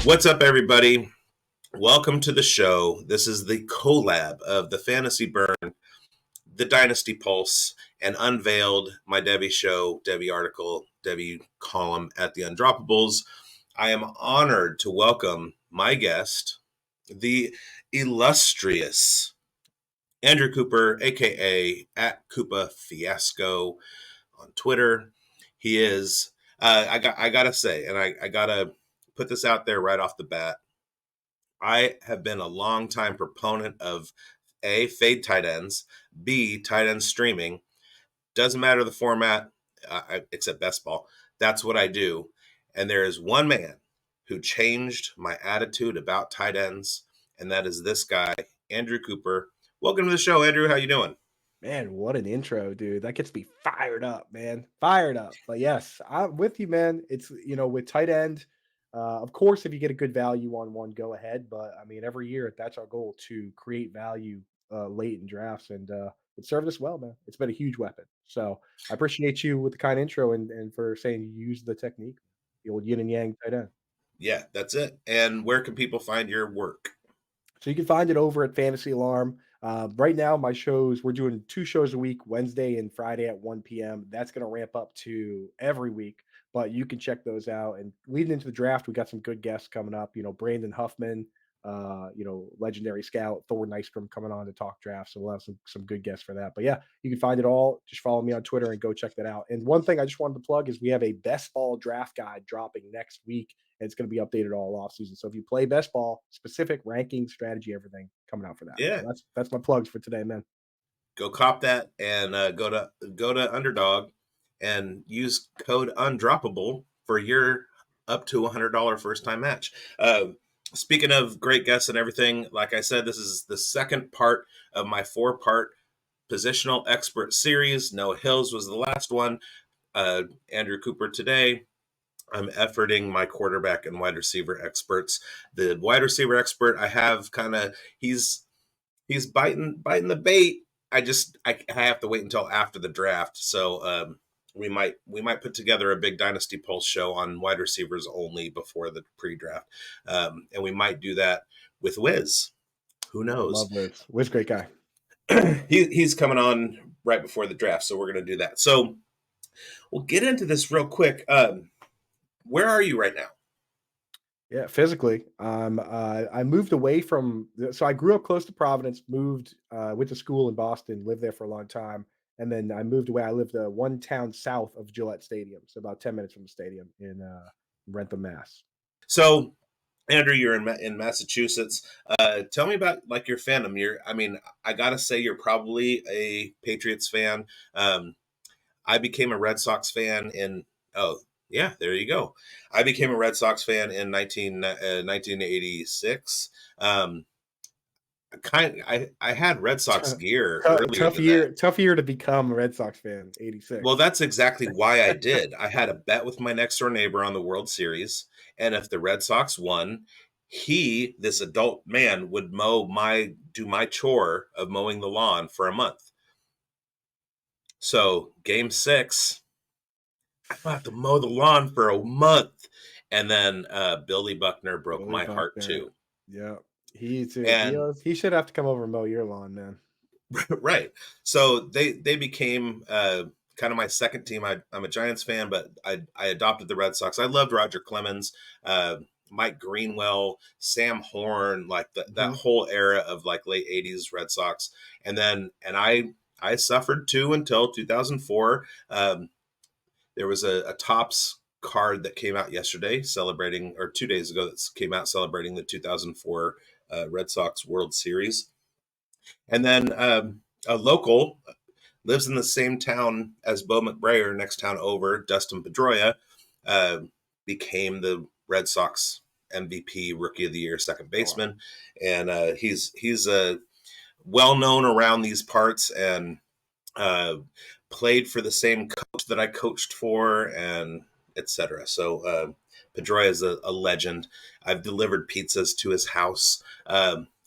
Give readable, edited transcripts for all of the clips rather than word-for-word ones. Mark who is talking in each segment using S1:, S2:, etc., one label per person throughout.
S1: What's up, everybody? Welcome to the show. This is the collab of the Fantasy Burn, the Dynasty Pulse, and Unveiled, my Devy show, Devy article, Devy column at the Undroppables. I am honored to welcome my guest, the illustrious Andrew Cooper, aka at Koopa Fiasco on Twitter. He is, I gotta say, and I gotta put this out there right off the bat. I have been a long-time proponent of A, fade tight ends, B, tight end streaming. Doesn't matter the format, except best ball. That's what I do. And there is one man who changed my attitude about tight ends, and that is this guy, Andrew Cooper. Welcome to the show, Andrew. How you doing?
S2: Man, what an intro, dude. That gets me fired up, man. Fired up. But yes, I'm with you, man. It's, with tight end, of course, if you get a good value on one, go ahead. But I mean, every year, that's our goal to create value late in drafts. And it served us well, man. It's been a huge weapon. So I appreciate you with the kind intro and for saying you use the technique, the old yin and yang tight end.
S1: Yeah, that's it. And where can people find your work?
S2: So you can find it over at Fantasy Alarm. Right now, we're doing 2 shows a week, Wednesday and Friday at 1 p.m. That's going to ramp up to every week, but you can check those out. And leading into the draft, we got some good guests coming up. Brandon Huffman, legendary scout, Thor Nystrom coming on to talk draft. So we'll have some good guests for that. But yeah, you can find it all. Just follow me on Twitter and go check that out. And one thing I just wanted to plug is we have a best ball draft guide dropping next week. And it's going to be updated all off season. So if you play best ball, specific ranking, strategy, everything coming out for that.
S1: Yeah,
S2: so that's my plugs for today, man.
S1: Go cop that and go to Underdog and use code Undroppable for your up to $100 first time match. Speaking of great guests and everything, like I said, this is the second part of my 4-part positional expert series. Noah Hills was the last one. Andrew Cooper today. I'm efforting my quarterback and wide receiver experts. The wide receiver expert I have he's biting the bait. I have to wait until after the draft. So we might put together a big Dynasty Pulse show on wide receivers only before the pre-draft. And we might do that with Wiz. Who knows?
S2: Love Wiz. Wiz, great guy.
S1: He's coming on right before the draft, so we're going to do that. So we'll get into this real quick. Where are you right now?
S2: Yeah, physically, I moved away from. So I grew up close to Providence, moved, went to school in Boston, lived there for a long time, and then I moved away. I lived one town south of Gillette Stadium, so about 10 minutes from the stadium in Rentham, Mass.
S1: So, Andrew, you're in Massachusetts. Tell me about like your fandom. I gotta say, you're probably a Patriots fan. I became a Red Sox fan yeah, there you go. I became a Red Sox fan in 1986. I had Red Sox gear earlier.
S2: Tough year to become a Red Sox fan. 86.
S1: Well, that's exactly why I did. I had a bet with my next door neighbor on the World Series, and if the Red Sox won, this adult man, would do my chore of mowing the lawn for a month. So Game 6. I have to mow the lawn for a month. And then Billy Buckner broke my heart too.
S2: Yeah. He should have to come over and mow your lawn, man.
S1: Right. So they became kind of my second team. I'm a Giants fan, but I adopted the Red Sox. I loved Roger Clemens, Mike Greenwell, Sam Horn, like that whole era of like late 80s Red Sox. And I suffered too until 2004. There was a Topps card that came out yesterday or 2 days ago that came out celebrating the 2004 Red Sox World Series. And then a local lives in the same town as Bo McBrayer, next town over, Dustin Pedroia, became the Red Sox MVP, Rookie of the Year, second baseman. And he's well known around these parts. And played for the same coach that I coached for, and etc. So Pedroia is a legend. I've delivered pizzas to his house.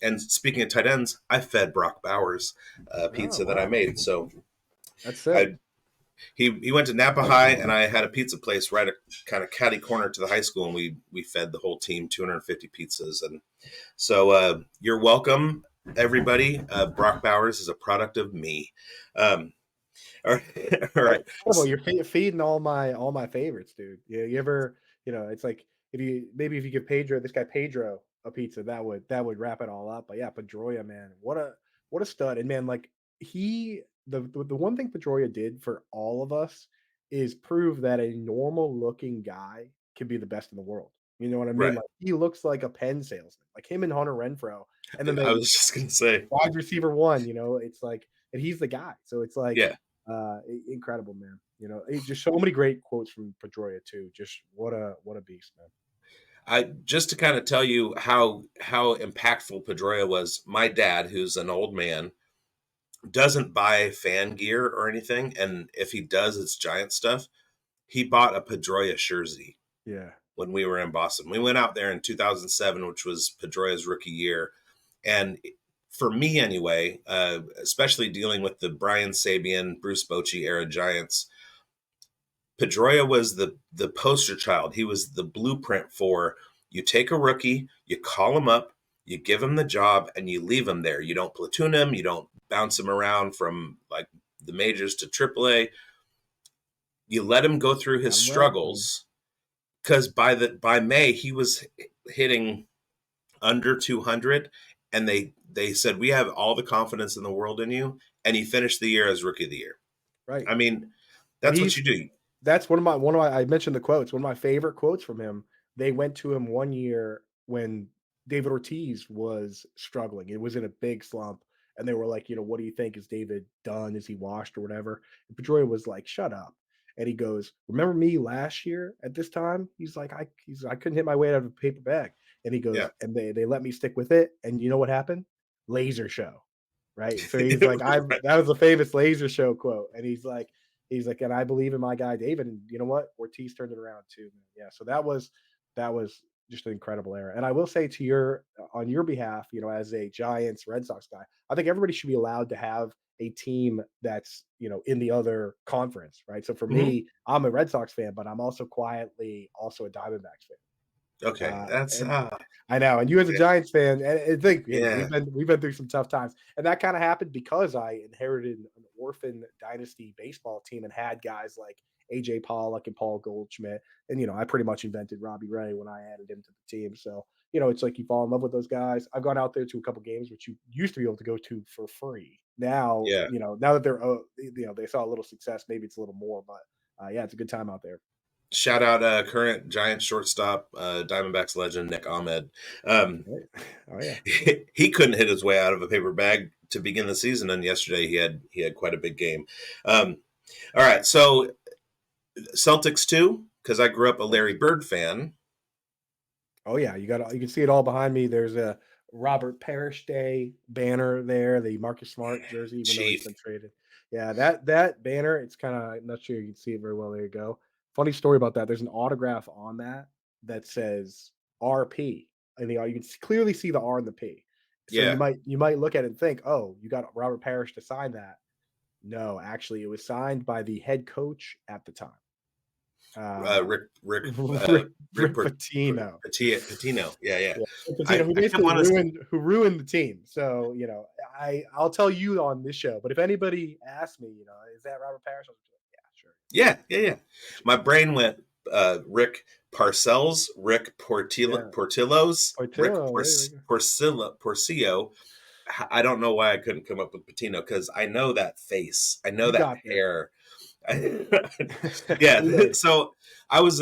S1: And speaking of tight ends, I fed Brock Bowers
S2: Oh
S1: pizza that I
S2: wow,
S1: made. So
S2: that's sick.
S1: I he went to Napa High, and I had a pizza place right kind of catty corner to the high school, and we fed the whole team 250 pizzas. And so you're welcome, everybody. Brock Bowers is a product of me. All right. All
S2: That's
S1: right.
S2: incredible. You're feeding all my favorites, dude. You ever, it's like if you give this guy Pedro a pizza, that would wrap it all up. But yeah, Pedroia, man, what a stud. And man, like the one thing Pedroia did for all of us is prove that a normal looking guy can be the best in the world. You know what I mean?
S1: Right.
S2: Like he looks like a pen salesman, like him and Hunter Renfro, and then
S1: I
S2: they
S1: was just gonna say,
S2: wide receiver one. It's like, and he's the guy. So it's like
S1: yeah.
S2: incredible, man. Just so many great quotes from Pedroia too. Just what a beast, man.
S1: I just to kind of tell you how impactful Pedroia was. My dad, who's an old man, doesn't buy fan gear or anything, and if he does, it's Giant stuff. He bought a Pedroia jersey
S2: Yeah,
S1: when we were in Boston. We went out there in 2007, which was Pedroia's rookie year, and for me anyway, especially dealing with the Brian Sabian, Bruce Bochy era Giants, Pedroia was the poster child. He was the blueprint for you take a rookie, you call him up, you give him the job, and you leave him there. You don't platoon him, you don't bounce him around from like the majors to AAA. You let him go through his
S2: got him right, man.
S1: struggles because by May he was hitting under 200, and they said we have all the confidence in the world in you, and he finished the year as rookie of the year.
S2: Right,
S1: I mean,
S2: and
S1: that's what you do.
S2: that's one of my I mentioned the quotes. One of my favorite quotes from him. They went to him one year when David Ortiz was struggling. It was in a big slump, and they were like, "What do you think? Is David done? Is he washed or whatever?" And Pedroia was like, "Shut up." And he goes, "Remember me last year at this time?" He's like, I couldn't hit my way out of a paper bag." And he
S1: Yeah.
S2: goes, "And they let me stick with it. And you know what happened? Laser show." Right? So he's like, "I
S1: Right.
S2: that was a famous laser show quote." And he's like, "And I believe in my guy David." And you know what? Ortiz turned it around too, man. Yeah. So that was just an incredible era. And I will say to your on your behalf, as a Giants Red Sox guy, I think everybody should be allowed to have a team that's in the other conference, right? So for
S1: Mhm.
S2: me, I'm a Red Sox fan, but I'm also quietly also a Diamondbacks fan.
S1: Okay, that's
S2: And I know, and you as a
S1: yeah,
S2: Giants fan, and think,
S1: yeah,
S2: we've been through some tough times, and that kind of happened because I inherited an orphan dynasty baseball team and had guys like AJ Pollock and Paul Goldschmidt, and I pretty much invented Robbie Ray when I added him to the team. So it's like you fall in love with those guys. I've gone out there to a couple games which you used to be able to go to for free. Now,
S1: yeah.
S2: now that they're they saw a little success, maybe it's a little more, but yeah, it's a good time out there.
S1: Shout out current Giants shortstop, Diamondbacks legend Nick Ahmed.
S2: Right? Oh yeah.
S1: He couldn't hit his way out of a paper bag to begin the season, and yesterday he had quite a big game. All right, so Celtics too, because I grew up a Larry Bird fan.
S2: Oh yeah, you can see it all behind me. There's a Robert Parrish Day banner there, the Marcus Smart jersey, even though he's
S1: Chief,
S2: been traded. Yeah, that banner, it's kind of not sure you can see it very well. There you go. Funny story about that. There's an autograph on that says RP, and you can clearly see the R and the P. So you
S1: yeah,
S2: might look at it and think, oh, you got Robert Parrish to sign that. No, actually, it was signed by the head coach at the time. Uh, Rick
S1: Rick
S2: Pitino.
S1: Patino. Yeah, yeah.
S2: Yeah,
S1: I
S2: Patino, who
S1: kept
S2: basically
S1: wanting to.
S2: ruined the team. So, I'll tell you on this show, but if anybody asks me, "Is that Robert Parrish?" I'll be like, "Yeah, sure."
S1: Yeah, yeah, yeah. My brain went Rick Parcells, Rick
S2: Yeah.
S1: Portillo's, Rick
S2: Portillo, there we go.
S1: Porcillo. I don't know why I couldn't come up with Patino because I know that face, I know
S2: You
S1: that
S2: got there.
S1: hair. Yeah,
S2: We know you.
S1: so I was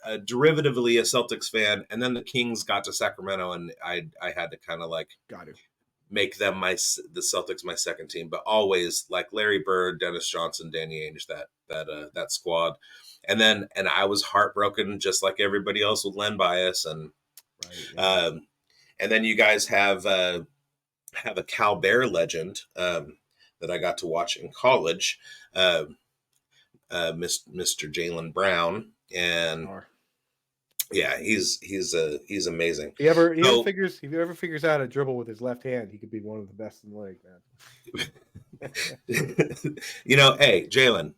S1: derivatively a Celtics fan, and then the Kings got to Sacramento, and I had to kind of like
S2: Got to.
S1: make them the Celtics my second team, but always like Larry Bird, Dennis Johnson, Danny Ainge, that squad. And I was heartbroken just like everybody else with Len Bias,
S2: Right, yeah.
S1: um, and then you guys have a Cal Bear legend, that I got to watch in college, uh, Mr. Jaylen Brown, and
S2: Or
S1: yeah, he's amazing. So
S2: if he ever figures out how to dribble with his left hand, he could be one of the best in the league, man.
S1: hey, Jalen,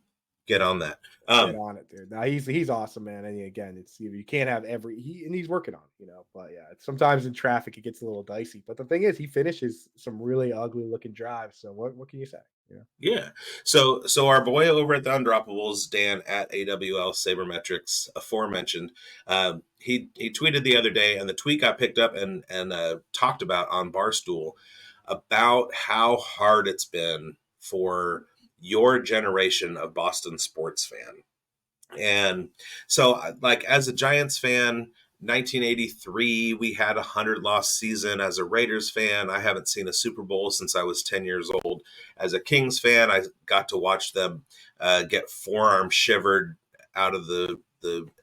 S1: get on that.
S2: Get on it, dude. Now he's awesome, man. And again, it's you can't have and he's working on it, But yeah, sometimes in traffic it gets a little dicey. But the thing is, he finishes some really ugly looking drives. So what can you say?
S1: Yeah. So our boy over at the Undroppables, Dan at AWL Sabermetrics, aforementioned, he tweeted the other day, and the tweet got picked up and talked about on Barstool about how hard it's been for your generation of Boston sports fan. And so, like, as a Giants fan, 1983, we had a 100-loss season. As a Raiders fan, I haven't seen a Super Bowl since I was 10 years old. As a Kings fan, I got to watch them get forearm shivered out of the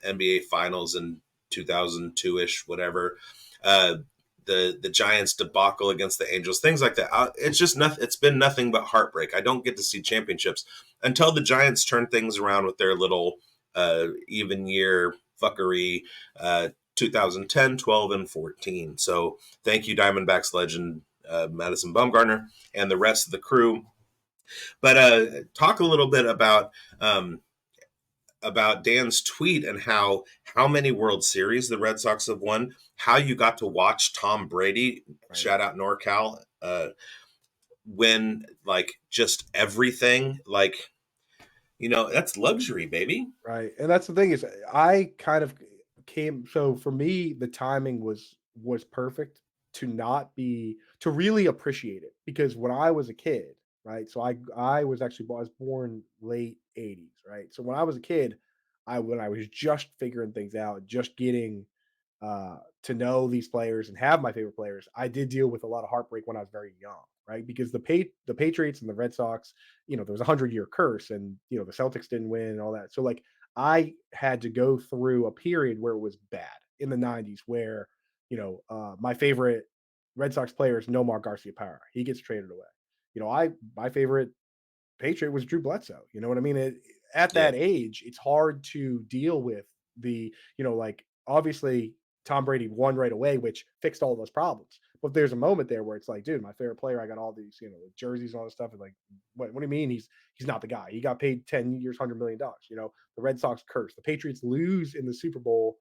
S1: NBA Finals in 2002-ish, whatever. The Giants debacle against the Angels, things like that. It's just nothing. It's been nothing but heartbreak. I don't get to see championships until the Giants turn things around with their little even year fuckery, 2010, 12, and 14. So thank you, Diamondbacks legend Madison Bumgarner and the rest of the crew. But talk a little bit about Dan's tweet and how many World Series the Red Sox have won, how you got to watch Tom Brady,
S2: Right.
S1: shout out NorCal, win like just everything, like, that's luxury, baby.
S2: Right. And that's the thing is I kind of so for me, the timing was perfect to really appreciate it because when I was a kid, right? So I was born late 80s, right? So when I was a kid, when I was just figuring things out, just getting to know these players and have my favorite players, I did deal with a lot of heartbreak when I was very young, right? Because the Patriots and the Red Sox, there was a 100-year curse, and the Celtics didn't win and all that. So like I had to go through a period where it was bad in the '90s, where my favorite Red Sox player is Nomar Garcia Parra. He gets traded away. My favorite Patriot was Drew Bledsoe. You know what I mean? At
S1: Yeah,
S2: that age, it's hard to deal with like obviously Tom Brady won right away, which fixed all those problems. But there's a moment there where it's like, dude, my favorite player, I got all these, jerseys and all this stuff. And like, what do you mean he's not the guy? He got paid 10 years, $100 million. The Red Sox curse. The Patriots lose in the Super Bowl.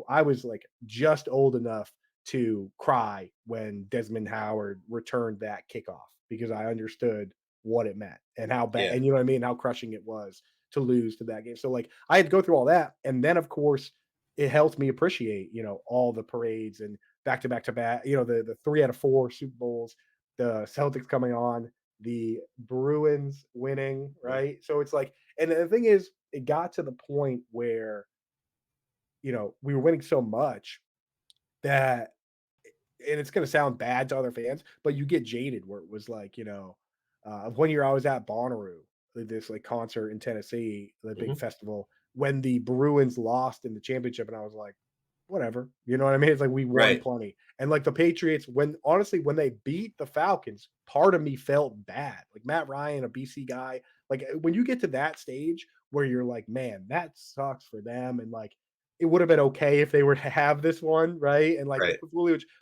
S2: I was like just old enough to cry when Desmond Howard returned that kickoff because I understood what it meant and how bad,
S1: yeah,
S2: and you know what I mean, how crushing it was to lose to that game. So like I had to go through all that, and then of course it helped me appreciate all the parades and back to back to back. The 3 out of 4 Super Bowls, the Celtics coming on, the Bruins winning, right? So it's like, and the thing is, it got to the point where we were winning so much that and it's gonna sound bad to other fans, but you get jaded where it was like, one year I was at Bonnaroo, this like concert in Tennessee, the big
S1: mm-hmm.
S2: festival, when the Bruins lost in the championship, and I was like, whatever. You know what I mean? It's like we won
S1: Right,
S2: plenty. And like the Patriots, when they beat the Falcons, part of me felt bad. Like Matt Ryan, a BC guy, like when you get to that stage where you're like, man, that sucks for them. And like it would have been okay if they were to have this one, right? And like
S1: right,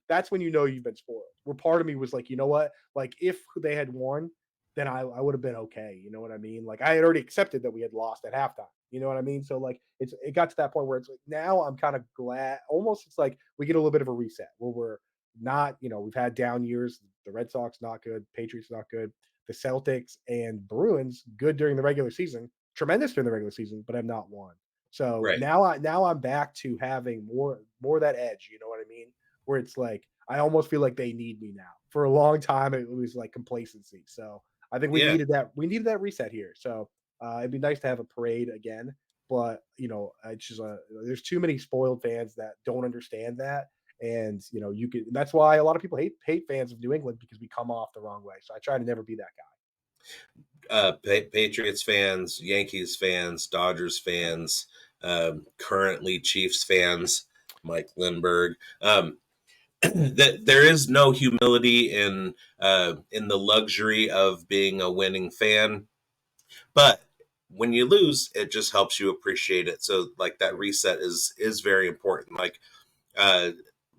S2: that's when you've been spoiled. Where part of me was like, you know what? Like if they had won, then I would have been okay. You know what I mean? Like I had already accepted that we had lost at halftime. You know what I mean? So like it got to that point where it's like now I'm kind of glad. Almost it's like we get a little bit of a reset where we're not. We've had down years. The Red Sox not good. Patriots not good. The Celtics and Bruins good during the regular season. Tremendous during the regular season, but have not won. So
S1: right.
S2: now I'm back to having more that edge. You know what I mean? Where it's like I almost feel like they need me now. For a long time, it was like complacency. So I think we
S1: Yeah,
S2: needed that. We needed that reset here. So it'd be nice to have a parade again. But it's just there's too many spoiled fans that don't understand that, and you could. That's why a lot of people hate fans of New England because we come off the wrong way. So I try to never be that guy.
S1: Patriots fans, Yankees fans, Dodgers fans, currently Chiefs fans, Mike Lindbergh. that there is no humility in the luxury of being a winning fan, but when you lose, it just helps you appreciate it. So like that reset is very important. Like uh,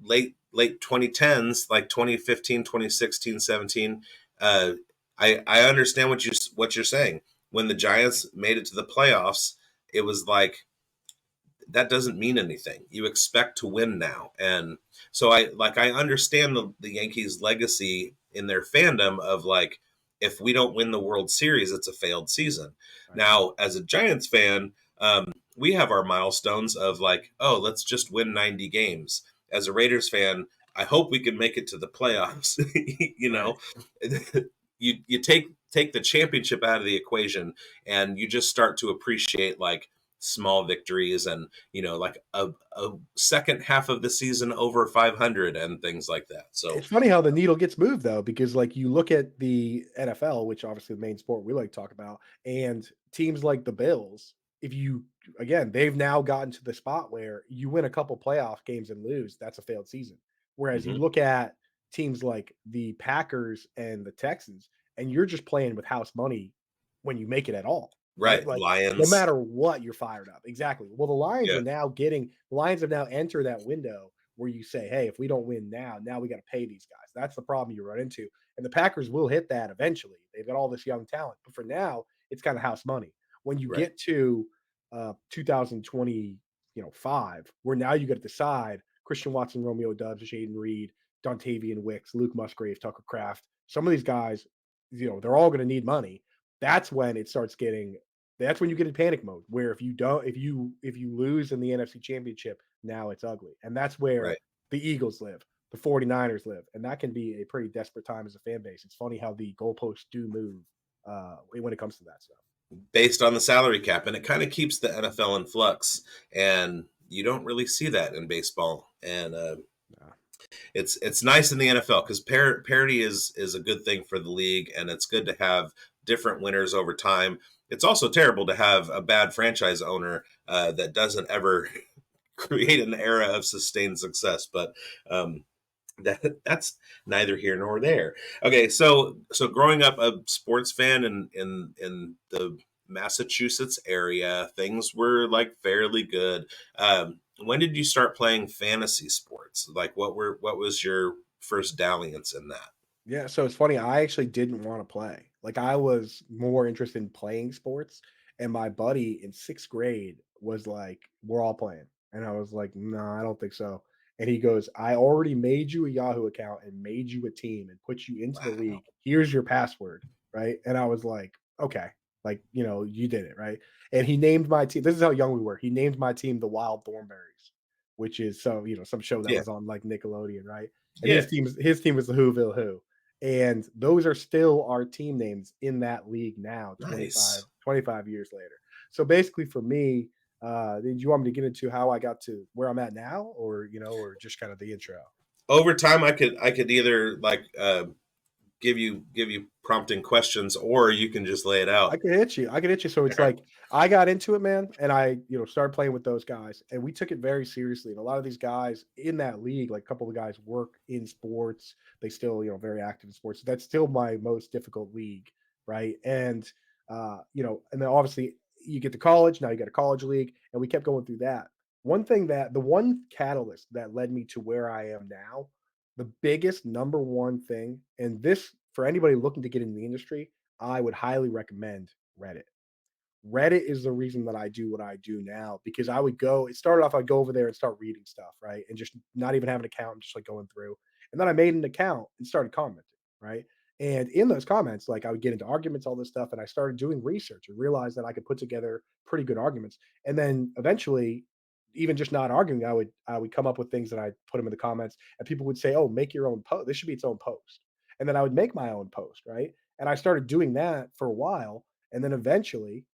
S1: late 2010s, like 2015, 2016, 17. Uh, I understand what you're saying. When the Giants made it to the playoffs, it was like that doesn't mean anything. You expect to win now. And so I understand the Yankees legacy in their fandom of like, if we don't win the World Series, it's a failed season.
S2: Right.
S1: Now, as a Giants fan, we have our milestones of like, oh, let's just win 90 games. As a Raiders fan, I hope we can make it to the playoffs. you
S2: Right.
S1: know, you take the championship out of the equation, and you just start to appreciate like small victories, and like a second half of the season over 500 and things like that. So
S2: It's funny how the needle gets moved though, because like you look at the NFL, which obviously the main sport we like to talk about, and teams like the Bills, if you again, they've now gotten to the spot where you win a couple playoff games and lose, that's a failed season. Whereas you
S1: mhm,
S2: look at teams like the Packers and the Texans, and you're just playing with house money when you make it at all, right?
S1: right,
S2: Like no
S1: Lions,
S2: matter what, you're fired up. Exactly. Well,
S1: yeah,
S2: the Lions have now entered that window where you say, "Hey, if we don't win now we got to pay these guys." That's the problem you run into, and the Packers will hit that eventually. They've got all this young talent, but for now, it's kind of house money. When you
S1: right,
S2: get to 2020, 5, where now you got to decide Christian Watson, Romeo Dubs, Jaden Reed, Dontavian Wicks, Luke Musgrave, Tucker Kraft. Some of these guys, they're all going to need money. That's when it starts getting. That's when you get in panic mode. Where if you lose in the NFC Championship, now it's ugly. And that's where
S1: right.
S2: the Eagles live, the 49ers live. And that can be a pretty desperate time as a fan base. It's funny how the goalposts do move when it comes to that stuff.
S1: Based on the salary cap, and it kind of keeps the NFL in flux, and you don't really see that in baseball. And
S2: Yeah.
S1: it's nice in the NFL because parity is a good thing for the league, and it's good to have different winners over time. It's also terrible to have a bad franchise owner that doesn't ever create an era of sustained success. But that's neither here nor there. Okay, so growing up a sports fan in the Massachusetts area, things were like fairly good. When did you start playing fantasy sports? Like, what was your first dalliance in that?
S2: Yeah, so it's funny, I actually didn't wanna play. Like, I was more interested in playing sports, and my buddy in 6th grade was like, "We're all playing." And I was like, "No, I don't think so." And he goes, "I already made you a Yahoo account and made you a team and put you into the
S1: Wow,
S2: league. Here's your password." Right? And I was like, "Okay." Like, you did it, right? And he named my team, this is how young we were. He named my team the Wild Thornberrys, which is some show that
S1: yeah,
S2: was on, like, Nickelodeon, right? And
S1: yeah,
S2: his team was the Whoville Who. And those are still our team names in that league now,
S1: nice.
S2: 25 years later. So basically for me, did you want me to get into how I got to where I'm at now or just kind of the intro?
S1: Over time, I could either like give you prompting questions, or you can just lay it
S2: I
S1: out.
S2: could hit you. I could hit you. So it's like I got into it, man, and I started playing with those guys, and we took it very seriously. And a lot of these guys in that league, like a couple of guys work in sports. They still, very active in sports. That's still my most difficult league, right? And then obviously you get to college, now you got a college league, and we kept going through that. The one catalyst that led me to where I am now, the biggest number one thing, and this for anybody looking to get in the industry, I would highly recommend Reddit. Reddit is the reason that I do what I do now because it started off, I'd go over there and start reading stuff, right? And just not even have an account, just like going through. And then I made an account and started commenting, right? And in those comments, like I would get into arguments, all this stuff, and I started doing research and realized that I could put together pretty good arguments. And then eventually, even just not arguing, I would come up with things that I put them in the comments, and people would say, "Oh, make your own post. This should be its own post." And then I would make my own post, right? And I started doing that for a while, and then eventually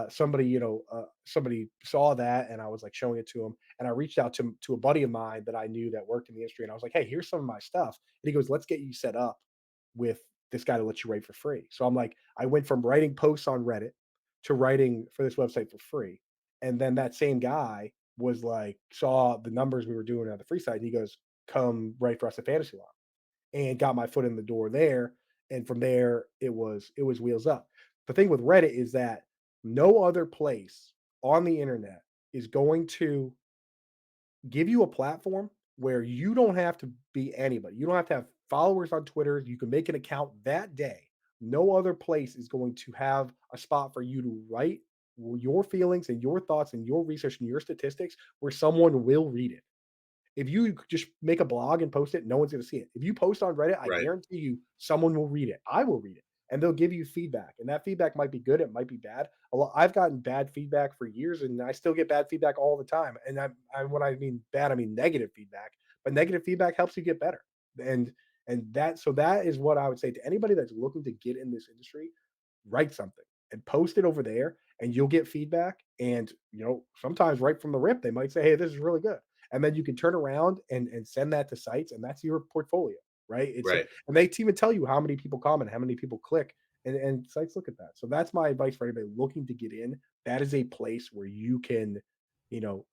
S2: somebody saw that, and I was like showing it to him, and I reached out to a buddy of mine that I knew that worked in the industry, and I was like, "Hey, here's some of my stuff," and he goes, "Let's get you set up with this guy to let you write for free." So I'm like, I went from writing posts on Reddit to writing for this website for free, and then that same guy was like, saw the numbers we were doing on the free side, and he goes, come write for us at Fantasy Law, and got my foot in the door there. And from there, it was wheels up. The thing with Reddit is that no other place on the internet is going to give you a platform where you don't have to be anybody. You don't have to have followers on Twitter. You can make an account that day. No other place is going to have a spot for you to write your feelings and your thoughts and your research and your statistics where someone will read it. If you just make a blog and post it, no one's gonna see it. If you post on Reddit, I
S1: Right.
S2: guarantee you someone will read it. I will read it, and they'll give you feedback, and that feedback might be good, it might be bad. I've gotten bad feedback for years, and I still get bad feedback all the time, and when I mean bad, I mean negative feedback, but negative feedback helps you get better, and that is what I would say to anybody that's looking to get in this industry. Write something and post it over there, and you'll get feedback, and, sometimes right from the rip, they might say, "Hey, this is really good." And then you can turn around and send that to sites, and that's your portfolio, right?
S1: Right.
S2: And they even tell you how many people comment, how many people click, and sites look at that. So that's my advice for anybody looking to get in. That is a place where you can, you know,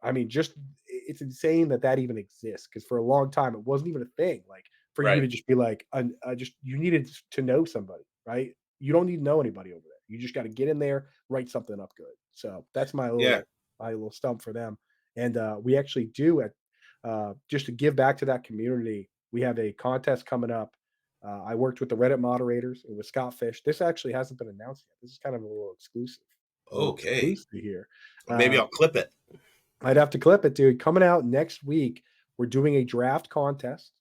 S2: I mean, just it's insane that that even exists because for a long time it wasn't even a thing. Like for you
S1: Right.
S2: to just be like, just you needed to know somebody, right? You don't need to know anybody over there. You just got to get in there, write something up good. So that's
S1: Yeah.
S2: my little stump for them. And we actually do at just to give back to that community. We have a contest coming up. I worked with the Reddit moderators. It was Scott Fish. This actually hasn't been announced yet. This is kind of a little
S1: Okay.
S2: exclusive here.
S1: Maybe
S2: Uh,
S1: I'll clip it.
S2: I'd have to clip it, dude. Coming out next week, we're doing a draft contest,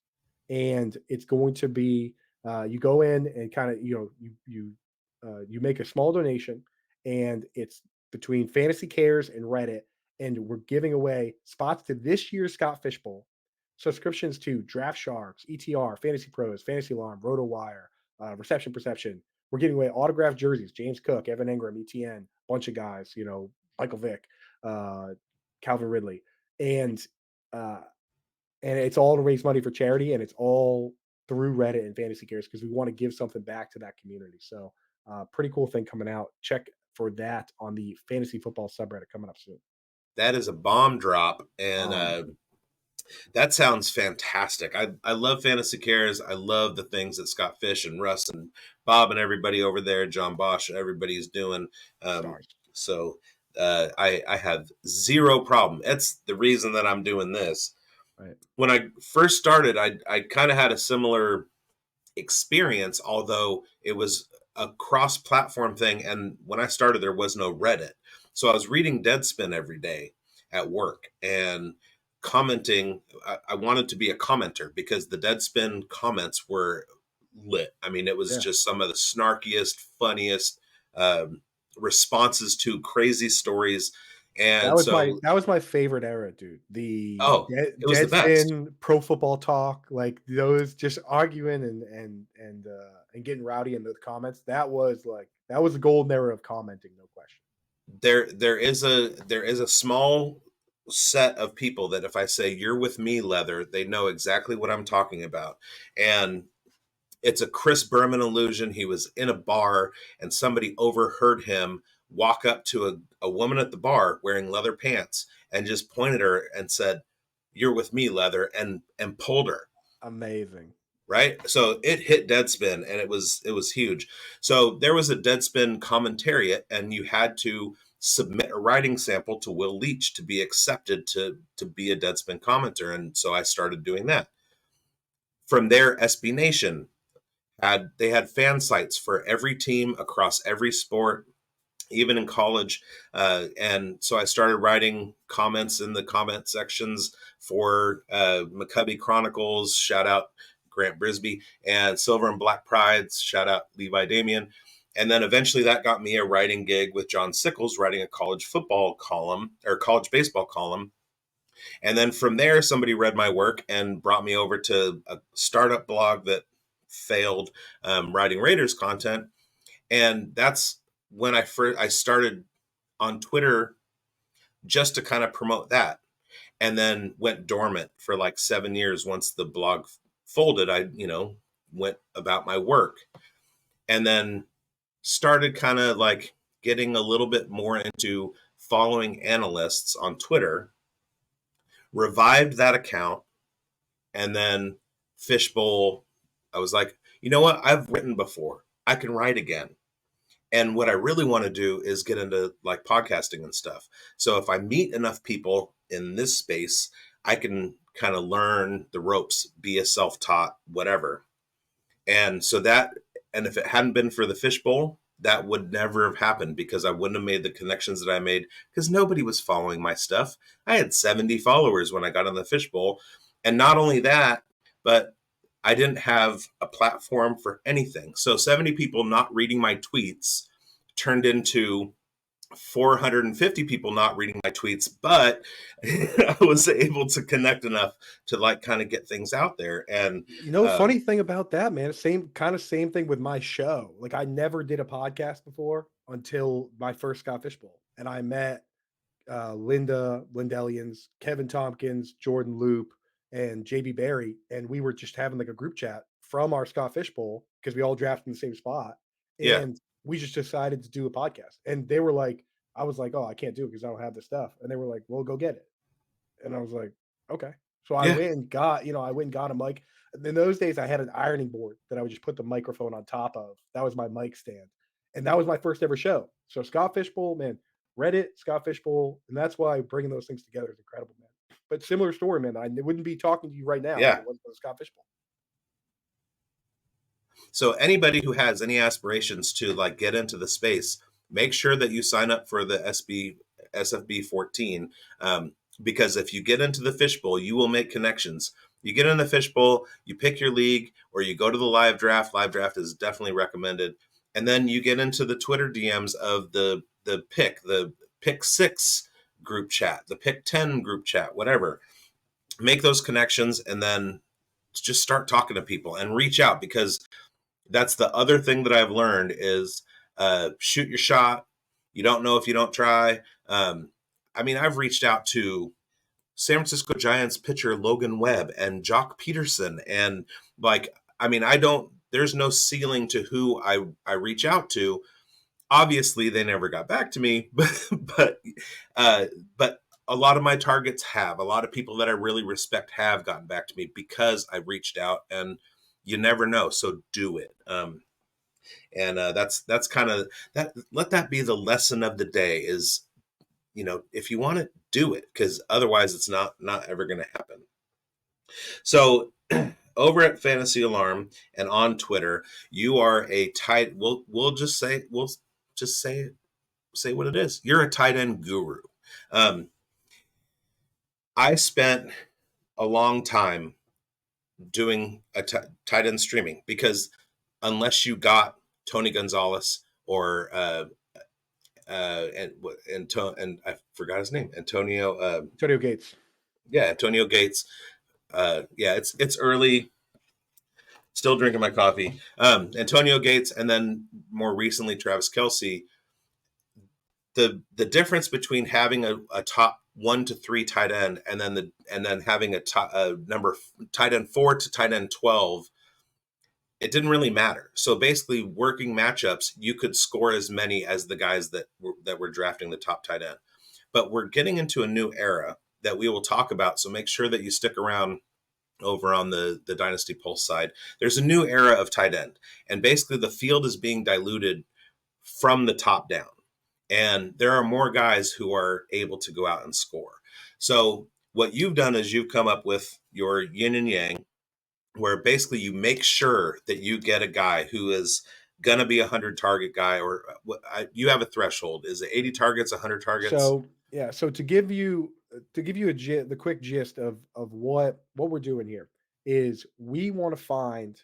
S2: and it's going to be you go in and kind of you make a small donation, and it's between Fantasy Cares and Reddit, and we're giving away spots to this year's Scott Fish Bowl, subscriptions to Draft Sharks, ETR, Fantasy Pros, Fantasy Alarm, RotoWire, Reception Perception. We're giving away autographed jerseys, James Cook, Evan Engram, ETN, bunch of guys, Michael Vick, uh, Calvin Ridley, and uh, it's all to raise money for charity, and it's all through Reddit and Fantasy Cares because we want to give something back to that community. So, pretty cool thing coming out. Check for that on the fantasy football subreddit coming up soon.
S1: That is a bomb drop, and
S2: Um,
S1: that sounds fantastic. I love Fantasy Cares. I love the things that Scott Fish and Russ and Bob and everybody over there, John Bosch, everybody's doing. Um,
S2: Stars,
S1: so I have zero problem. That's the reason that I'm doing this.
S2: right?
S1: When I first started, I kind of had a similar experience, although it was a cross platform thing. And when I started, there was no Reddit. So I was reading Deadspin every day at work and commenting. I wanted to be a commenter because the Deadspin comments were lit. I mean, it was
S2: Yeah.
S1: just some of the snarkiest, funniest responses to crazy stories. And so,
S2: That was my favorite era, dude. The
S1: oh, it was the best.
S2: Deadspin, Pro Football Talk, like those just arguing and getting rowdy in the comments. That was the golden era of commenting, no question.
S1: There is a small set of people that if I say you're with me, Leather, they know exactly what I'm talking about. And it's a Chris Berman illusion. He was in a bar and somebody overheard him walk up to a woman at the bar wearing leather pants and just pointed her and said, "You're with me, Leather," and pulled her.
S2: Amazing.
S1: Right, so it hit Deadspin and it was huge. So there was a Deadspin commentariat and you had to submit a writing sample to Will Leach to be accepted to be a Deadspin commenter, and so I started doing that. From there, SB Nation had fan sites for every team across every sport, even in college. And so I started writing comments in the comment sections for McCubby Chronicles, shout out Grant Brisby, and Silver and Black Prides, shout out Levi Damien. And then eventually that got me a writing gig with John Sickles, writing a college football column or college baseball column. And then from there, somebody read my work and brought me over to a startup blog that failed, writing Raiders content. And that's when I started on Twitter just to kind of promote that, and then went dormant for like 7 years. Once the blog folded, I went about my work, and then started kind of like getting a little bit more into following analysts on Twitter. Revived that account, And then Fishbowl, I was like, you know what? I've written before. I can write again. And what I really want to do is get into like podcasting and stuff. So if I meet enough people in this space, I can kind of learn the ropes, be a self-taught, whatever. And so that, and if it hadn't been for the Fishbowl, that would never have happened because I wouldn't have made the connections that I made because nobody was following my stuff. I had 70 followers when I got on the Fishbowl. And not only that, but I didn't have a platform for anything. So 70 people not reading my tweets turned into 450 people not reading my tweets, but I was able to connect enough to like kind of get things out there. And
S2: Funny thing about that, man, same thing with my show. Like I never did a podcast before until my first Scott Fishbowl. And I met Linda Lindellians, Kevin Tompkins, Jordan Loop, and JB Barry, and we were just having like a group chat from our Scott Fishbowl because we all drafted in the same spot,
S1: yeah,
S2: and we just decided to do a podcast. And they were like, I was like, "Oh, I can't do it because I don't have the stuff," and they were like, "Well, go get it." And I was like, "Okay." So I
S1: yeah,
S2: went and got, a mic. In those days, I had an ironing board that I would just put the microphone on top of. That was my mic stand, and that was my first ever show. So Scott Fishbowl, man, Reddit, Scott Fishbowl, and that's why bringing those things together is incredible, man. But similar story, man. I wouldn't be talking to you right now if
S1: yeah.
S2: it wasn't for the Scott Fishbowl.
S1: So anybody who has any aspirations to like get into the space, make sure that you sign up for the SFB 14. Because if you get into the Fishbowl, you will make connections. You get in the Fishbowl, you pick your league, or you go to the live draft. Live draft is definitely recommended. And then you get into the Twitter DMs of the pick six group chat, the pick 10 group chat, whatever. Make those connections and then just start talking to people and reach out because that's the other thing that I've learned is shoot your shot. You don't know if you don't try. I mean, I've reached out to San Francisco Giants pitcher Logan Webb and Jock Peterson. And like, I mean, there's no ceiling to who I reach out to. Obviously, they never got back to me, uh, but a lot of my targets have. A lot of people that I really respect have gotten back to me because I reached out and you never know. So do it. And that's kind of that. Let that be the lesson of the day. Is if you want it, do it because otherwise it's not ever going to happen. So over at Fantasy Alarm and on Twitter, you are a tight. We'll just say what it is. You're a tight end guru. Um, I spent a long time doing tight end streaming because unless you got Tony Gonzalez or and I forgot his name, Antonio.
S2: Antonio Gates.
S1: Yeah, Antonio Gates. Yeah, it's early. Still drinking my coffee. Antonio Gates, and then more recently Travis Kelce. The difference between having a top 1 to 3 tight end and then having a number tight end 4 to tight end 12, it didn't really matter. So basically, working matchups, you could score as many as the guys that were drafting the top tight end. But we're getting into a new era that we will talk about. So make sure that you stick around over on the Dynasty Pulse side. There's a new era of tight end, and basically the field is being diluted from the top down. And there are more guys who are able to go out and score. So what you've done is you've come up with your yin and yang, where basically you make sure that you get a guy who is going to be a 100 target guy, or you have a threshold. Is it 80 targets, 100 targets?
S2: So yeah, so to give you the quick gist of what we're doing here is we want to find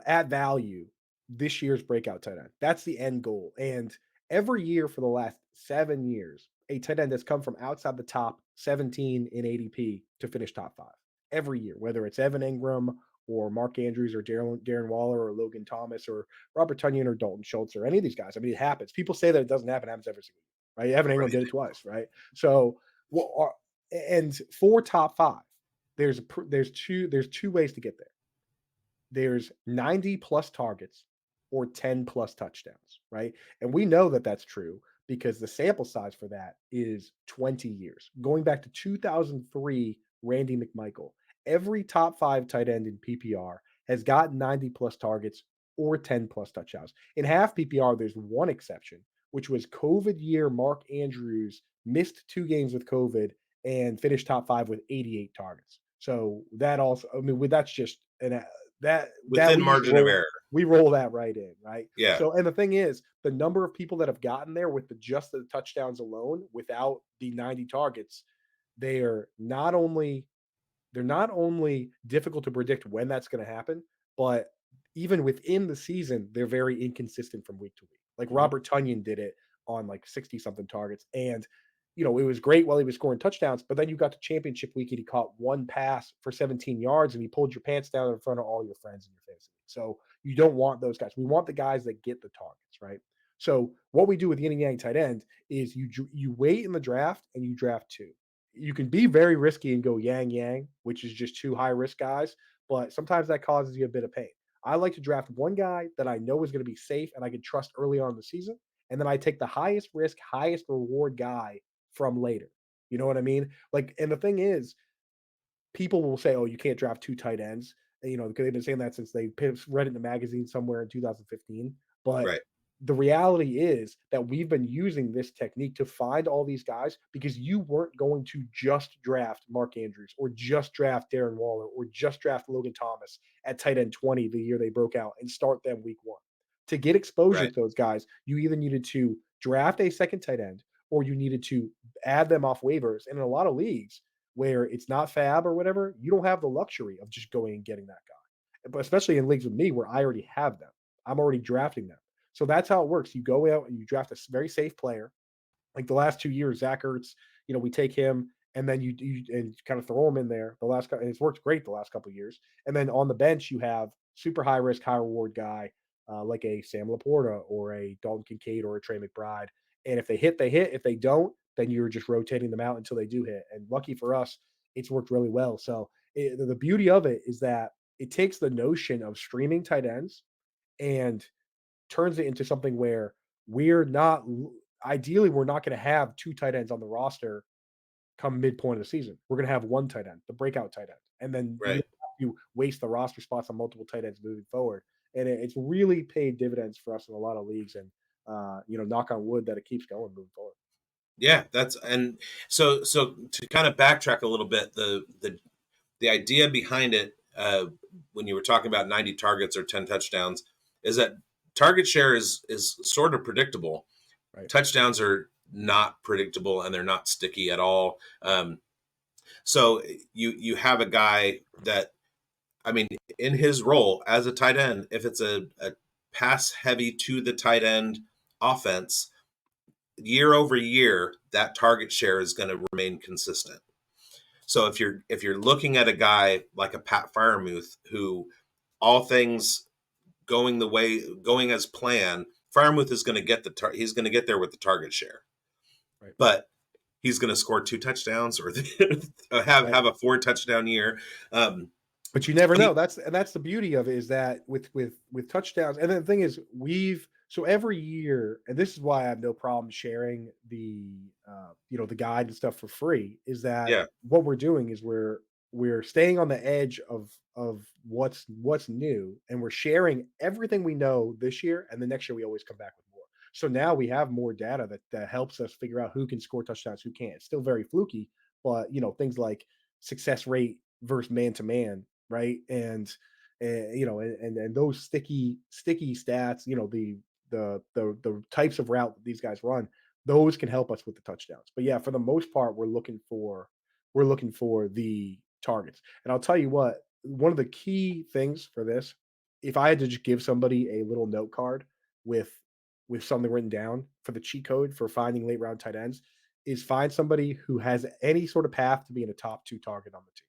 S2: at value this year's breakout tight end. That's the end goal. And every year for the last 7 years, a tight end has come from outside the top 17 in ADP to finish top 5 every year, whether it's Evan Ingram or Mark Andrews or Darren Waller or Logan Thomas or Robert Tunyon or Dalton Schultz or any of these guys. I mean, it happens. People say that it doesn't happen. It happens every single year, right? Evan Ingram
S1: Right.
S2: did it twice, right? So, and for top 5, there's two ways to get there. There's 90 plus targets or 10 plus touchdowns, right? And we know that that's true because the sample size for that is 20 years. Going back to 2003, Randy McMichael, every top 5 tight end in PPR has gotten 90 plus targets or 10 plus touchdowns. In half PPR, there's one exception, which was COVID year Mark Andrews missed 2 games with COVID and finished top 5 with 88 targets. So that also, I mean, that's just that
S1: Within margin of error.
S2: we roll that right in, right?
S1: Yeah.
S2: So, and the thing is, the number of people that have gotten there with just the touchdowns alone, without the 90 targets, they are not only they're not only difficult to predict when that's going to happen, but even within the season, they're very inconsistent from week to week. Like
S1: Mhm.
S2: Robert Tunyon did it on like 60 something targets. And, it was great while he was scoring touchdowns, but then you got to championship week and he caught one pass for 17 yards and he pulled your pants down in front of all your friends in your fantasy league. So you don't want those guys. We want the guys that get the targets, right? So what we do with yin and yang tight end is you wait in the draft and you draft two. You can be very risky and go yang yang, which is just two high risk guys, but sometimes that causes you a bit of pain. I like to draft one guy that I know is going to be safe and I can trust early on in the season, and then I take the highest risk, highest reward guy from later. You know what I mean? Like, and the thing is, people will say, "Oh, you can't draft two tight ends," because they've been saying that since they read it in the magazine somewhere in 2015. But
S1: Right.
S2: the reality is that we've been using this technique to find all these guys because you weren't going to just draft Mark Andrews or just draft Darren Waller or just draft Logan Thomas at tight end 20 the year they broke out and start them week one. To get exposure
S1: Right.
S2: to those guys, you either needed to draft a second tight end or you needed to add them off waivers. And in a lot of leagues, where it's not fab or whatever, you don't have the luxury of just going and getting that guy. But especially in leagues with me where I already have them, I'm already drafting them. So that's how it works. You go out and you draft a very safe player. Like the last 2 years, Zach Ertz, we take him and then you and kind of throw him in there. And it's worked great the last couple of years. And then on the bench, you have super high risk, high reward guy like a Sam Laporta or a Dalton Kincaid or a Trey McBride. And if they hit, they hit. If they don't, then you're just rotating them out until they do hit. And lucky for us, it's worked really well. So the beauty of it is that it takes the notion of streaming tight ends and turns it into something where we're not ideally we're not going to have two tight ends on the roster come midpoint of the season. We're going to have one tight end, the breakout tight end, and then you
S1: Right.
S2: don't have to waste the roster spots on multiple tight ends moving forward. And it's really paid dividends for us in a lot of leagues. And knock on wood that it keeps going moving forward.
S1: Yeah, that's and so to kind of backtrack a little bit, the idea behind it, when you were talking about 90 targets or 10 touchdowns, is that target share is sort of predictable.
S2: Right.
S1: Touchdowns are not predictable and they're not sticky at all. So you have a guy that, I mean, in his role as a tight end, if it's a pass heavy to the tight end offense, year over year, that target share is going to remain consistent. So if you're looking at a guy like a Pat Fryermuth, who all things going as planned, Fryermuth is going to get he's going to get there with the target share,
S2: Right.
S1: but he's going to score 2 touchdowns or have
S2: Right.
S1: a 4 touchdown year.
S2: But you never
S1: But
S2: know. That's the beauty of it, is that with touchdowns. And then the thing is, every year, and this is why I have no problem sharing the guide and stuff for free, is that
S1: yeah,
S2: what we're doing is we're staying on the edge of what's new, and we're sharing everything we know this year, and the next year we always come back with more. So now we have more data that helps us figure out who can score touchdowns, who can't. It's still very fluky, but things like success rate versus man to man, right? And those sticky stats, the types of route that these guys run, those can help us with the touchdowns. But yeah, for the most part, we're looking for the targets. And I'll tell you what, one of the key things for this, if I had to just give somebody a little note card with something written down for the cheat code for finding late round tight ends, is find somebody who has any sort of path to being a top two target on the team.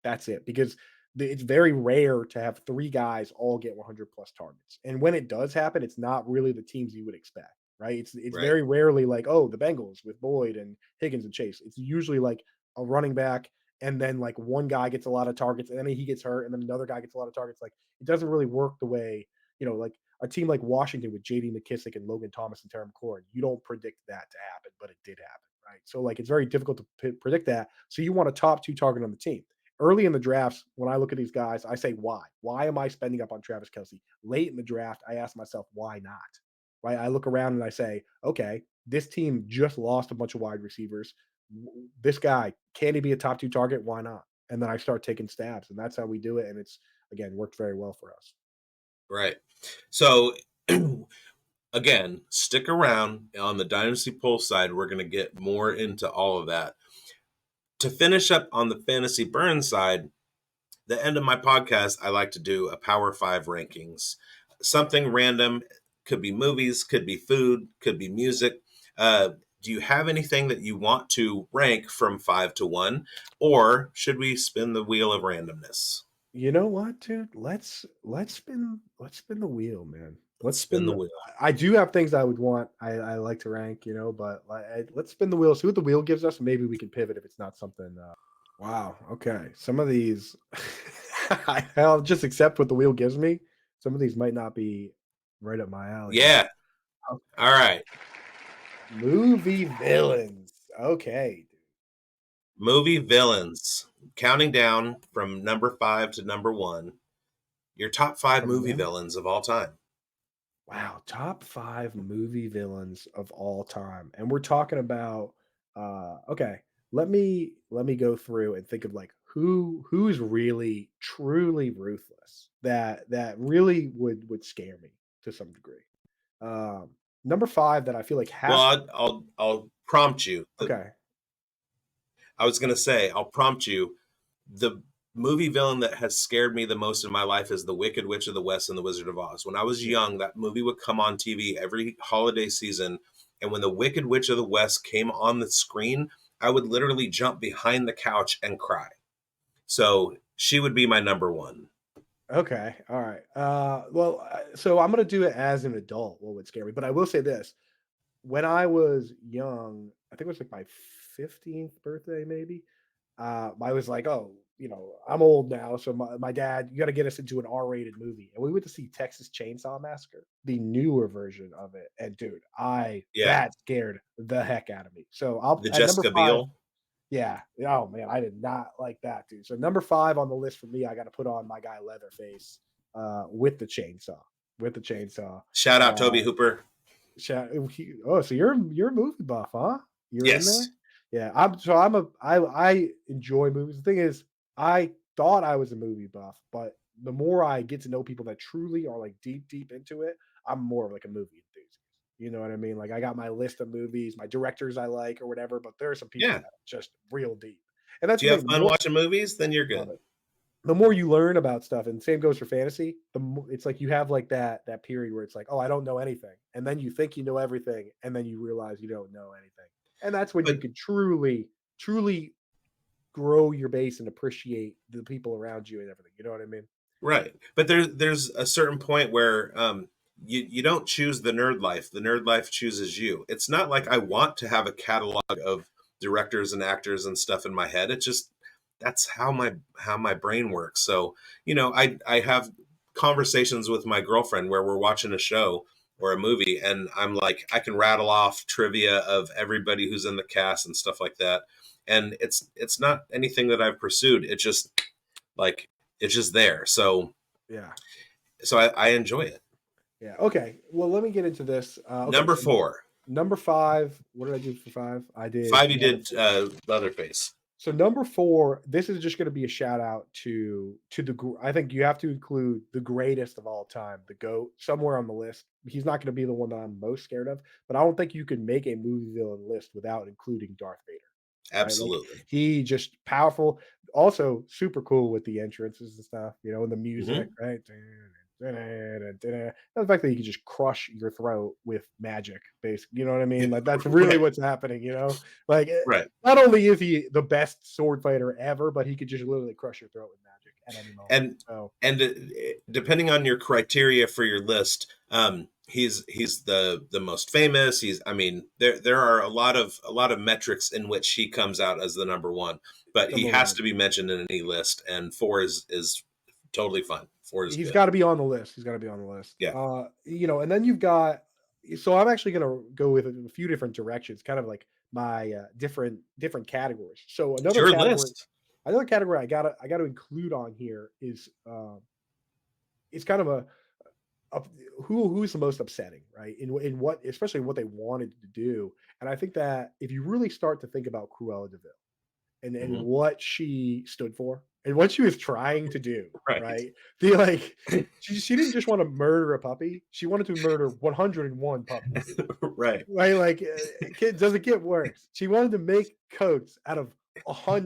S2: That's it, because it's very rare to have three guys all get 100 plus targets. And when it does happen, it's not really the teams you would expect, right? It's
S1: right,
S2: very rarely like, oh, the Bengals with Boyd and Higgins and Chase. It's usually like a running back, and then like one guy gets a lot of targets, and then he gets hurt, and then another guy gets a lot of targets. Like, it doesn't really work the way, like a team like Washington with JD McKissick and Logan Thomas and Terry McLaurin. You don't predict that to happen, but it did happen, right? So like it's very difficult to predict that. So you want a top two target on the team. early in the drafts, when I look at these guys, I say, why? Why am I spending up on Travis Kelsey? Late in the draft, I ask myself, why not? Right? I look around and I say, okay, this team just lost a bunch of wide receivers. This guy, can he be a top 2 target? Why not? And then I start taking stabs, and that's how we do it. And it's, again, worked very well for us.
S1: Right. So again, stick around on the Dynasty Pulse side. We're going to get more into all of that. To finish up on the Fantasy Burn side, the end of my podcast, I like to do a Power 5 rankings. Something random, could be movies, could be food, could be music. Do you have anything that you want to rank from 5 to 1? Or should we spin the wheel of randomness?
S2: You know what, dude? Let's spin the wheel, man.
S1: Let's
S2: Let's
S1: spin
S2: spin
S1: the
S2: the
S1: wheel.
S2: I do have things I would want. I like to rank, but let's spin the wheel. See what the wheel gives us. Maybe we can pivot if it's not something. Wow. Okay. Some of these, I'll just accept what the wheel gives me. Some of these might not be right up my alley.
S1: Yeah.
S2: Okay.
S1: All right.
S2: Movie villains. Okay.
S1: Movie villains. Counting down from number 5 to number 1. Your top 5
S2: Number
S1: movie
S2: one.
S1: villains of all time.
S2: Wow, top 5 movie villains of all time, and we're talking about, okay, let me go through and think of, like, who's really truly ruthless that really would scare me to some degree. Number 5 that I feel like
S1: Well,
S2: has
S1: I'll prompt you.
S2: okay,
S1: I was going to say, I'll prompt you. The movie villain that has scared me the most in my life is The Wicked Witch of the West and The Wizard of Oz. When I was
S2: yeah,
S1: young, that movie would come on TV every holiday season. And when The Wicked Witch of the West came on the screen, I would literally jump behind the couch and cry. So she would be my number 1.
S2: okay, alright, well, so I'm gonna do it as an adult, what would scare me, but I will say this. When I was young, I think it was like my 15th birthday, maybe. I was like, oh, I'm old now. So my dad, you got to get us into an R-rated movie. And we went to see Texas Chainsaw Massacre, the newer version of it. And dude,
S1: Yeah.
S2: that scared the heck out of me. So I'll
S1: The
S2: at number
S1: Jessica
S2: 5.
S1: Biel.
S2: Yeah. Oh man, I did not like that, dude. So number 5 on the list for me, I got to put on my guy Leatherface, with the chainsaw. With the chainsaw.
S1: Shout out
S2: Uh,
S1: Toby Hooper.
S2: Oh, so you're a movie buff, huh? You're in there?
S1: Yes.
S2: Yeah, I enjoy movies. The thing is, I thought I was a movie buff, but the more I get to know people that truly are like deep into it, I'm more of like a movie enthusiast. You know what I mean? Like I got my list of movies, my directors I like or whatever, but there are some people
S1: Yeah.
S2: that are just real deep. And that's
S1: Do
S2: the
S1: you have
S2: thing, the
S1: fun
S2: more
S1: watching movies? Then you're
S2: love
S1: good.
S2: it. The more you learn about stuff, and same goes for fantasy, the more it's like you have like that period where it's like, oh, I don't know anything. And then you think you know everything, and then you realize you don't know anything. And that's when you
S1: But
S2: could truly grow your base and appreciate the people around you and everything. You know what I mean?
S1: right. But there's a certain point where you don't choose the nerd life. The nerd life chooses you. It's not like I want to have a catalog of directors and actors and stuff in my head. It's just that's how my brain works. So, I have conversations with my girlfriend where we're watching a show or a movie and I'm like I can rattle off trivia of everybody who's in the cast and stuff like that. And it's not anything that I've pursued. It's just like it's just there.
S2: Yeah.
S1: So I enjoy it.
S2: Yeah. Okay. Well, let me get into this. Okay.
S1: Number
S2: So
S1: four.
S2: number 5, what did I do for 5? I did
S1: 5 you did
S2: Leatherface.
S1: Leatherface.
S2: So number 4, this is just gonna be a shout out to I think you have to include the greatest of all time, the GOAT, somewhere on the list. He's not gonna be the one that I'm most scared of, but I don't think you can make a movie villain list without including Darth Vader, right? Like,
S1: Absolutely.
S2: he just powerful, also super cool with the entrances and stuff, and the music,
S1: Hmm.
S2: right? And the fact that he could just crush your throat with magic, basically, you know what I mean? Like, that's really
S1: Right.
S2: what's happening. Like,
S1: Right.
S2: not only is he the best sword fighter ever, but he could just literally crush your throat with magic at any moment.
S1: And
S2: So
S1: depending on your criteria for your list, he's the most famous. I mean, there are a lot of metrics in which he comes out as the number one, but he
S2: number
S1: has
S2: one,
S1: to be mentioned in any list. And four is totally fine. Four is
S2: he's
S1: good.
S2: got to be on the list. He's got to be on the list.
S1: Yeah,
S2: And then you've got. So I'm actually going to go with a few different directions, kind of like my different categories. So
S1: it's
S2: another
S1: your
S2: category.
S1: list.
S2: Another category I gotta include on here is it's kind of a up who's the most upsetting, right? In what especially what they wanted to do. And I think that if you really start to think about Cruella de Vil and
S1: Hmm.
S2: what she stood for and what she was trying to do,
S1: Right.
S2: right? The like she didn't just want to murder a puppy, she wanted to murder 101 puppies.
S1: Right.
S2: Right? Like it doesn't get worse. She wanted to make coats out of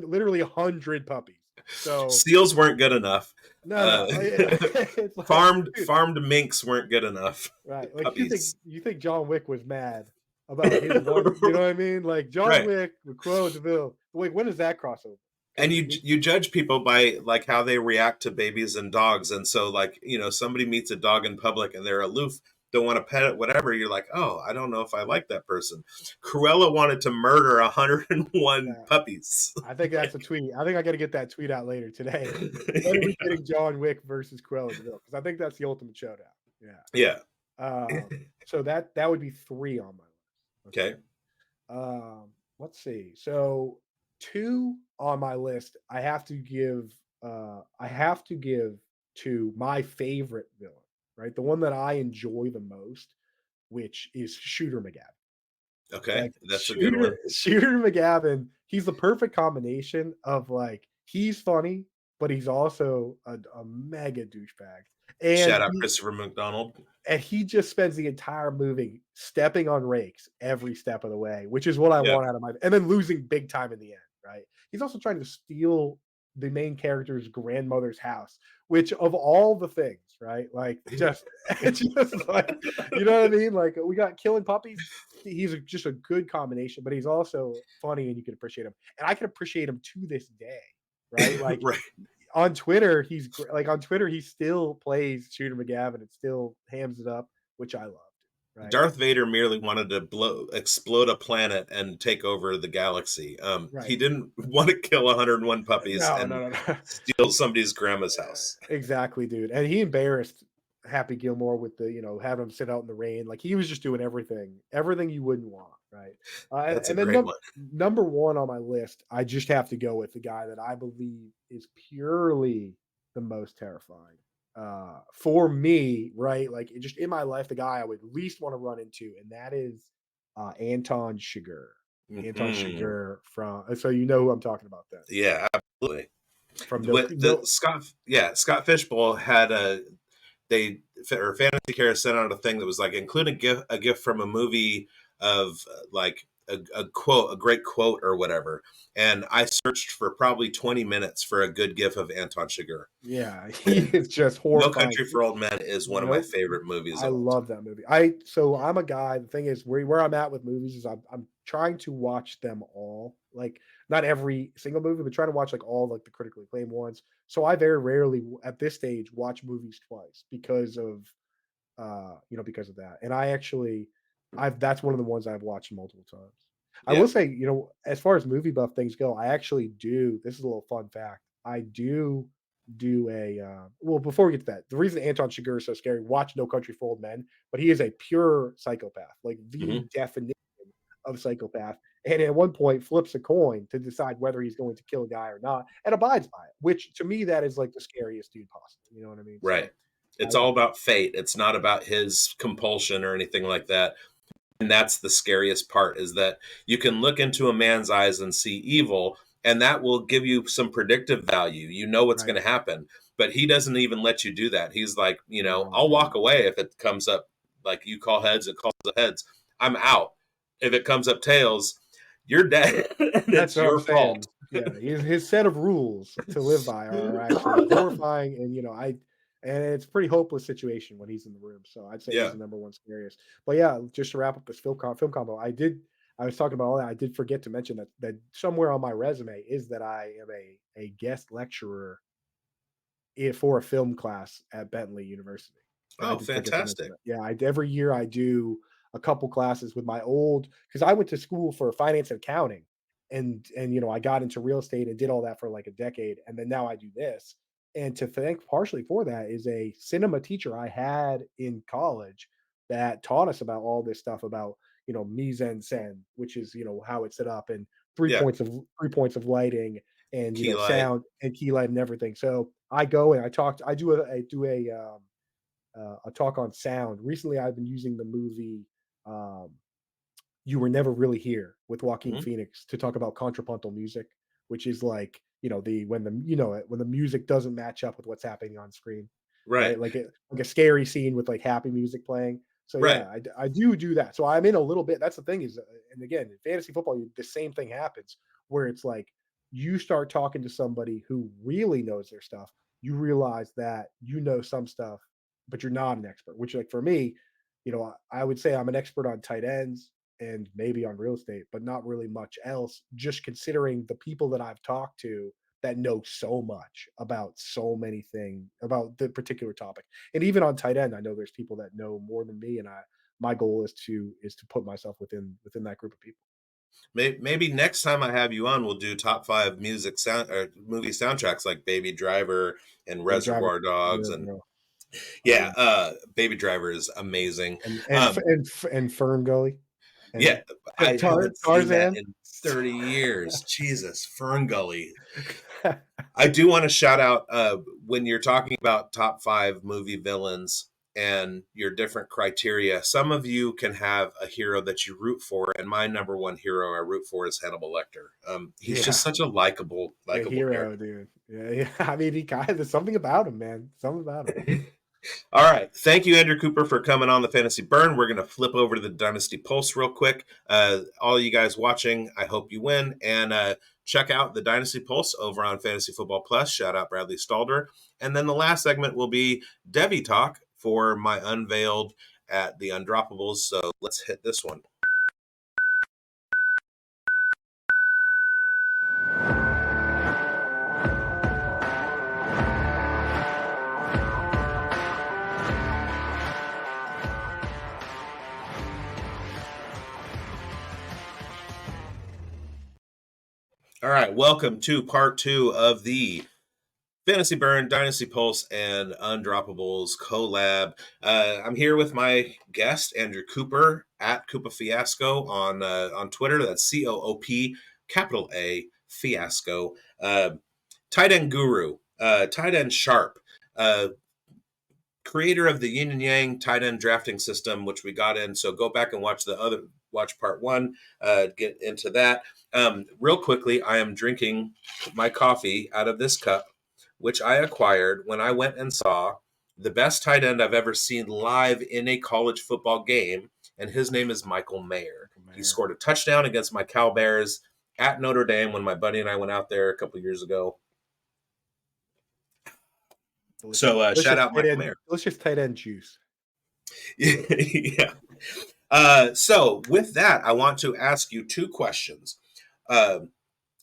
S2: literally 100 puppies. So
S1: Seals weren't good enough.
S2: no,
S1: Uh,
S2: no, it's like,
S1: farmed
S2: dude,
S1: farmed minks weren't good enough.
S2: right, like,
S1: Puppies.
S2: you think John Wick was mad about his one, you know what I mean? Like, John
S1: Right.
S2: Wick with Cruella de Vil, wait, when does that crossover?
S1: And
S2: Because
S1: you judge people by like how they react to babies and dogs, and so like somebody meets a dog in public and they're aloof, don't want to pet it, whatever, you're like, oh, I don't know if I like that person. Cruella wanted to murder 101
S2: yeah,
S1: puppies.
S2: I think that's a
S1: Like,
S2: tweet. I think I gotta get that tweet out later today. When are we getting John Wick versus Cruella de Vil? Because I think that's the ultimate showdown. Yeah.
S1: yeah.
S2: So that would be 3 on my list. Okay.
S1: Okay.
S2: Let's see. So 2 on my list, I have to give to my favorite villain, right? The one that I enjoy the most, which is Shooter McGavin.
S1: Okay,
S2: Like
S1: that's a good one.
S2: Shooter McGavin, he's the perfect combination of like he's funny, but he's also a mega douchebag. And
S1: Shout out
S2: he
S1: Christopher McDonald.
S2: and he just spends the entire movie stepping on rakes every step of the way, which is what I
S1: Yeah.
S2: want out of my and then losing big time in the end, right? He's also trying to steal the main character's grandmother's house, which of all the things, right? Like just it's just like you know what I mean? Like we got killing puppies. Just a good combination, but he's also funny and you can appreciate him. And I can appreciate him to this day, right? Like
S1: Right.
S2: on Twitter, like on Twitter, he still plays Shooter McGavin and still hams it up, which I loved. Right,
S1: Darth Vader merely wanted to explode a planet and take over the galaxy. He
S2: right.
S1: didn't want to kill 101 puppies
S2: No,
S1: and
S2: no, no, no.
S1: steal somebody's grandma's house.
S2: Exactly, dude. And he embarrassed Happy Gilmore with the, having him sit out in the rain. Like he was just doing everything you wouldn't want, right?
S1: That's a
S2: And then
S1: great one.
S2: number one on my list, I just have to go with the guy that I believe is purely the most terrifying. For me, right? Like just in my life, the guy I would least want to run into, and that is Anton Chigurh. Anton
S1: Hmm.
S2: Chigurh from so you know who I'm talking about then.
S1: Yeah, absolutely.
S2: From no
S1: With the
S2: no
S1: Scott Fishbowl had they or Fantasy Care sent out a thing that was like include a gift from a movie of like a quote, a great quote or whatever. And I searched for probably 20 minutes for a good gif of Anton Chigurh.
S2: Yeah, he is just
S1: No
S2: horrifying.
S1: Country for Old Men is one of my
S2: Nope.
S1: favorite movies
S2: I
S1: of all time.
S2: love that movie. I'm a guy, the thing is where I'm at with movies is I'm trying to watch them all. Like not every single movie, but trying to watch like all like the critically acclaimed ones. So I very rarely at this stage watch movies twice because of that. And I've that's one of the ones I've watched multiple times. I
S1: Yeah.
S2: will say, as far as movie buff things go, I actually do. This is a little fun fact. I do well, before we get to that, the reason Anton Chigurh is so scary, watch No Country for Old Men, but he is a pure psychopath, like the
S1: Hmm.
S2: definition of psychopath. And at one point flips a coin to decide whether he's going to kill a guy or not and abides by it, which to me that is like the scariest dude possible. You know what I mean?
S1: Right.
S2: So I
S1: It's all
S2: love it.
S1: about fate. It's not about his compulsion or anything like that. And that's the scariest part is that you can look into a man's eyes and see evil, and that will give you some predictive value. You know what's going
S2: Right.
S1: to happen, but he doesn't even let you do that. He's like,
S2: No,
S1: I'll walk
S2: dude.
S1: away if it comes up like you call heads, it calls up heads. I'm out. If it comes up tails, you're dead and
S2: That's
S1: it's
S2: what I'm
S1: your fault.
S2: saying. Yeah, his set of rules to live by are actually horrifying, and it's a pretty hopeless situation when he's in the room. So I'd say he's
S1: Yeah.
S2: the number one scariest. But yeah, just to wrap up this film combo, I was talking about all that. I did forget to mention that somewhere on my resume is that I am a guest lecturer for a film class at Bentley University. I
S1: Oh,
S2: did forget to mention
S1: fantastic.
S2: that. Yeah, every year I do a couple classes with my old because I went to school for finance and accounting, and I got into real estate and did all that for like a decade, and then now I do this. And to thank partially for that is a cinema teacher I had in college that taught us about all this stuff about mise en scène, which is how it's set up and
S1: Yeah.
S2: three points of lighting and
S1: Key light.
S2: sound and key light and everything. So I go and I do a talk on sound. Recently, I've been using the movie um, "You Were Never Really Here" with Joaquin
S1: Mhm.
S2: Phoenix to talk about contrapuntal music, which is like the when the when the music doesn't match up with what's happening on screen,
S1: Right.
S2: right? Like a scary scene with like happy music playing. So
S1: Right.
S2: yeah, I do that. So I'm in a little bit. That's the thing is, and again, in fantasy football, the same thing happens where it's like you start talking to somebody who really knows their stuff. You realize that you know some stuff, but you're not an expert. Which, like for me, I would say I'm an expert on tight ends and maybe on real estate, but not really much else. Just considering the people that I've talked to that know so much about so many things about the particular topic. And even on tight end, I know there's people that know more than me, and my goal is to put myself within that group of people.
S1: Maybe next time I have you on, we'll do top five music sound or movie soundtracks like Baby Driver and
S2: Baby Driver,
S1: Reservoir Dogs,
S2: good,
S1: and
S2: bro. Oh
S1: yeah,
S2: yeah,
S1: Baby Driver is amazing.
S2: and and Fern Gully
S1: Yeah,
S2: and
S1: I haven't seen that
S2: Tarzan.
S1: in 30 years. Jesus, Fern Gully. I do want to shout out when you're talking about top five movie villains and your different criteria. Some of you can have a hero that you root for, and my number one hero I root for is Hannibal Lecter. He's just
S2: Yeah,
S1: such a
S2: a
S1: likable
S2: hero,
S1: character.
S2: dude. Yeah, yeah. I mean, he kind of there's something about him, man. Something about him.
S1: All right. Thank you, Andrew Cooper, for coming on the Fantasy Burn. We're going to flip over to the Dynasty Pulse real quick. All you guys watching, I hope you win. And check out the Dynasty Pulse over on Fantasy Football Plus. Shout out Bradley Stalder. And then the last segment will be Devy Talk for my unveiled at the Undroppables. So let's hit this one. All right. Welcome to part two of the Fantasy Burn, Dynasty Pulse, and Undroppables collab. I'm here with my guest Andrew Cooper at Koopa Fiasco on Twitter. That's COOP capital A Fiasco. Tight end guru, tight end sharp, uh, creator of the yin and yang tight end drafting system, which we got in. So go back and watch part one. Get into that. Real quickly, I am drinking my coffee out of this cup, which I acquired when I went and saw the best tight end I've ever seen live in a college football game, and his name is Michael Mayer.
S2: Michael
S1: He
S2: Mayer.
S1: scored a touchdown against my Cal Bears at Notre Dame when my buddy and I went out there a couple years ago.
S2: Delicious,
S1: So shout
S2: delicious
S1: out
S2: tight
S1: Michael
S2: end,
S1: Mayer.
S2: delicious tight end juice.
S1: Yeah. So with that, I want to ask you two questions. Uh,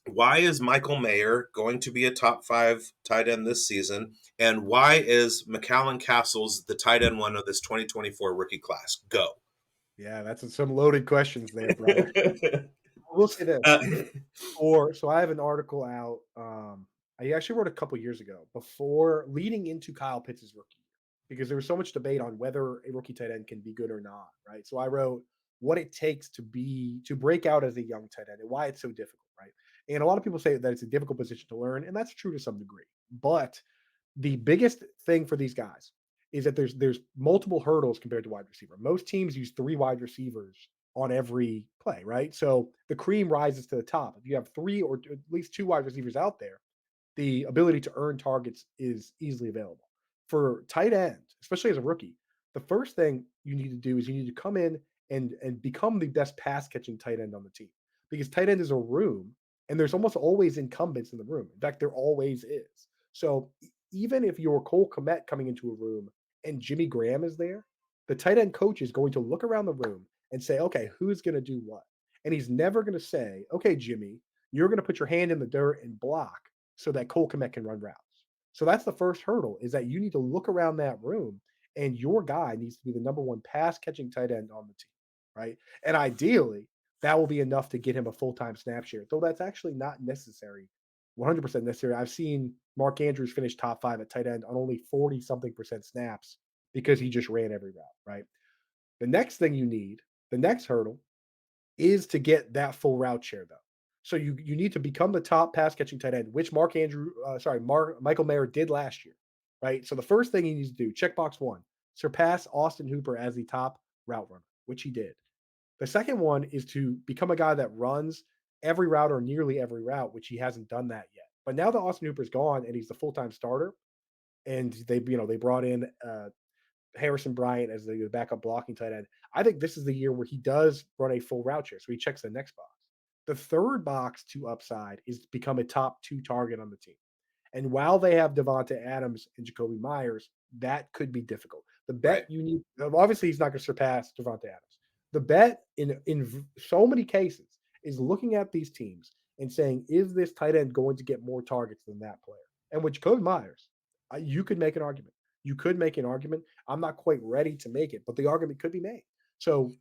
S1: why is Michael Mayer going to be a top five tight end this season? And why is McAllen Castles the tight end one of this 2024 rookie class? Go.
S2: Yeah, that's some loaded questions there, brother. I will say this.
S1: uh,
S2: Or so I have an article out. I actually wrote a couple years ago before leading into Kyle Pitts' rookie year because there was so much debate on whether a rookie tight end can be good or not, right? So I wrote what it takes to break out as a young tight end and why it's so difficult, right? And a lot of people say that it's a difficult position to learn, and that's true to some degree. But the biggest thing for these guys is that there's multiple hurdles compared to wide receiver. Most teams use three wide receivers on every play, right? So the cream rises to the top. If you have three or at least two wide receivers out there, the ability to earn targets is easily available. For tight end, especially as a rookie, the first thing you need to do is you need to come in and become the best pass catching tight end on the team. Because tight end is a room and there's almost always incumbents in the room. In fact, there always is. So even if you're Cole Komet coming into a room and Jimmy Graham is there, the tight end coach is going to look around the room and say, okay, who's going to do what? And he's never going to say, okay, Jimmy, you're going to put your hand in the dirt and block so that Cole Komet can run routes. So that's the first hurdle is that you need to look around that room and your guy needs to be the number one pass catching tight end on the team, right? And ideally, that will be enough to get him a full time snap share, though that's actually not necessary, 100% necessary. I've seen Mark Andrews finish top five at tight end on only 40 something percent snaps because he just ran every route, right? The next thing you need, the next hurdle is to get that full route share, though. So you need to become the top pass catching tight end, which Michael Mayer did last year, right? So the first thing he needs to do, checkbox one, surpass Austin Hooper as the top route runner, which he did. The second one is to become a guy that runs every route or nearly every route, which he hasn't done that yet. But now that Austin Hooper's gone and he's the full time starter, and they brought in Harrison Bryant as the backup blocking tight end. I think this is the year where he does run a full route share, so he checks the next box. The third box to upside is to become a top two target on the team. And while they have Devonta Adams and Jacoby Myers, that could be difficult. The bet
S1: Right.
S2: you need, obviously, he's not going to surpass Devonta Adams. The bet in so many cases is looking at these teams and saying, is this tight end going to get more targets than that player? And with Jacoby Myers, you could make an argument. You could make an argument. I'm not quite ready to make it, but the argument could be made. So,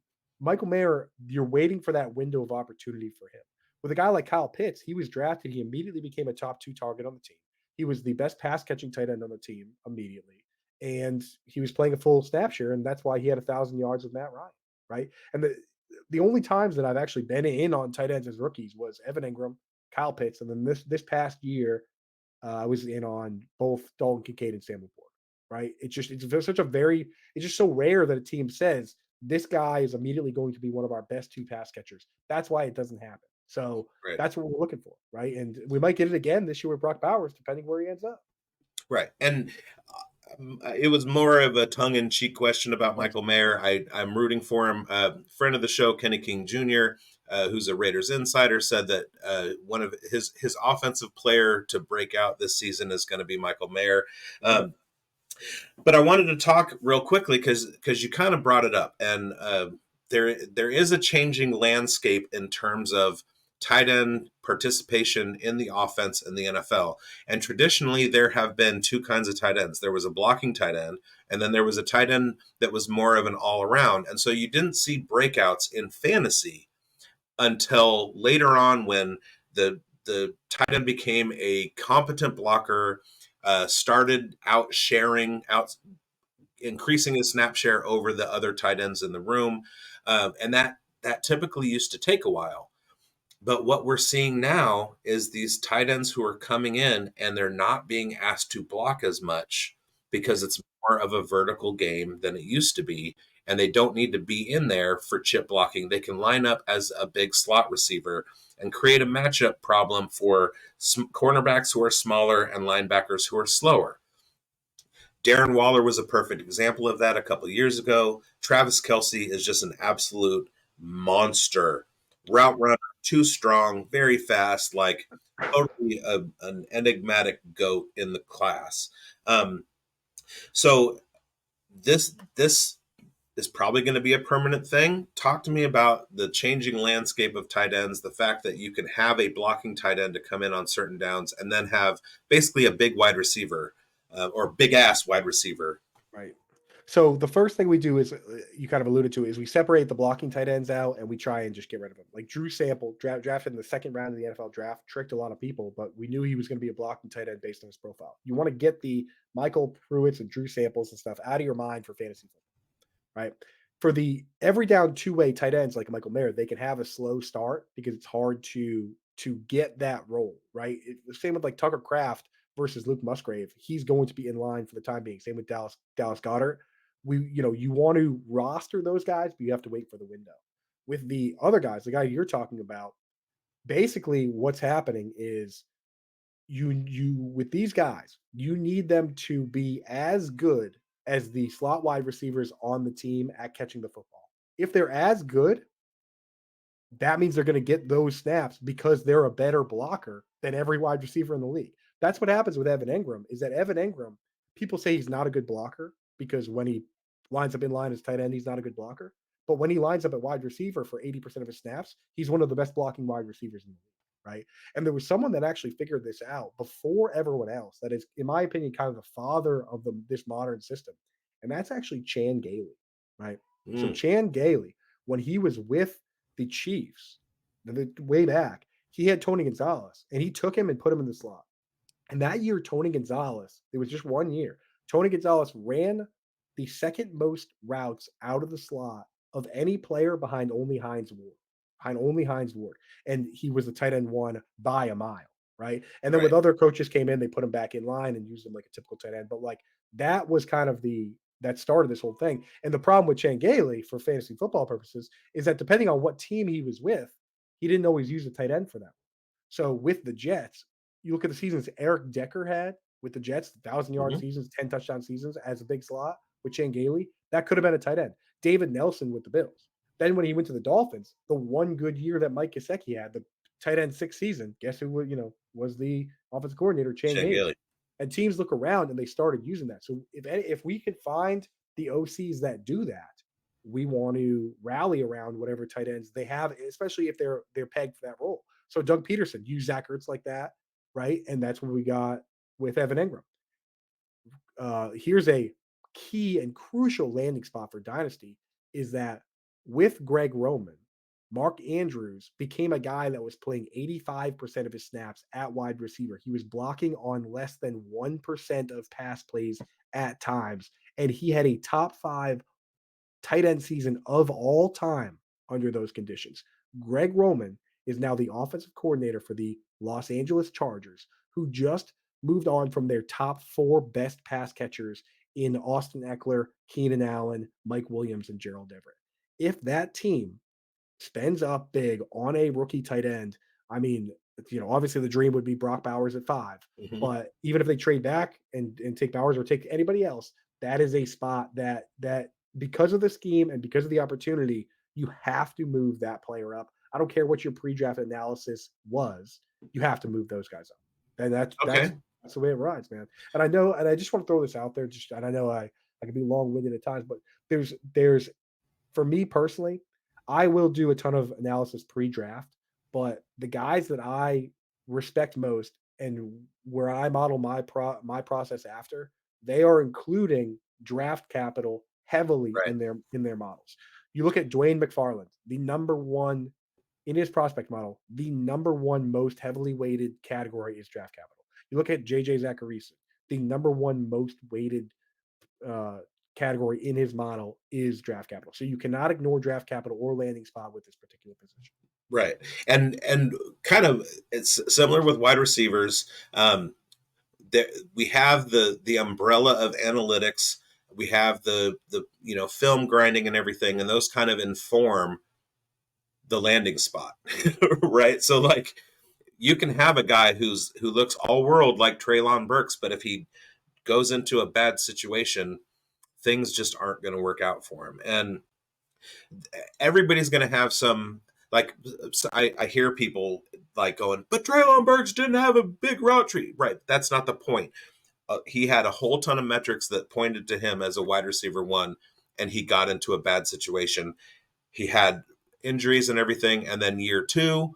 S2: Michael Mayer, you're waiting for that window of opportunity for him. With a guy like Kyle Pitts, he was drafted. He immediately became a top two target on the team. He was the best pass catching tight end on the team immediately. And he was playing a full snap share, and that's why he had 1,000 yards with Matt Ryan, right? And the only times that I've actually been in on tight ends as rookies was Evan Ingram, Kyle Pitts, and then this past year, I was in on both Dalton Kincaid and Samuel Ford, right? It's just so rare that a team says this guy is immediately going to be one of our best two pass catchers. That's why it doesn't happen. So
S1: Right.
S2: that's what we're looking for, right? And we might get it again this year with Brock Bowers, depending where he ends up.
S1: Right. And it was more of a tongue-in-cheek question about
S2: Yes.
S1: Michael Mayer. I'm rooting for him. Friend of the show, Kenny King Jr., who's a Raiders insider, said that one of his offensive player to break out this season is going to be Michael Mayer.
S2: Mhm.
S1: But I wanted to talk real quickly because you kind of brought it up, and there is a changing landscape in terms of tight end participation in the offense in the NFL. And traditionally, there have been two kinds of tight ends. There was a blocking tight end, and then there was a tight end that was more of an all around. And so you didn't see breakouts in fantasy until later on when the tight end became a competent blocker, started out sharing out increasing his snap share over the other tight ends in the room, and that typically used to take a while. But what we're seeing now is these tight ends who are coming in and they're not being asked to block as much because it's more of a vertical game than it used to be. And they don't need to be in there for chip blocking. They can line up as a big slot receiver and create a matchup problem for cornerbacks who are smaller and linebackers who are slower. Darren Waller was a perfect example of that a couple of years ago. Travis Kelce is just an absolute monster. Route runner, too strong, very fast, like totally an enigmatic goat in the class. So this is probably going to be a permanent thing. Talk to me about the changing landscape of tight ends, the fact that you can have a blocking tight end to come in on certain downs and then have basically a big wide receiver or big ass wide receiver.
S2: Right. So the first thing we do is you kind of alluded to is we separate the blocking tight ends out and we try and just get rid of them. Like Drew Sample, drafted in the second round of the NFL draft, tricked a lot of people, but we knew he was going to be a blocking tight end based on his profile. You want to get the Michael Pruitts and Drew Samples and stuff out of your mind for fantasy football, right? For the every down two-way tight ends like Michael Mayer, they can have a slow start because it's hard to get that role, right? The same with like Tucker Kraft versus Luke Musgrave. He's going to be in line for the time being. Same with Dallas Goddard. You want to roster those guys, but you have to wait for the window. With the other guys, the guy you're talking about, basically what's happening is you with these guys, you need them to be as good as the slot wide receivers on the team at catching the football. If they're as good, that means they're going to get those snaps because they're a better blocker than every wide receiver in the league. That's what happens with Evan Ingram. Is that Evan Ingram? People say he's not a good blocker because when he lines up in line as tight end, he's not a good blocker. But when he lines up at wide receiver for 80% of his snaps, he's one of the best blocking wide receivers in the league, right? And there was someone that actually figured this out before everyone else. That is, in my opinion, kind of the father of this modern system, and that's actually Chan Gailey, right? So
S1: Mm.
S2: Chan Gailey, when he was with the Chiefs, way back, he had Tony Gonzalez, and he took him and put him in the slot. And that year, Tony Gonzalez, it was just 1 year. Tony Gonzalez ran the second most routes out of the slot of any player behind only Hines Ward. only Hines Ward, and he was the tight end one by a mile, right? And then with
S1: Right.
S2: other coaches came in, they put him back in line and used him like a typical tight end. But like that was kind of that started this whole thing. And the problem with Chan Gailey for fantasy football purposes is that depending on what team he was with, he didn't always use a tight end for them. So with the Jets, you look at the seasons Eric Decker had with the Jets, 1,000-yard
S1: Hmm.
S2: seasons, 10 touchdown seasons as a big slot with Chan Gailey. That could have been a tight end. David Nelson with the Bills. Then when he went to the Dolphins, the one good year that Mike Gesicki had, the tight end 6th season, guess who was the offensive coordinator? Chan
S1: Shane
S2: Gailey.
S1: Gailey.
S2: And teams look around and they started using that. So if we could find the OCs that do that, we want to rally around whatever tight ends they have, especially if they're pegged for that role. So Doug Peterson used Zach Ertz like that, right? And that's what we got with Evan Ingram. Here's a key and crucial landing spot for Dynasty is that with Greg Roman, Mark Andrews became a guy that was playing 85% of his snaps at wide receiver. He was blocking on less than 1% of pass plays at times, and he had a top 5 tight end season of all time under those conditions. Greg Roman is now the offensive coordinator for the Los Angeles Chargers, who just moved on from their top 4 best pass catchers in Austin Eckler, Keenan Allen, Mike Williams, and Gerald Everett. If that team spends up big on a rookie tight end, I mean, obviously the dream would be Brock Bowers at 5,
S1: Hmm.
S2: but even if they trade back and take Bowers or take anybody else, that is a spot that because of the scheme and because of the opportunity, you have to move that player up. I don't care what your pre-draft analysis was, you have to move those guys up. And
S1: Okay.
S2: that's the way it rides, man. And I know, and I just want to throw this out there, and I know I can be long-winded at times, but there's for me personally, I will do a ton of analysis pre-draft, but the guys that I respect most and where I model my process after, they are including draft capital heavily
S1: Right.
S2: in their models. You look at Dwayne McFarland, the number one in his prospect model, the number one most heavily weighted category is draft capital. You look at JJ Zachariason, the number one most weighted uh, category in his model is draft capital. So you cannot ignore draft capital or landing spot with this particular position.
S1: Right. And kind of it's similar with wide receivers. There, we have the umbrella of analytics. We have the film grinding and everything, and those kind of inform the landing spot, right? So like you can have a guy who looks all world like Treylon Burks, but if he goes into a bad situation, things just aren't going to work out for him. And everybody's going to have some like I hear people like going, but Treylon Burks didn't have a big route tree, right? That's not the point. He had a whole ton of metrics that pointed to him as a wide receiver one, and he got into a bad situation. He had injuries and everything, and then year 2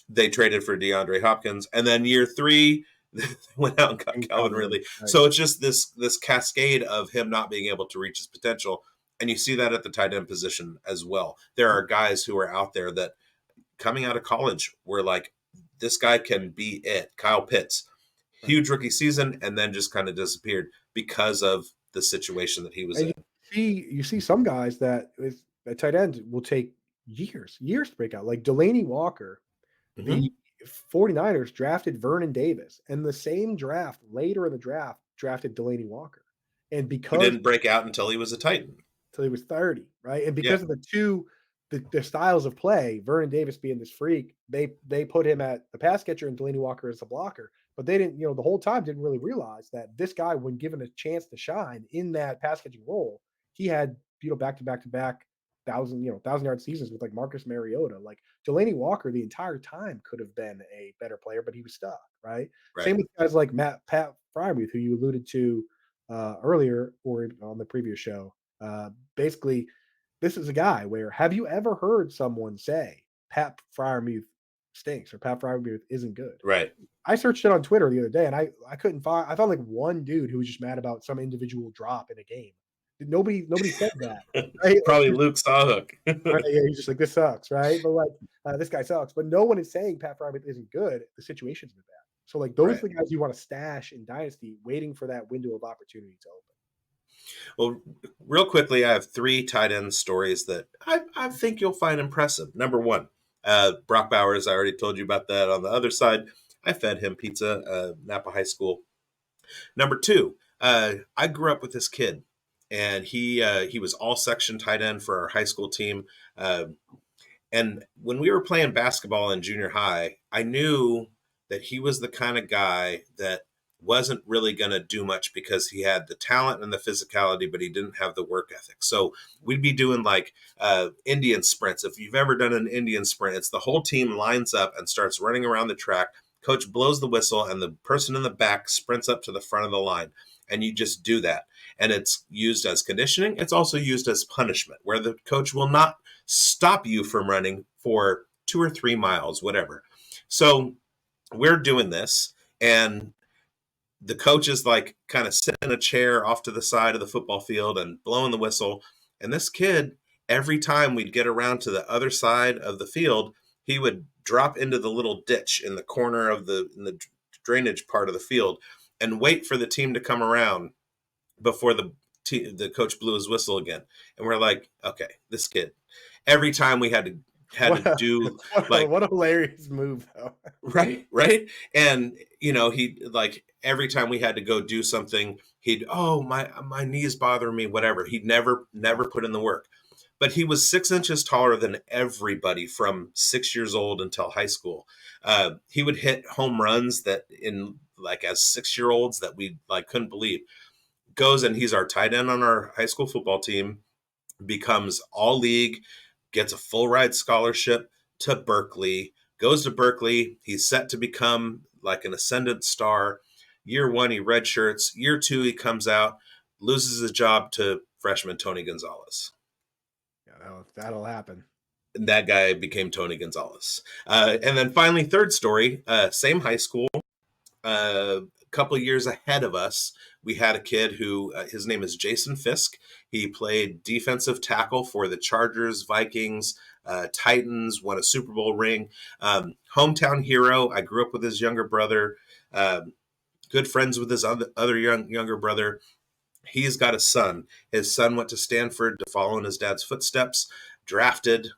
S1: they traded for DeAndre Hopkins, and then year 3 they went out and got
S2: And
S1: Calvin
S2: Calvin,
S1: Ridley.
S2: right.
S1: So it's just this cascade of him not being able to reach his potential, and you see that at the tight end position as well. There are guys who are out there that coming out of college were like, this guy can be it. Kyle Pitts,
S2: Right.
S1: huge rookie season, and then just kind of disappeared because of the situation that he was
S2: And
S1: in.
S2: you see some guys that with a tight end will take years to break out. Like Delaney Walker,
S1: Mm-hmm.
S2: the 49ers drafted Vernon Davis, and the same draft later in the draft drafted Delaney Walker. And
S1: Who
S2: because
S1: didn't break out until he was a Titan.
S2: till he was 30, right? And
S1: Yeah,
S2: because of the styles of play, Vernon Davis being this freak, they put him at the pass catcher and Delaney Walker as a blocker. But they didn't, the whole time didn't really realize that this guy, when given a chance to shine in that pass catching role, he had, back to back to back 1,000-yard seasons with like Marcus Mariota. Like Delaney Walker the entire time could have been a better player, but he was stuck, right?
S1: right.
S2: Same with guys like Pat Fryermuth, who you alluded to earlier or on the previous show. Basically, this is a guy where have you ever heard someone say Pat Fryermuth stinks or Pat Fryermuth isn't good?
S1: Right.
S2: I searched it on Twitter the other day and I couldn't find I found like one dude who was just mad about some individual drop in a game. Nobody said that. Right? Like
S1: Probably Luke Sawhook.
S2: right, yeah, he's just like this sucks, right? But like this guy sucks. But no one is saying Pat Fryermuth isn't good. The situation's been bad. So like those
S1: Right.
S2: are the guys you want to stash in Dynasty, waiting for that window of opportunity to open.
S1: Well, real quickly, I have 3 tight end stories that I think you'll find impressive. Number 1, Brock Bowers, I already told you about that. On the other side, I fed him pizza, Napa High School. Number two, I grew up with this kid, and he was all section tight end for our high school team. Uh, and when we were playing basketball in junior high, I knew that he was the kind of guy that wasn't really going to do much because he had the talent and the physicality, but he didn't have the work ethic. So we'd be doing like Indian sprints. If you've ever done an Indian sprint, it's the whole team lines up and starts running around the track. Coach blows the whistle, and the person in the back sprints up to the front of the line. And you just do that. And it's used as conditioning. It's also used as punishment, where the coach will not stop you from running for 2 or 3 miles, whatever. So we're doing this, and the coach is like kind of sitting in a chair off to the side of the football field and blowing the whistle. And this kid, every time we'd get around to the other side of the field, he would drop into the little ditch in the corner of the drainage part of the field and wait for the team to come around before the coach blew his whistle again. And we're like, okay, this kid. Every time we had to do like
S2: what a hilarious move though.
S1: right. And he like every time we had to go do something, he'd my knees bother me, whatever. He'd never put in the work. But he was 6 inches taller than everybody from 6 years old until high school. He would hit home runs that in like as 6-year-olds that we like couldn't believe. Goes and he's our tight end on our high school football team, becomes all league, gets a full ride scholarship to Berkeley, goes to Berkeley. He's set to become like an ascendant star. Year one, he redshirts. Year two, he comes out, loses his job to freshman Tony Gonzalez.
S2: Yeah, that'll happen.
S1: And that guy became Tony Gonzalez. And then finally, third story, same high school, a couple of years ahead of us, we had a kid who his name is Jason Fisk. He played defensive tackle for the Chargers, Vikings, Titans, won a Super Bowl ring. Hometown hero. I grew up with his younger brother. Good friends with his other younger brother. He's got a son. His son went to Stanford to follow in his dad's footsteps. Drafted,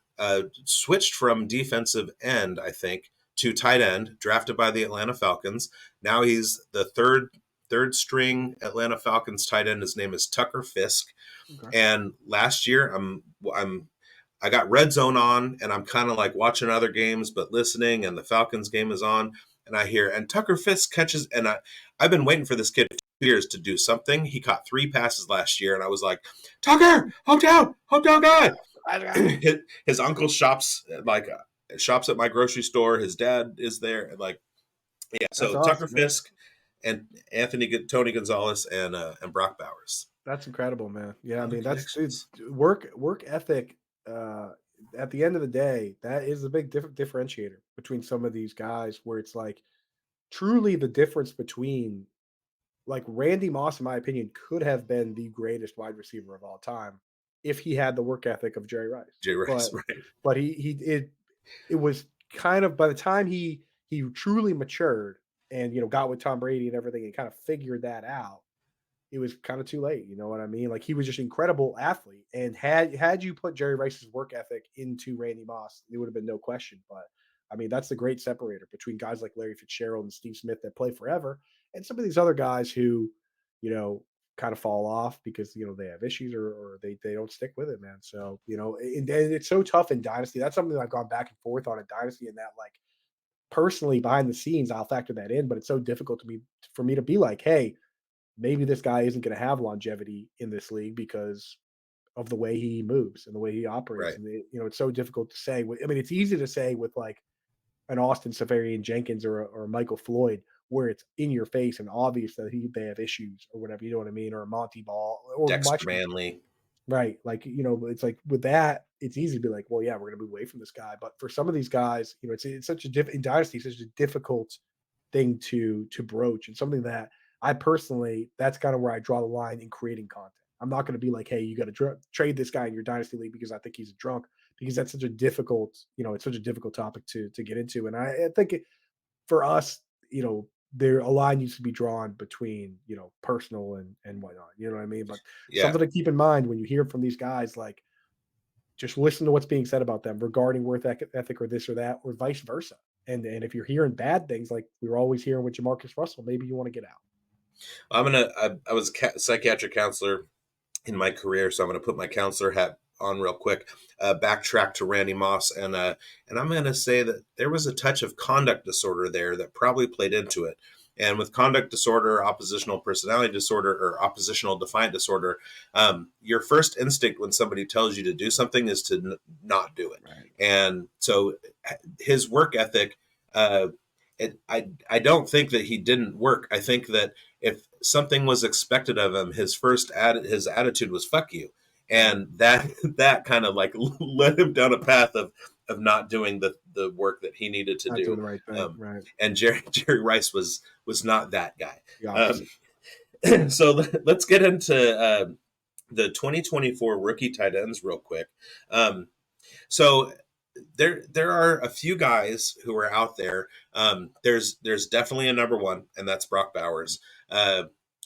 S1: switched from defensive end, I think, to tight end, drafted by the Atlanta Falcons. Now he's the third string Atlanta Falcons tight end. His name is Tucker Fisk. Okay. And last year I got Red Zone on, and I'm kind of like watching other games but listening, and the Falcons game is on, and I hear and Tucker Fisk catches, and I've been waiting for this kid for 2 years to do something. He caught 3 passes last year, and I was like, Tucker, hometown guy. His uncle shops at my grocery store. His dad is there. Like, yeah. So awesome, Tucker Fisk and Tony Gonzalez and Brock Bowers.
S2: That's incredible, man. Yeah, I mean that's work ethic. At the end of the day, that is a big differentiator between some of these guys, where it's like truly the difference between like Randy Moss, in my opinion, could have been the greatest wide receiver of all time if he had the work ethic of Jerry Rice. But it was kind of by the time he truly matured and got with Tom Brady and everything and kind of figured that out, it was kind of too late. You know what I mean? Like he was just incredible athlete, and had you put Jerry Rice's work ethic into Randy Moss, there would have been no question. But I mean, that's the great separator between guys like Larry Fitzgerald and Steve Smith that play forever, and some of these other guys who, kind of fall off because they have issues or they don't stick with it, man. So and it's so tough in Dynasty. That's something that I've gone back and forth on in Dynasty, and that like personally behind the scenes I'll factor that in, but it's so difficult for me to be like, hey, maybe this guy isn't going to have longevity in this league because of the way he moves and the way he operates. Right. And it's so difficult to say. I mean, it's easy to say with like an Austin Seferian Jenkins or Michael Floyd, where it's in your face and obvious that they have issues or whatever, you know what I mean? Or a Monty Ball or
S1: Dexter Manley.
S2: Right. Like, it's like with that, it's easy to be like, well, yeah, we're going to move away from this guy. But for some of these guys, it's such in Dynasty, such a difficult thing to broach, and something that I personally, that's kind of where I draw the line in creating content. I'm not going to be like, hey, you got to trade this guy in your Dynasty league because I think he's a drunk, because that's such a difficult, it's such a difficult topic to get into. And I think for us, there a line needs to be drawn between, personal and whatnot. You know what I mean? But something to keep in mind when you hear from these guys, like just listen to what's being said about them regarding worth ethic or this or that, or vice versa. And if you're hearing bad things, like we were always hearing with Jamarcus Russell, maybe you want to get out.
S1: I was a psychiatric counselor in my career, so I'm gonna put my counselor hat on real quick. Backtrack to Randy Moss, and I'm gonna say that there was a touch of conduct disorder there that probably played into it. And with conduct disorder, oppositional personality disorder, or oppositional defiant disorder, your first instinct when somebody tells you to do something is to not do it.
S2: Right.
S1: And so his work ethic, uh, I don't think that he didn't work. I think that if something was expected of him, his attitude was "fuck you,"
S2: Right.
S1: and that kind of like led him down a path of not doing the work that he needed to
S2: Not doing
S1: do.
S2: the right thing. Right.
S1: And Jerry Rice was not that guy.
S2: The opposite.
S1: So let's get into the 2024 rookie tight ends real quick. So there are a few guys who are out there. There's definitely a number one, and that's Brock Bowers.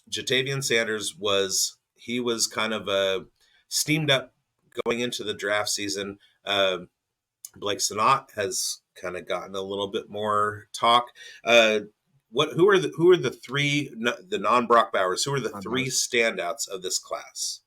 S1: Jatavian Sanders was kind of steamed up going into the draft season. Blake Snott has kind of gotten a little bit more talk. Who are the three, the non Brock Bowers? Who are the three standouts of this class?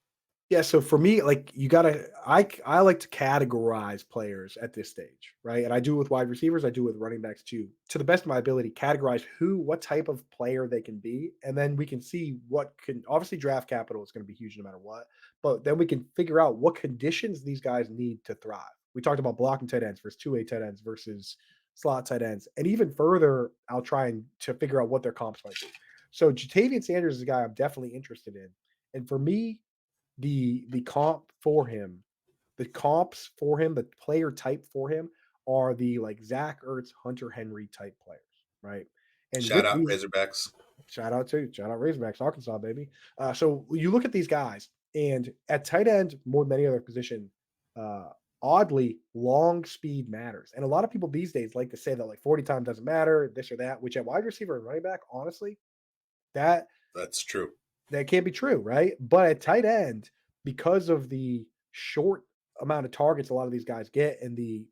S2: Yeah, so for me, like you gotta, I like to categorize players at this stage, right? And I do with wide receivers, I do with running backs too. To the best of my ability, categorize what type of player they can be, and then we can see what can. Obviously, draft capital is going to be huge no matter what, but then we can figure out what conditions these guys need to thrive. We talked about blocking tight ends versus two-way tight ends versus slot tight ends, and even further, I'll try and to figure out what their comps might be. So Jatavian Sanders is a guy I'm definitely interested in, and for me the comp for him, the comps for him, the player type for him are the like Zach Ertz, Hunter Henry type players, right? And
S1: Shout
S2: with
S1: out
S2: these,
S1: Razorbacks.
S2: shout out Razorbacks, Arkansas, baby. So you look at these guys, and at tight end, more than any other position, uh, oddly, long speed matters. And a lot of people these days like to say that like 40 time doesn't matter, this or that, which at wide receiver and running back, honestly, that
S1: That's true.
S2: that can't be true, right? But at tight end, because of the short amount of targets a lot of these guys get, and the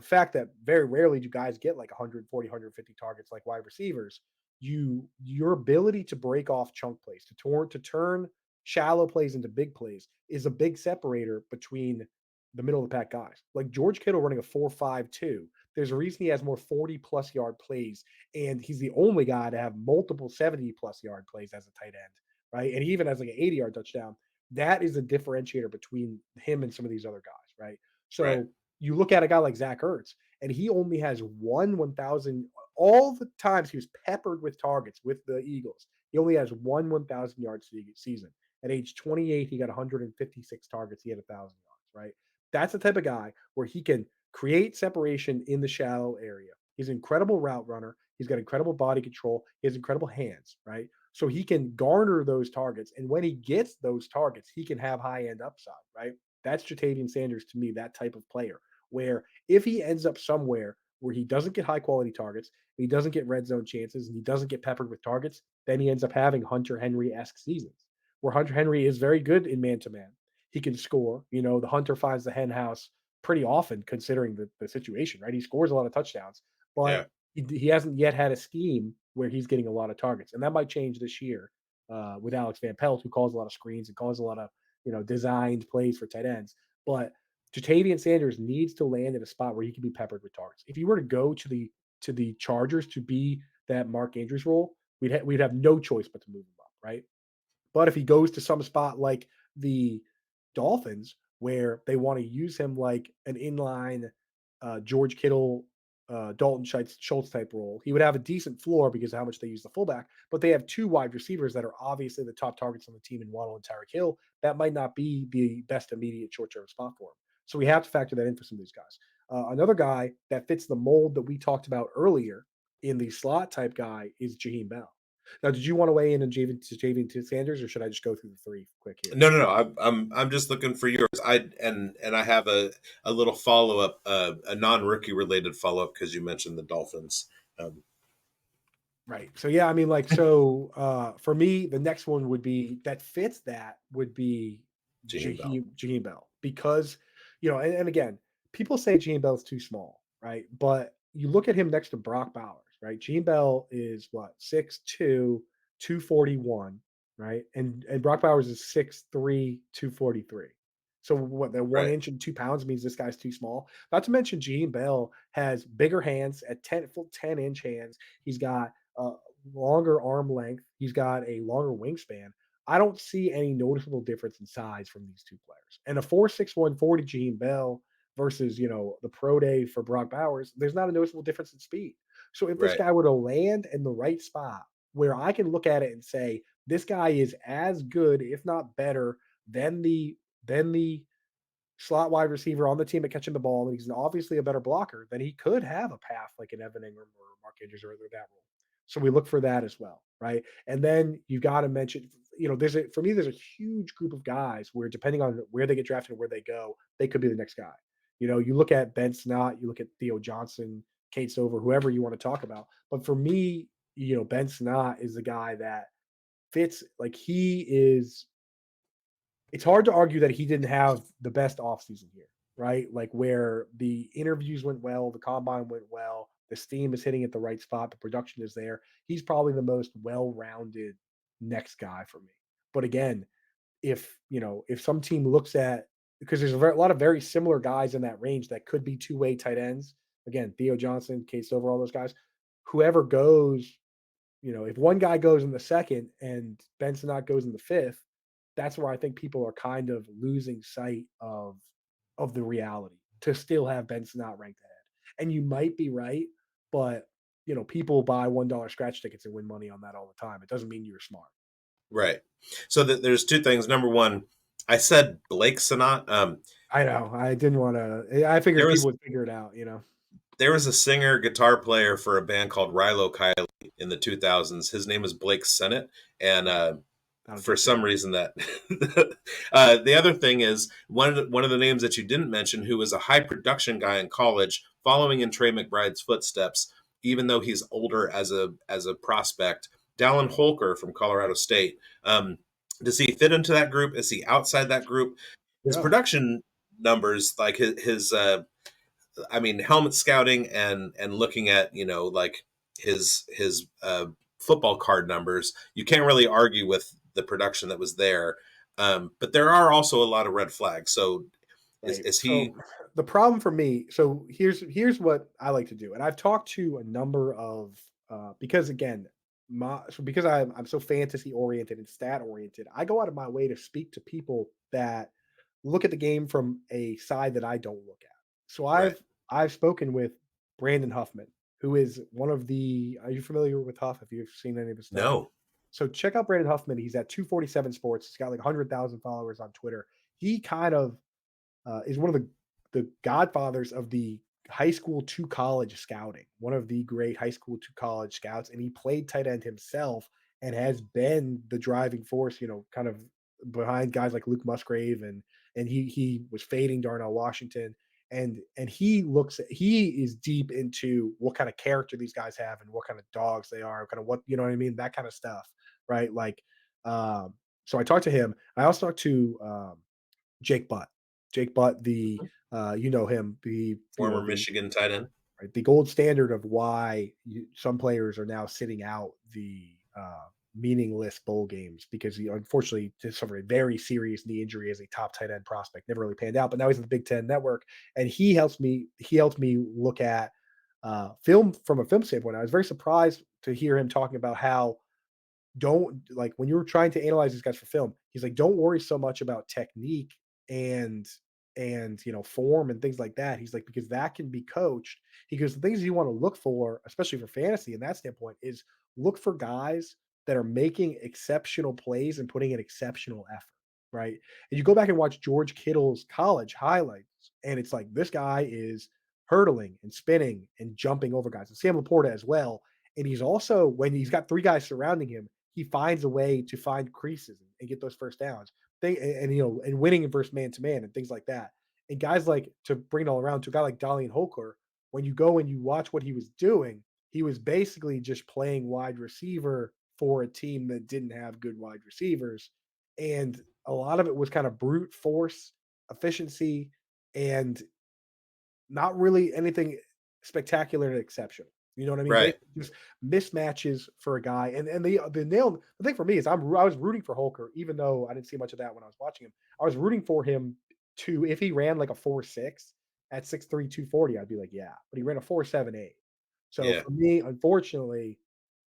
S2: fact that very rarely do guys get like 140, 150 targets like wide receivers, your ability to break off chunk plays, to turn shallow plays into big plays is a big separator between the middle of the pack guys. Like George Kittle running a 4.52. There's a reason he has more 40 plus yard plays, and he's the only guy to have multiple 70 plus yard plays as a tight end, right? And he even has like an 80-yard touchdown. That is a differentiator between him and some of these other guys, right?
S1: Right.
S2: So you look at a guy like Zach Ertz, and he only has 1,000. All the times he was peppered with targets with the Eagles, he only has 1,000 yard season. At age 28, he got 156 targets. He had 1,000 yards, right? That's the type of guy where he can create separation in the shallow area. He's an incredible route runner. He's got incredible body control. He has incredible hands, right? So he can garner those targets. And when he gets those targets, he can have high end upside, right? That's Jatavian Sanders to me, that type of player, where if he ends up somewhere where he doesn't get high quality targets, he doesn't get red zone chances, and he doesn't get peppered with targets, then he ends up having Hunter Henry esque seasons where Hunter Henry is very good in man to man. He can score. You know, the Hunter finds the hen house pretty often considering the situation, right? He scores a lot of touchdowns,
S1: Yeah.
S2: but he hasn't yet had a scheme where he's getting a lot of targets. And that might change this year with Alex Van Pelt, who calls a lot of screens and calls a lot of, designed plays for tight ends. But Jatavian Sanders needs to land in a spot where he can be peppered with targets. If he were to go to the Chargers to be that Mark Andrews role, we'd have no choice but to move him up, right? But if he goes to some spot like the Dolphins, where they want to use him like an inline George Kittle, Dalton Schultz type role, he would have a decent floor because of how much they use the fullback. But they have two wide receivers that are obviously the top targets on the team in Waddle and Tyreek Hill. That might not be the best immediate short term spot for him. So we have to factor that in for some of these guys. Another guy that fits the mold that we talked about earlier in the slot type guy is Jaheim Bell. Now, did you want to weigh in on Javian Sanders, or should I just go through the three quick here?
S1: No. I'm just looking for yours. I have a little follow up, a non rookie related follow up because you mentioned the Dolphins.
S2: Right. So yeah, I mean, like, so for me, the next one would be that fits that would be
S1: Jaheim Bell.
S2: Jaheim Bell, because and again, people say Gene Bell's too small, right? But you look at him next to Brock Bowers, right? Gene Bell is what, 6'2", 241, right? And Brock Bowers is 6'3", 243. So what, that one
S1: Right.
S2: inch and 2 pounds means this guy's too small. Not to mention Gene Bell has bigger hands at 10 full 10-inch hands. He's got a longer arm length. He's got a longer wingspan. I don't see any noticeable difference in size from these two players. And a 4'6", 140 Gene Bell versus, the pro day for Brock Bowers, there's not a noticeable difference in speed. So if this
S1: Right.
S2: guy were to land in the right spot where I can look at it and say, this guy is as good, if not better, than the slot wide receiver on the team at catching the ball, and he's obviously a better blocker, then he could have a path like an Evan Ingram or Mark Andrews or that role. So we look for that as well, right? And then you got to mention, for me, there's a huge group of guys where depending on where they get drafted and where they go, they could be the next guy. You look at Ben Snott, you look at Theo Johnson, Kate Stover, whoever you want to talk about. But for me, Ben Snott is the guy that fits. Like he is it's hard to argue that he didn't have the best offseason here, right? Like where the interviews went well, the combine went well, the steam is hitting at the right spot, the production is there. He's probably the most well-rounded next guy for me. But again, if some team looks at because there's a lot of very similar guys in that range that could be two-way tight ends. Again, Theo Johnson, Case Over, all those guys. Whoever goes if one guy goes in the second and Benson not goes in the fifth, that's where I think people are kind of losing sight of the reality to still have Benson not ranked ahead. And you might be right, but people buy $1 scratch tickets and win money on that all the time. It doesn't mean you're smart.
S1: Right. So there's two things. Number one, I said Blake Sonat.
S2: I know. I didn't want to. I
S1: There
S2: figured
S1: was
S2: people would figure it out.
S1: there was a singer guitar player for a band called Rilo Kiley in the 2000s. His name is Blake Sennett, and
S2: That'll
S1: for
S2: teach you.
S1: some reason that the other thing is one of the names that you didn't mention, who was a high production guy in college, following in Trey McBride's footsteps, even though he's older as a prospect. Dallin Holker from Colorado State. Does he fit into that group? Is he outside that group? His
S2: Yeah.
S1: production numbers, like his I mean, helmet scouting and looking at like his football card numbers, you can't really argue with the production that was there. But there are also a lot of red flags. So
S2: Right.
S1: is
S2: So
S1: he
S2: the problem for me, so here's what I like to do, and I've talked to a number of because again, because I'm so fantasy oriented and stat oriented, I go out of my way to speak to people that look at the game from a side that I don't look at. So
S1: right?
S2: I've spoken with Brandon Huffman, who is one of the. Are you familiar with Huff? Have you seen any of his stuff?
S1: No,
S2: So check out Brandon Huffman. He's at 247 Sports. He's got like 100,000 followers on Twitter. He kind of is one of the godfathers of the high school to college scouting, one of the great high school to college scouts, and he played tight end himself and has been the driving force, kind of behind guys like Luke Musgrave and he was fading Darnell Washington. And he is deep into what kind of character these guys have and what kind of dogs they are, kind of what what I mean, that kind of stuff, right? Like, so I talked to him. I also talked to Jake Butt. Jake Butt, you know him,
S1: former Michigan tight end.
S2: right, the gold standard of why some players are now sitting out the meaningless bowl games because he unfortunately suffered a very serious knee injury as a top tight end prospect. Never really panned out, but now he's in the Big Ten Network, and he helps me. He helped me look at film from a film standpoint. I was very surprised to hear him talking about how don't like when you're trying to analyze these guys for film, he's like, don't worry so much about technique and form and things like that. He's like, because that can be coached. He goes, the things you want to look for, especially for fantasy in that standpoint, is look for guys that are making exceptional plays and putting in exceptional effort. Right. And you go back and watch George Kittle's college highlights, and it's like this guy is hurdling and spinning and jumping over guys. And Sam Laporta as well. And he's also, when he's got three guys surrounding him, he finds a way to find creases and get those first downs. And winning in versus man to man and things like that. And guys like to bring it all around to a guy like Dalian Holker, when you go and you watch what he was doing, he was basically just playing wide receiver for a team that didn't have good wide receivers. And a lot of it was kind of brute force, efficiency, and not really anything spectacular and exceptional. You know what I mean?
S1: Right.
S2: Basically just mismatches for a guy. And the thing for me is I was rooting for Holker, even though I didn't see much of that when I was watching him. I was rooting for him to, if he ran like a 4.6 at 6'3", 240, I'd be like, yeah. But he ran a 4.78. So
S1: Yeah.
S2: for me, unfortunately,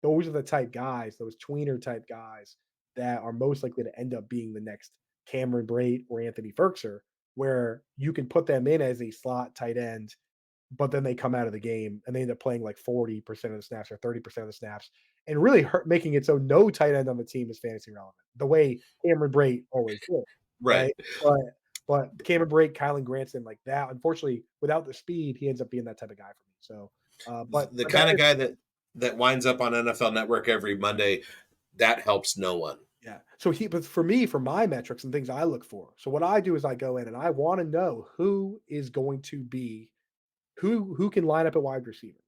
S2: those are the type guys, those tweener type guys that are most likely to end up being the next Cameron Brate or Anthony Ferkser, where you can put them in as a slot tight end, but then they come out of the game and they end up playing like 40% of the snaps or 30% of the snaps and really making it so no tight end on the team is fantasy relevant the way Cameron Brate always did,
S1: Right.
S2: right? But Cameron Brate, Kylan Granson, like that, unfortunately, without the speed, he ends up being that type of guy for me. So,
S1: The
S2: but that
S1: kind of
S2: is,
S1: guy that winds up on NFL Network every Monday, that helps no one.
S2: yeah. So but for me, for my metrics and things I look for. So what I do is I go in and I want to know who is going to be who can line up at wide receiver?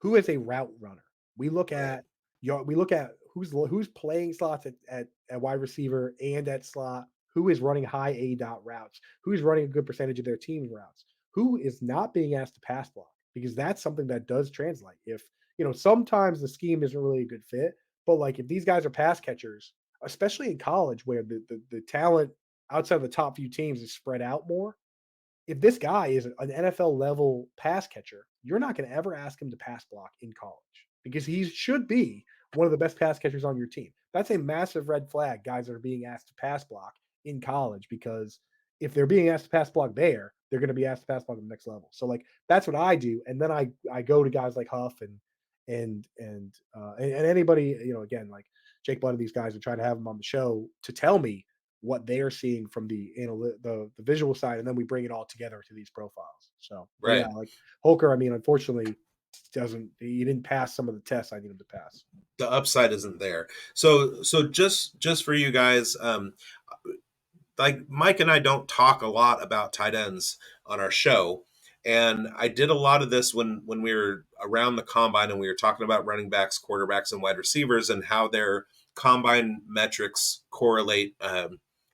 S2: Who is a route runner? We look
S1: Right.
S2: at we look at who's playing slots at wide receiver and at slot, who is running high A dot routes, who's running a good percentage of their team's routes, who is not being asked to pass block, because that's something that does translate. If sometimes the scheme isn't really a good fit, but like if these guys are pass catchers, especially in college where the talent outside of the top few teams is spread out more, if this guy is an NFL level pass catcher, you're not going to ever ask him to pass block in college because he should be one of the best pass catchers on your team. That's a massive red flag, guys that are being asked to pass block in college, because if they're being asked to pass block there, they're going to be asked to pass block at the next level. So like that's what I do, and then I go to guys like Huff and anybody, again, like Jake Blood and these guys, are trying to have them on the show to tell me what they're seeing from the visual side, and then we bring it all together to these profiles. So, but yeah,
S1: Right.
S2: like Holker, I mean, unfortunately, he didn't pass some of the tests I need him to pass.
S1: The upside isn't there. So just for you guys, like Mike and I don't talk a lot about tight ends on our show. And I did a lot of this when we were around the combine and we were talking about running backs, quarterbacks, and wide receivers and how their combine metrics correlate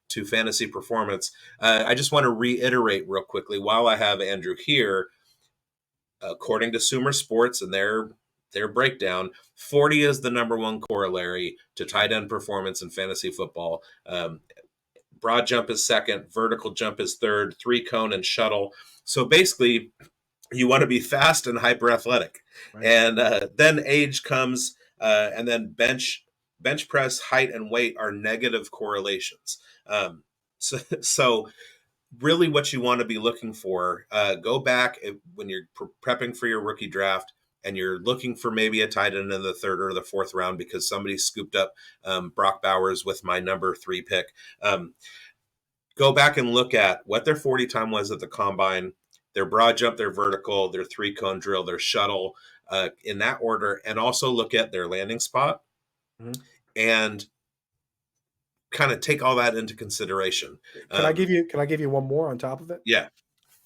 S1: to fantasy performance. I just want to reiterate real quickly while I have Andrew here. According to Sumer Sports and their breakdown, 40 is the number one corollary to tight end performance in fantasy football. Broad jump is second, vertical jump is third, three cone and shuttle. So basically, you want to be fast and hyper athletic,
S2: Right.
S1: and then age comes, and then bench press, height, and weight are negative correlations. So really, what you want to be looking for, go back when you're prepping for your rookie draft. And you're looking for maybe a tight end in the third or the fourth round because somebody scooped up Brock Bowers with my number 3 pick. Go back and look at what their 40 time was at the combine, their broad jump, their vertical, their three cone drill, their shuttle, in that order, and also look at their landing spot
S2: Mhm.
S1: and kind of take all that into consideration.
S2: Can I
S1: Um,
S2: give you one more on top of it?
S1: yeah,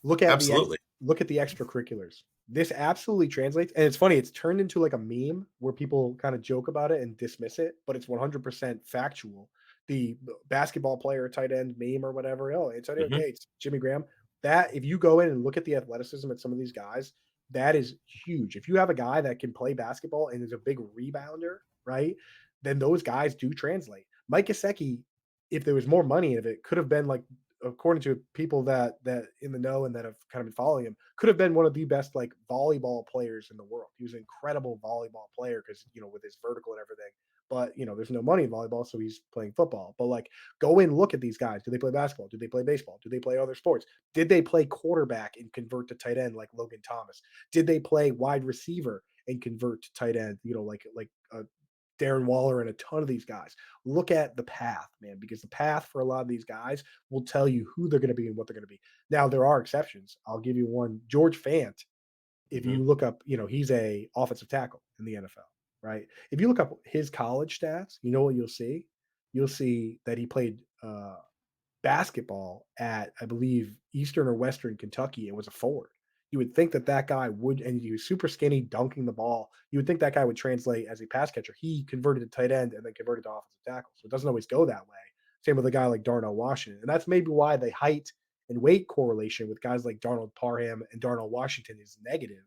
S2: Look at
S1: absolutely.
S2: look at the extracurriculars. This absolutely translates, and it's funny, it's turned into like a meme where people kind of joke about it and dismiss it, but it's 100% factual. The basketball player tight end meme or whatever, oh, it's
S1: Hmm.
S2: okay, it's Jimmy Graham. That if you go in and look at the athleticism at some of these guys, that is huge. If you have a guy that can play basketball and is a big rebounder, right? Then those guys do translate. Mike Gesicki, if there was more money in it, could have been like, according to people that in the know and that have kind of been following him, could have been one of the best like volleyball players in the world. He was an incredible volleyball player because with his vertical and everything. But there's no money in volleyball, so he's playing football. But like, go and look at these guys. Do they play basketball? Do they play baseball? Do they play other sports? Did they play quarterback and convert to tight end like Logan Thomas? Did they play wide receiver and convert to tight end? Like Darren Waller and a ton of these guys. Look at the path, man, because the path for a lot of these guys will tell you who they're going to be and what they're going to be. Now, there are exceptions. I'll give you one. George Fant, if
S1: Hmm.
S2: you look up, he's a offensive tackle in the NFL, right? If you look up his college stats, you know what you'll see? You'll see that he played basketball at, I believe, Eastern or Western Kentucky and was a forward. You would think that that guy would, and he was super skinny, dunking the ball. You would think that guy would translate as a pass catcher. He converted to tight end and then converted to offensive tackle. So it doesn't always go that way. Same with a guy like Darnell Washington. And that's maybe why the height and weight correlation with guys like Darnold Parham and Darnell Washington is negative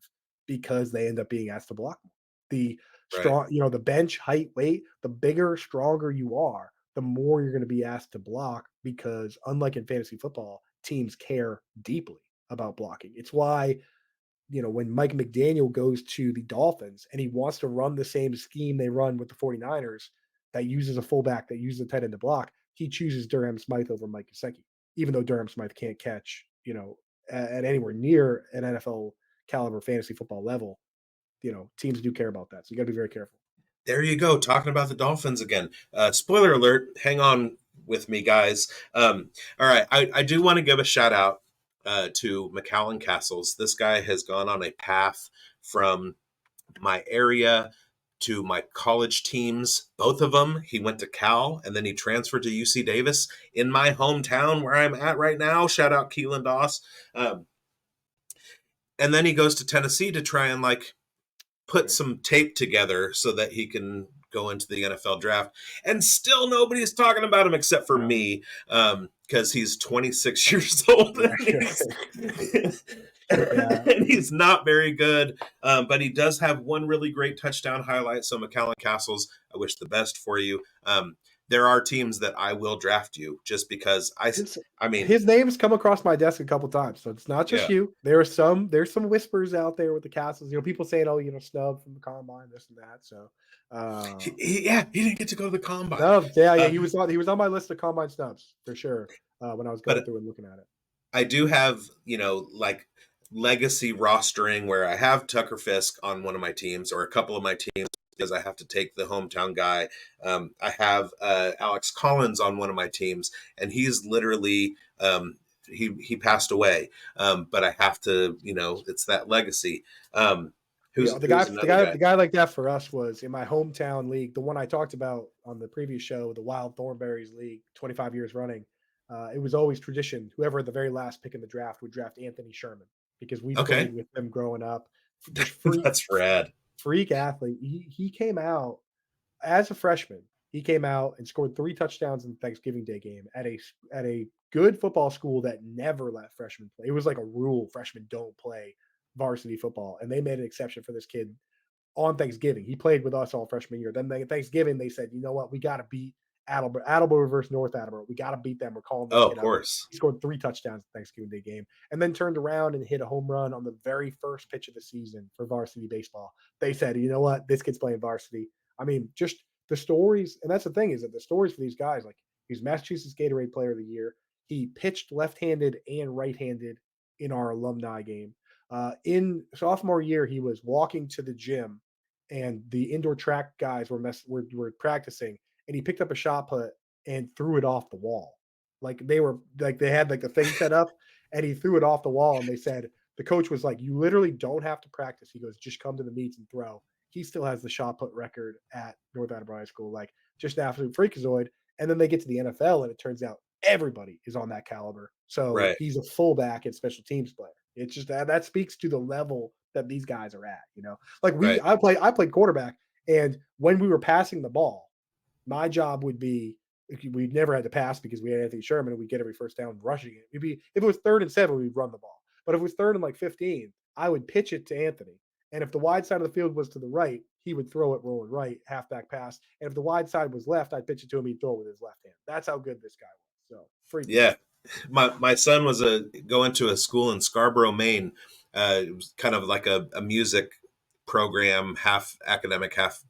S2: because they end up being asked to block more. The
S1: Right.
S2: strong, the bench height, weight, the bigger, stronger you are, the more you're going to be asked to block because unlike in fantasy football, teams care deeply about blocking. It's why, when Mike McDaniel goes to the Dolphins and he wants to run the same scheme they run with the 49ers that uses a fullback, that uses a tight end to block, he chooses Durham Smythe over Mike Gesicki, even though Durham Smythe can't catch, at anywhere near an NFL caliber fantasy football level. Teams do care about that. So you got to be very careful.
S1: There you go, talking about the Dolphins again. Spoiler alert, hang on with me, guys. All right, I do want to give a shout out to McAllen Castles. This guy has gone on a path from my area to my college teams, both of them. He went to Cal and then he transferred to UC Davis in my hometown where I'm at right now. Shout out Keelan Doss. And then he goes to Tennessee to try and put
S2: Right.
S1: some tape together so that he can go into the NFL draft. And still nobody's talking about him except for
S2: No.
S1: me, because he's 26 years old
S2: Yeah. Yeah.
S1: and he's not very good. But he does have one really great touchdown highlight. So McAllen Castles, I wish the best for you. There are teams that I will draft you just because
S2: His
S1: I mean,
S2: his name's come across my desk a couple times, so it's not just
S1: yeah.
S2: you. There's some whispers out there with the Castles. People saying, "Oh, snub from the combine, this and that." So, uh,
S1: Yeah, he didn't get to go to the combine.
S2: snubs, yeah, yeah, he was on my list of combine snubs for sure. When I was going
S1: But
S2: through and looking at it.
S1: I do have, legacy rostering where I have Tucker Fisk on one of my teams or a couple of my teams because I have to take the hometown guy. I have Alex Collins on one of my teams, and he's literally he passed away. But I have to, it's that legacy.
S2: Yeah, the guy,
S1: Who's
S2: the
S1: another
S2: guy,
S1: guy?
S2: the guy like that for us was in my hometown league, the one I talked about on the previous show, the Wild Thornberries League, 25 years running. It was always tradition. Whoever had the very last pick in the draft would draft Anthony Sherman because we
S1: Okay,
S2: played with them growing up. Just
S1: that's rad.
S2: freak athlete. He came out as a freshman. He came out and scored 3 touchdowns in the Thanksgiving Day game at a good football school that never let freshmen play. It was like a rule: freshmen don't play varsity football, and they made an exception for this kid on Thanksgiving. He played with us all freshman year. Then Thanksgiving, they said, you know what, we got to beat Attleboro versus North Attleboro. We got to beat them. We're calling this
S1: Oh, of
S2: kid up.
S1: course.
S2: He scored 3 touchdowns in the Thanksgiving Day game, and then turned around and hit a home run on the very first pitch of the season for varsity baseball. They said, you know what, this kid's playing varsity. I mean, just the stories, and that's the thing is that the stories for these guys, like he's Massachusetts Gatorade Player of the Year. He pitched left-handed and right-handed in our alumni game. In sophomore year, he was walking to the gym, and the indoor track guys were practicing, and he picked up a shot put and threw it off the wall. They had like the thing set up, and he threw it off the wall. And they said the coach was like, "You literally don't have to practice." He goes, "Just come to the meets and throw." He still has the shot put record at North Attleboro High School, like just an absolute freakazoid. And then they get to the NFL, and it turns out everybody is on that caliber. So
S1: Right,
S2: he's a fullback and special teams player. It's just that speaks to the level that these guys are at. Like
S1: right.
S2: I played quarterback, and when we were passing the ball, my job would be we never had to pass because we had Anthony Sherman and we'd get every first down rushing it. It'd be if it was 3rd and 7, we'd run the ball. But if it was 3rd and 15, I would pitch it to Anthony. And if the wide side of the field was to the right, he would throw it rolling right, halfback pass. And if the wide side was left, I'd pitch it to him, he'd throw it with his left hand. That's how good this guy was. So freak
S1: Yeah,
S2: athlete.
S1: my son was going to a school in Scarborough, Maine. It was kind of like a music program, half academic, half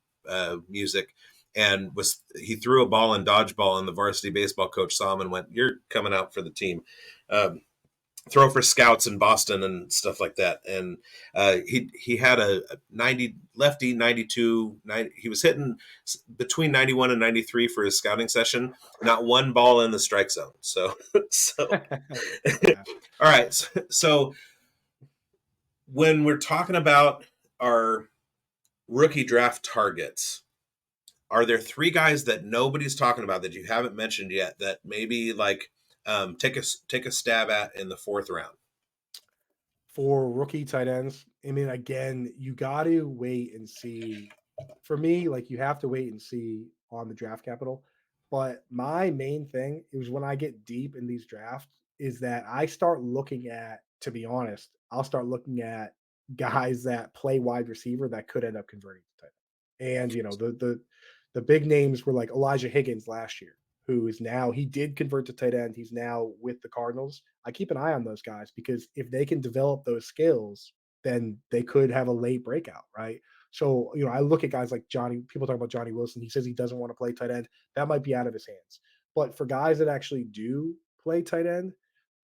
S1: music. And he threw a ball in dodgeball, and the varsity baseball coach saw him and went, "You're coming out for the team." Throw for scouts in Boston and stuff like that. And he had a 90 lefty 92. 90, he was hitting between 91 and 93 for his scouting session. Not one ball in the strike zone. So
S2: Yeah.
S1: all right. So when we're talking about our rookie draft targets, are there 3 guys that nobody's talking about that you haven't mentioned yet that maybe take a stab at in the 4th round?
S2: For rookie tight ends, I mean, again, you got to wait and see. For me, like you have to wait and see on the draft capital. But my main thing is when I get deep in these drafts is that I start looking at, to be honest, I'll start looking at guys that play wide receiver that could end up converting to tight end. And the big names were like Elijah Higgins last year, who is now, he did convert to tight end. He's now with the Cardinals. I keep an eye on those guys because if they can develop those skills, then they could have a late breakout, right? So, I look at guys like Johnny, people talk about Johnny Wilson. He says he doesn't want to play tight end. That might be out of his hands. But for guys that actually do play tight end,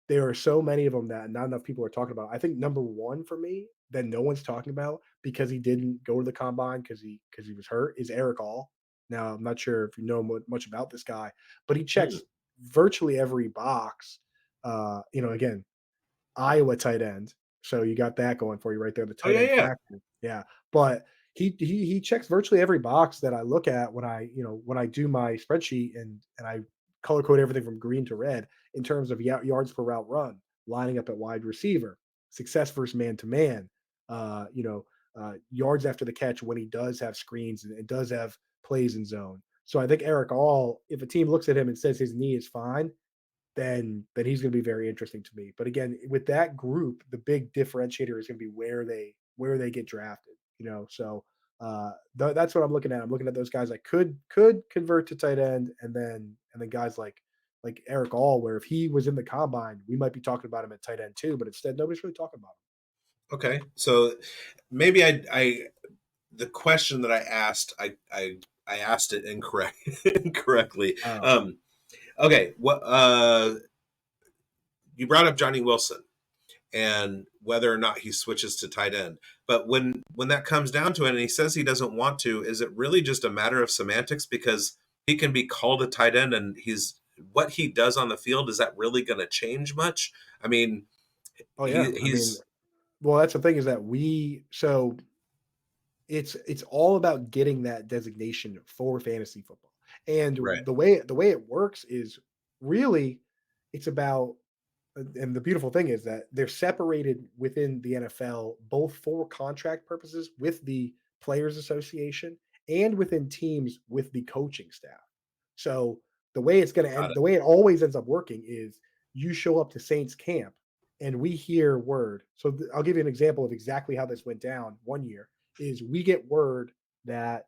S2: there are so many of them that not enough people are talking about. I think number one for me that no one's talking about because he didn't go to the combine because he was hurt is Eric All. Now I'm not sure if you know much about this guy, but he
S1: Hmm.
S2: checks virtually every box. Again, Iowa tight end. So you got that going for you right there, the
S1: Oh
S2: tight
S1: yeah,
S2: end
S1: yeah.
S2: factor. Yeah. But he checks virtually every box that I look at when I do my spreadsheet and I color code everything from green to red in terms of yards per route run, lining up at wide receiver, success versus man to man, yards after the catch when he does have screens and does have plays in zone. So I think Eric All, if a team looks at him and says his knee is fine, then he's going to be very interesting to me. But again, with that group, the big differentiator is going to be where they get drafted. So that's what I'm looking at. I'm looking at those guys that could convert to tight end, and then guys like Eric All, where if he was in the combine, we might be talking about him at tight end too. But instead, nobody's really talking about
S1: Okay, so maybe I the question that I asked, I asked it incorrect incorrectly.
S2: him. Oh,
S1: Okay, what you brought up Johnny Wilson and whether or not he switches to tight end. But when that comes down to it, and he says he doesn't want to, is it really just a matter of semantics because he can be called a tight end, and he's what he does on the field, is that really going to change much? I mean,
S2: oh yeah. I mean,
S1: he's
S2: well, that's the thing is that it's all about getting that designation for fantasy football. And
S1: right.
S2: the way it works is really it's about and the beautiful thing is that they're separated within the NFL both for contract purposes with the players association and within teams with the coaching staff. So the way it's going to
S1: Got
S2: end,
S1: it.
S2: the way it always ends up working is you show up to Saints camp and we hear word. So I'll give you an example of exactly how this went down one year is we get word that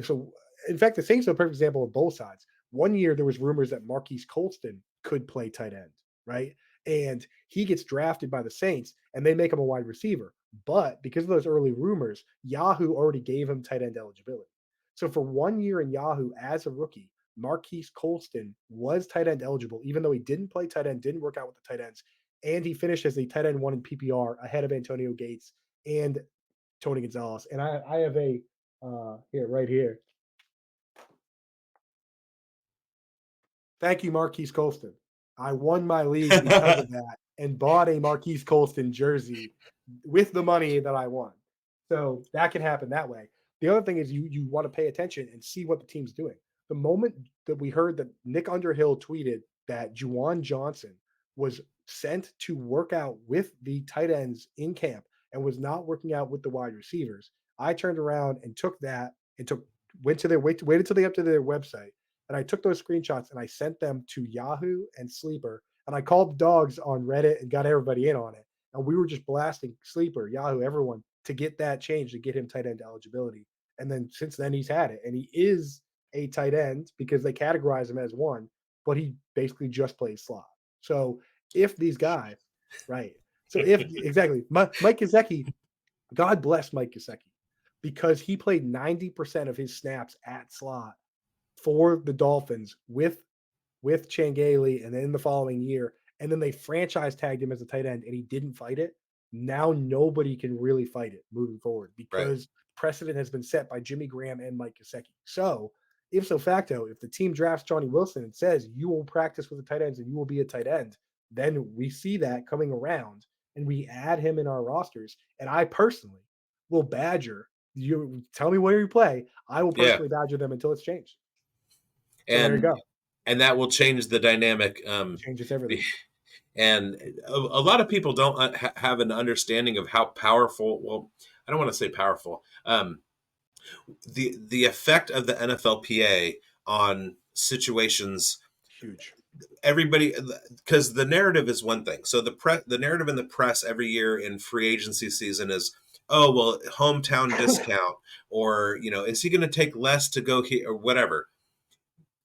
S2: so in fact the Saints are a perfect example of both sides. One year there was rumors that Marquise Colston could play tight end, right? And he gets drafted by the Saints and they make him a wide receiver. But because of those early rumors, Yahoo already gave him tight end eligibility. So for one year in Yahoo as a rookie, Marquise Colston was tight end eligible, even though he didn't play tight end, didn't work out with the tight ends, and he finished as the tight end one in PPR ahead of Antonio Gates and Tony Gonzalez. And I have a here right here. Thank you, Marquise Colston. I won my league because of that and bought a Marquise Colston jersey with the money that I won. So that can happen that way. The other thing is you want to pay attention and see what the team's doing. The moment that we heard that Nick Underhill tweeted that Juwan Johnson was sent to work out with the tight ends in camp and was not working out with the wide receivers, I turned around and took that and went to their waited till they up to their website and I took those screenshots and I sent them to Yahoo and Sleeper. And I called the dogs on Reddit and got everybody in on it. And we were just blasting Sleeper, Yahoo, everyone to get that change to get him tight end eligibility. And then since then, he's had it. And he is a tight end because they categorize him as one, but he basically just plays slot. So if these guys, right. So if exactly, Mike Gesicki, God bless Mike Gesicki because he played 90% of his snaps at slot for the Dolphins with Changeli, and then the following year, and then they franchise tagged him as a tight end, and he didn't fight it. Now nobody can really fight it moving forward
S1: Right.
S2: because precedent has been set by Jimmy Graham and Mike Gesicki. So, if so facto, if the team drafts Johnny Wilson and says you will practice with the tight ends and you will be a tight end, then we see that coming around and we add him in our rosters. And I personally will badger you. Tell me where you play. I will
S1: Yeah.
S2: personally badger them until it's changed. So there you
S1: and
S2: go.
S1: and that will change the dynamic.
S2: Changes everything.
S1: And a lot of people don't have an understanding of how powerful. Well, I don't want to say powerful. The effect of the NFLPA on situations
S2: Huge.
S1: everybody, because the narrative is one thing. So the narrative in the press every year in free agency season is, oh well, hometown discount, or is he going to take less to go here or whatever.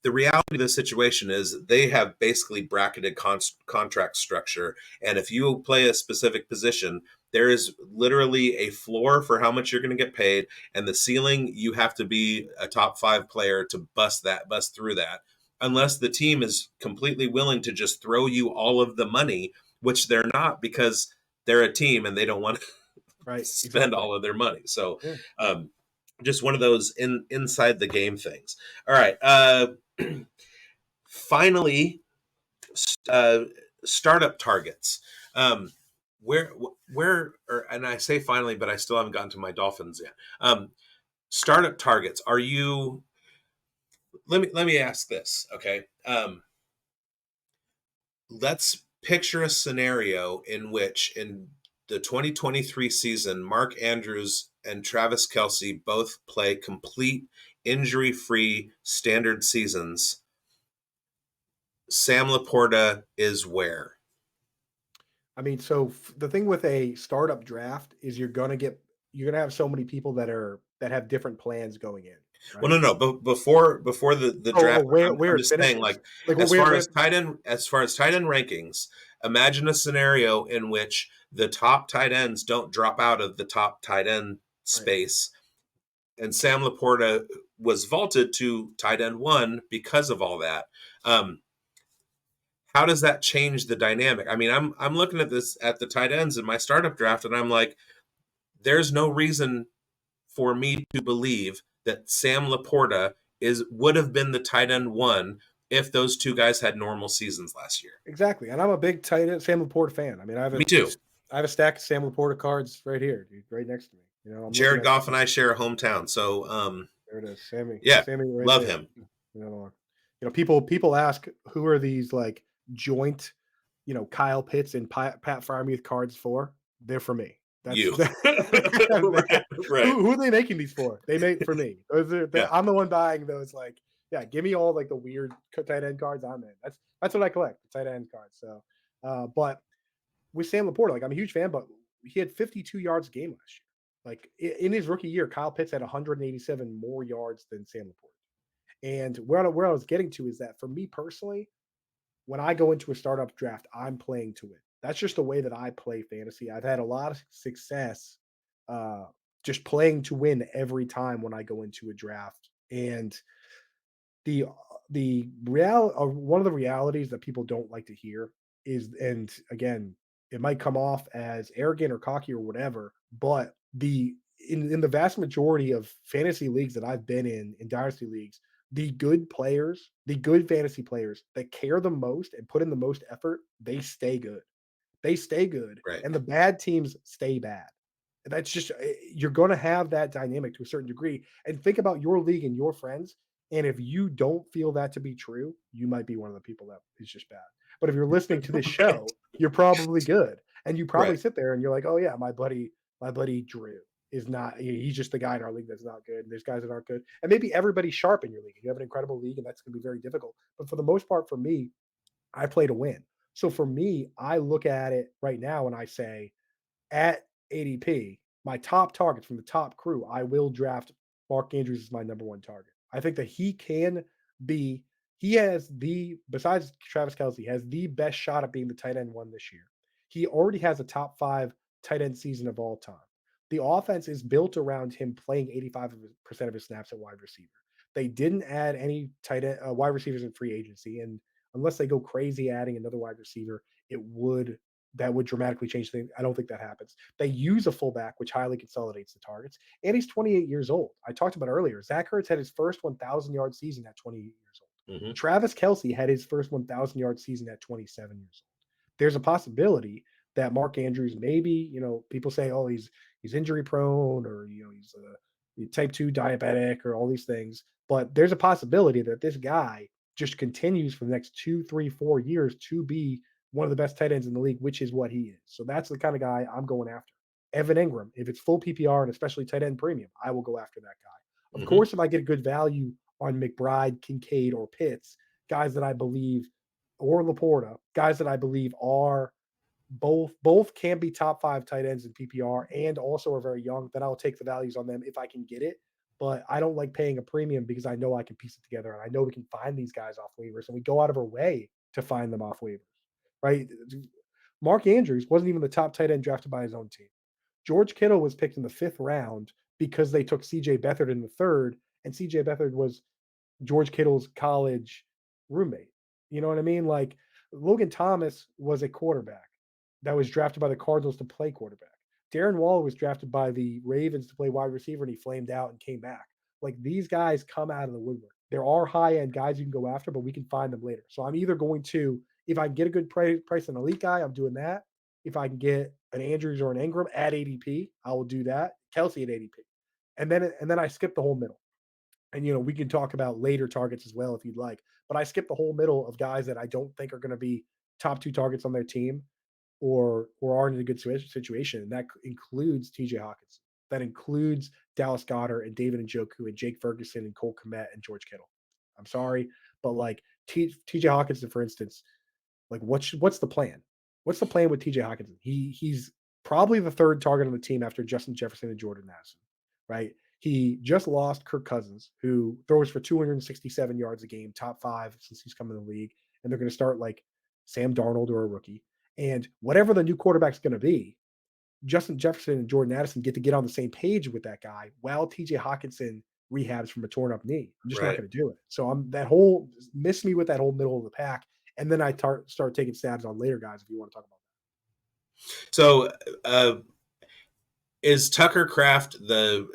S1: The reality of the situation is they have basically bracketed contract structure, and if you play a specific position, there is literally a floor for how much you're going to get paid, and the ceiling, you have to be a top 5 player to bust through that, unless the team is completely willing to just throw you all of the money, which they're not, because they're a team and they don't want to
S2: Right.
S1: spend
S2: Exactly.
S1: all of their money. So
S2: Yeah.
S1: just one of those inside the game things. All right. Finally, uh, startup targets. Um, and I say finally, but I still haven't gotten to my Dolphins yet. Startup targets. Are you? Let me ask this. Okay. Let's picture a scenario in which in the 2023 season, Mark Andrews and Travis Kelce both play complete injury-free standard seasons. Sam Laporta is where?
S2: I mean, so the thing with a startup draft is you're gonna have so many people that have different plans going in,
S1: Well,
S2: right?
S1: no. But before the draft,
S2: Where
S1: I'm
S2: it
S1: just saying,
S2: finishes,
S1: like,
S2: like
S1: as far as tight end rankings, imagine a scenario in which the top tight ends don't drop out of the top tight end
S2: right.
S1: space, and Sam Laporta was vaulted to tight end 1 because of all that. Um, how does that change the dynamic? I mean, I'm looking at the tight ends in my startup draft, and I'm like, there's no reason for me to believe that Sam Laporta would have been the tight end 1 if those two guys had normal seasons last year.
S2: Exactly, and I'm a big tight end Sam Laporta fan. I mean,
S1: Me too.
S2: I have a stack of Sam Laporta cards right here, dude, right next to me. I'm looking
S1: Jared
S2: at
S1: Goff and I share a hometown, so
S2: there it is, Sammy,
S1: yeah,
S2: Sammy right
S1: love
S2: there.
S1: him.
S2: People ask who are these like joint, Kyle Pitts and Pat Freiermuth cards for? They're for me. That's
S1: You.
S2: that,
S1: Right.
S2: who are they making these for? They make for me.
S1: Yeah.
S2: I'm the one buying those. Like, yeah, give me all like the weird tight end cards. I'm in. That's what I collect, the tight end cards. So, but with Sam Laporta, like I'm a huge fan, but he had 52 yards a game last year. Like in his rookie year, Kyle Pitts had 187 more yards than Sam Laporta. And where I was getting to is that for me personally, when I go into a startup draft, I'm playing to win. That's just the way that I play fantasy. I've had a lot of success uh, just playing to win every time when I go into a draft. And the one of the realities that people don't like to hear is, and again, it might come off as arrogant or cocky or whatever, but in the vast majority of fantasy leagues that I've been in dynasty leagues, the good players, the good fantasy players that care the most and put in the most effort, they stay good. They stay good,
S1: Right.
S2: and the bad teams stay bad. That's just you're going to have that dynamic to a certain degree. And think about your league and your friends. And if you don't feel that to be true, you might be one of the people that is just bad. But if you're listening to this
S1: Right.
S2: show, you're probably good, and you
S1: Right.
S2: probably sit there and you're like, "Oh yeah, my buddy Drew is not. He's just the guy in our league that's not good. And there's guys that aren't good, and maybe everybody's sharp in your league. You have an incredible league, and that's going to be very difficult. But for the most part, for me, I play to win. So for me, I look at it right now and I say, at ADP, my top targets from the top crew, I will draft Mark Andrews as my number one target. I think that be, he has besides Travis Kelce, has the best shot at being the tight end 1 this year. He already has a top 5 tight end season of all time. The offense is built around him playing 85% of his snaps at wide receiver. They didn't add any wide receivers in free agency, and unless they go crazy adding another wide receiver, that would dramatically change things. I don't think that happens. They use a fullback, which highly consolidates the targets, and he's 28 years old. I talked about earlier. Zach Ertz had his first 1,000-yard season at 28 years old.
S1: Mm-hmm.
S2: Travis Kelce had his first 1,000-yard season at 27 years old. There's a possibility that Mark Andrews maybe, people say, oh, he's injury prone, or he's a type 2 diabetic, or all these things. But there's a possibility that this guy just continues for the next 2, 3, 4 years to be one of the best tight ends in the league, which is what he is. So that's the kind of guy I'm going after. Evan Ingram, if it's full PPR and especially tight end premium, I will go after that guy. Of
S1: Mm-hmm.
S2: course, if I get a good value on McBride, Kincaid, or Pitts, guys that I believe or Laporta, guys that I believe are both can be top 5 tight ends in PPR and also are very young, then I'll take the values on them if I can get it. But I don't like paying a premium because I know I can piece it together and I know we can find these guys off waivers and we go out of our way to find them off waivers, right? Mark Andrews wasn't even the top tight end drafted by his own team. George Kittle was picked in the 5th round because they took CJ Beathard in the 3rd, and CJ Beathard was George Kittle's college roommate. You know what I mean? Like Logan Thomas was a quarterback that was drafted by the Cardinals to play quarterback. Darren Waller was drafted by the Ravens to play wide receiver and he flamed out and came back. Like these guys come out of the woodwork. There are high end guys you can go after, but we can find them later. So I'm either going to, if I can get a good price on an elite guy, I'm doing that. If I can get an Andrews or an Ingram at ADP, I will do that. Kelsey at ADP. And then I skip the whole middle. And we can talk about later targets as well if you'd like. But I skip the whole middle of guys that I don't think are going to be top 2 targets on their team or aren't in a good situation. And that includes TJ Hawkins. That includes Dallas Goedert and David Njoku and Jake Ferguson and Cole Kmet and George Kittle. I'm sorry, but like TJ Hawkinson, for instance, like what's the plan? What's the plan with TJ Hawkinson? He's probably the 3rd target on the team after Justin Jefferson and Jordan Addison, right? He just lost Kirk Cousins, who throws for 267 yards a game, top 5 since he's come in the league, and they're going to start like Sam Darnold or a rookie. And whatever the new quarterback's going to be, Justin Jefferson and Jordan Addison get on the same page with that guy while TJ Hawkinson rehabs from a torn up knee. I'm just not
S1: Right.
S2: going to do it. So I'm that whole miss me with that whole middle of the pack. And then I start taking stabs on later guys if you want to talk about
S1: So, is Tucker Craft the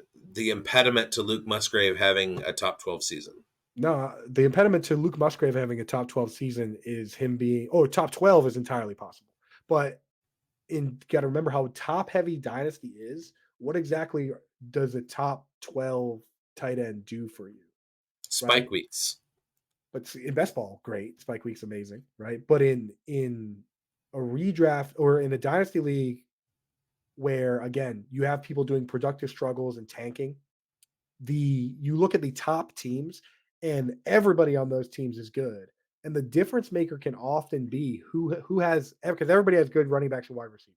S1: impediment to Luke Musgrave having a top 12 season?
S2: No, the impediment to Luke Musgrave having a top 12 season is him being top 12 is entirely possible. But got to remember how top heavy Dynasty is. What exactly does a top 12 tight end do for you?
S1: Spike
S2: Right.
S1: weeks.
S2: But in best ball, great. Spike Week's amazing, right? But in a redraft or in a dynasty league where again you have people doing productive struggles and tanking, you look at the top teams and everybody on those teams is good. And the difference maker can often be who has because everybody has good running backs and wide receivers.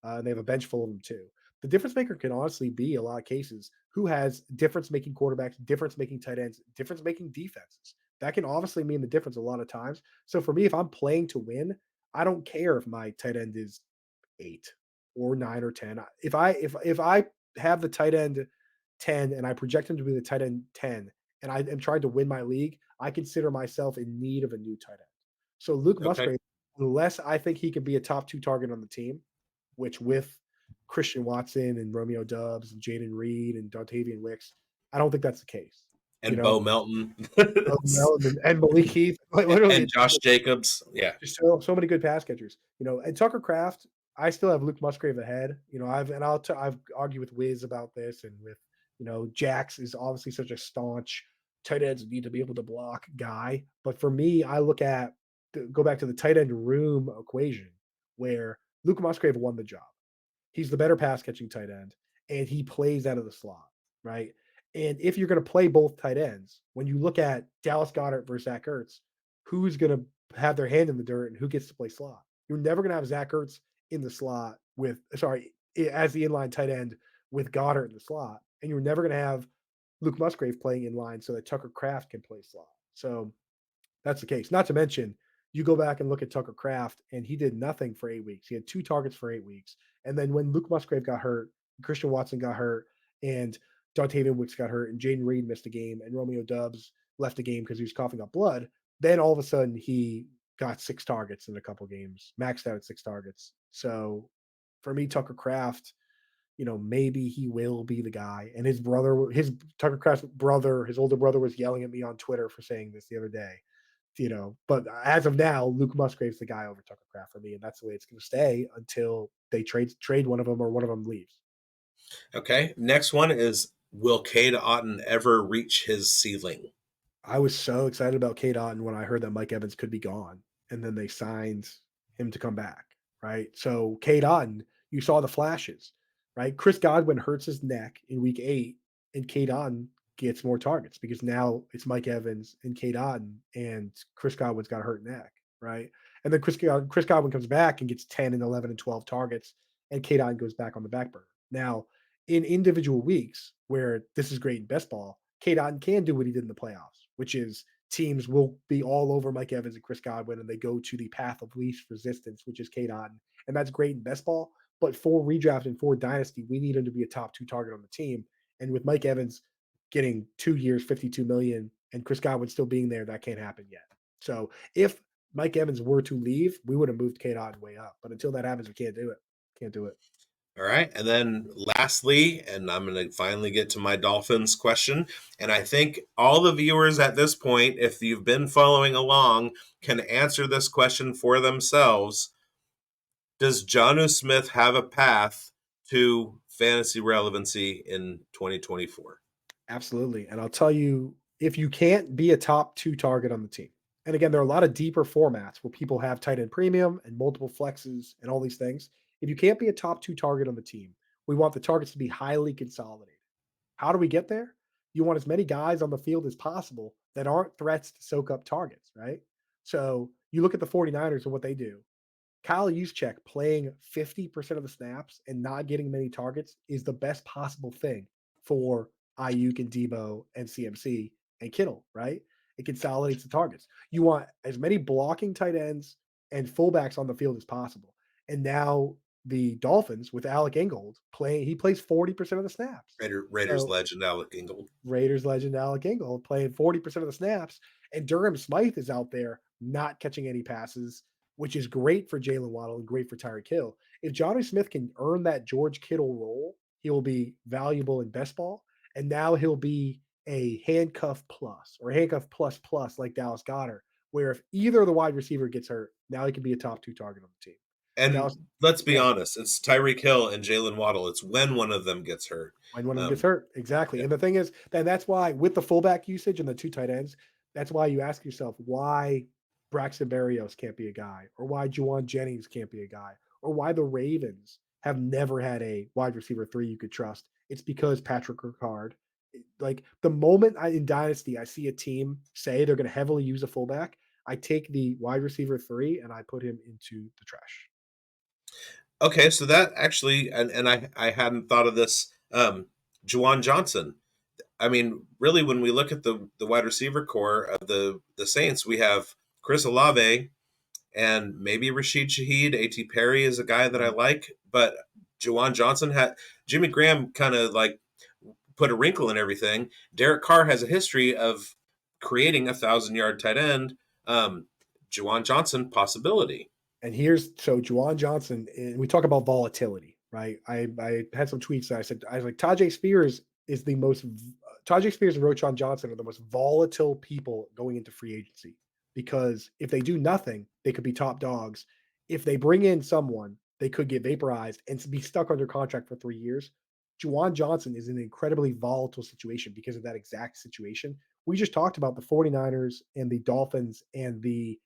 S2: And they have a bench full of them too. The difference maker can honestly be a lot of cases who has difference making quarterbacks, difference making tight ends, difference making defenses. That can obviously mean the difference a lot of times. So for me, if I'm playing to win, I don't care if my tight end is 8 or 9 or 10. If I have the tight end 10 and I project him to be the tight end 10 and I am trying to win my league, I consider myself in need of a new tight end. So Luke
S1: Okay.
S2: Musgrave, unless I think he can be a top 2 target on the team, which with Christian Watson and Romeo Dubs and Jaden Reed and Dontavian Wicks, I don't think that's the case. You
S1: And
S2: know,
S1: Bo Melton.
S2: and Malik Heath, like literally,
S1: And Josh Jacobs. Yeah.
S2: just so many good pass catchers. And Tucker Craft, I still have Luke Musgrave ahead. I've argued with Wiz about this, and with Jax is obviously such a staunch tight ends need to be able to block guy. But for me, I look at go back to the tight end room equation where Luke Musgrave won the job. He's the better pass catching tight end, and he plays out of the slot, right? And if you're going to play both tight ends, when you look at Dallas Goedert versus Zach Ertz, who's going to have their hand in the dirt and who gets to play slot? You're never going to have Zach Ertz in the slot as the inline tight end with Goddard in the slot, and you're never going to have Luke Musgrave playing in line so that Tucker Craft can play slot. So that's the case. Not to mention, you go back and look at Tucker Craft, and he did nothing for 8 weeks. He had 2 targets for 8 weeks. And then when Luke Musgrave got hurt, Christian Watson got hurt, and Dontavian Wicks got hurt, and Jaden Reed missed a game, and Romeo Dubs left the game because he was coughing up blood, then all of a sudden he got 6 targets in a couple games, maxed out at 6 targets. So for me, Tucker Craft, maybe he will be the guy. And Tucker Craft's brother, his older brother was yelling at me on Twitter for saying this the other day. But as of now, Luke Musgrave's the guy over Tucker Craft for me, and that's the way it's going to stay until they trade one of them or one of them leaves.
S1: Okay. Next one is, will Cade Otton ever reach his ceiling?
S2: I was so excited about Cade Otton when I heard that Mike Evans could be gone, and then they signed him to come back, right? So Cade Otton, you saw the flashes, right? Chris Godwin hurts his neck in week 8, and Cade Otton gets more targets because now it's Mike Evans and Cade Otton, and Chris Godwin's got a hurt neck. right? And then Chris Godwin comes back and gets 10 and 11 and 12 targets, and K-Dot goes back on the back burner. Now, in individual weeks where this is great in best ball, K-Dot can do what he did in the playoffs, which is teams will be all over Mike Evans and Chris Godwin, and they go to the path of least resistance, which is K-Dot. And that's great in best ball. But for redraft and for dynasty, we need him to be a top 2 target on the team. And with Mike Evans getting 2 years, 52 million, and Chris Godwin still being there, that can't happen yet. So if Mike Evans were to leave, we would have moved K-Dot way up. But until that happens, we can't do it. Can't do it.
S1: All right. And then lastly, and I'm going to finally get to my Dolphins question. And I think all the viewers at this point, if you've been following along, can answer this question for themselves. Does Jonnu Smith have a path to fantasy relevancy in 2024?
S2: Absolutely. And I'll tell you, if you can't be a top 2 target on the team, and again, there are a lot of deeper formats where people have tight end premium and multiple flexes and all these things. If you can't be a top 2 target on the team, we want the targets to be highly consolidated. How do we get there? You want as many guys on the field as possible that aren't threats to soak up targets, right? So you look at the 49ers and what they do. Kyle Juszczyk playing 50% of the snaps and not getting many targets is the best possible thing for Ayuk and Debo and CMC and Kittle, right? It consolidates the targets. You want as many blocking tight ends and fullbacks on the field as possible. And now the Dolphins with Alec Ingold he plays 40% of the snaps.
S1: Raiders
S2: So
S1: legend Alec Ingold.
S2: Raiders legend Alec Ingold playing 40% of the snaps, and Durham Smythe is out there not catching any passes, which is great for Jalen Waddle and great for Tyreek Hill. If Johnny Smith can earn that George Kittle role, he will be valuable in best ball, and now he'll be a handcuff plus or handcuff plus plus like Dallas Goedert, where if either of the wide receiver gets hurt, now he can be a top 2 target on the team.
S1: And
S2: Dallas,
S1: let's be
S2: yeah,
S1: honest, it's Tyreek Hill and Jalen Waddle. It's when one of them gets hurt.
S2: when one of them gets hurt. Exactly.
S1: Yeah.
S2: And the thing is, then that's why with the fullback usage and the 2 tight ends, that's why you ask yourself why Braxton Berrios can't be a guy, or why Juwan Jennings can't be a guy, or why the Ravens have never had a wide receiver 3 you could trust. It's because Patrick Ricard, like the moment in Dynasty, I see a team say they're going to heavily use a fullback, I take the wide receiver 3 and I put him into the trash.
S1: Okay, so that actually, and I hadn't thought of this. Juwan Johnson. I mean, really, when we look at the wide receiver core of the Saints, we have Chris Olave and maybe Rashid Shaheed. A.T. Perry is a guy that I
S2: Right.
S1: like, but Juwan Johnson had Jimmy Graham kind of like put a wrinkle in everything. Derek Carr has a history of creating 1,000-yard tight end. Juwan Johnson possibility.
S2: And here's so Juwan Johnson, and we talk about volatility, right? I had some tweets that I was like, Tajay Spears is the most Tajay Spears and Rochon Johnson are the most volatile people going into free agency because if they do nothing, they could be top dogs. If they bring in someone, they could get vaporized and be stuck under contract for 3 years. Juwan Johnson is in an incredibly volatile situation because of that exact situation. We just talked about the 49ers and the Dolphins and the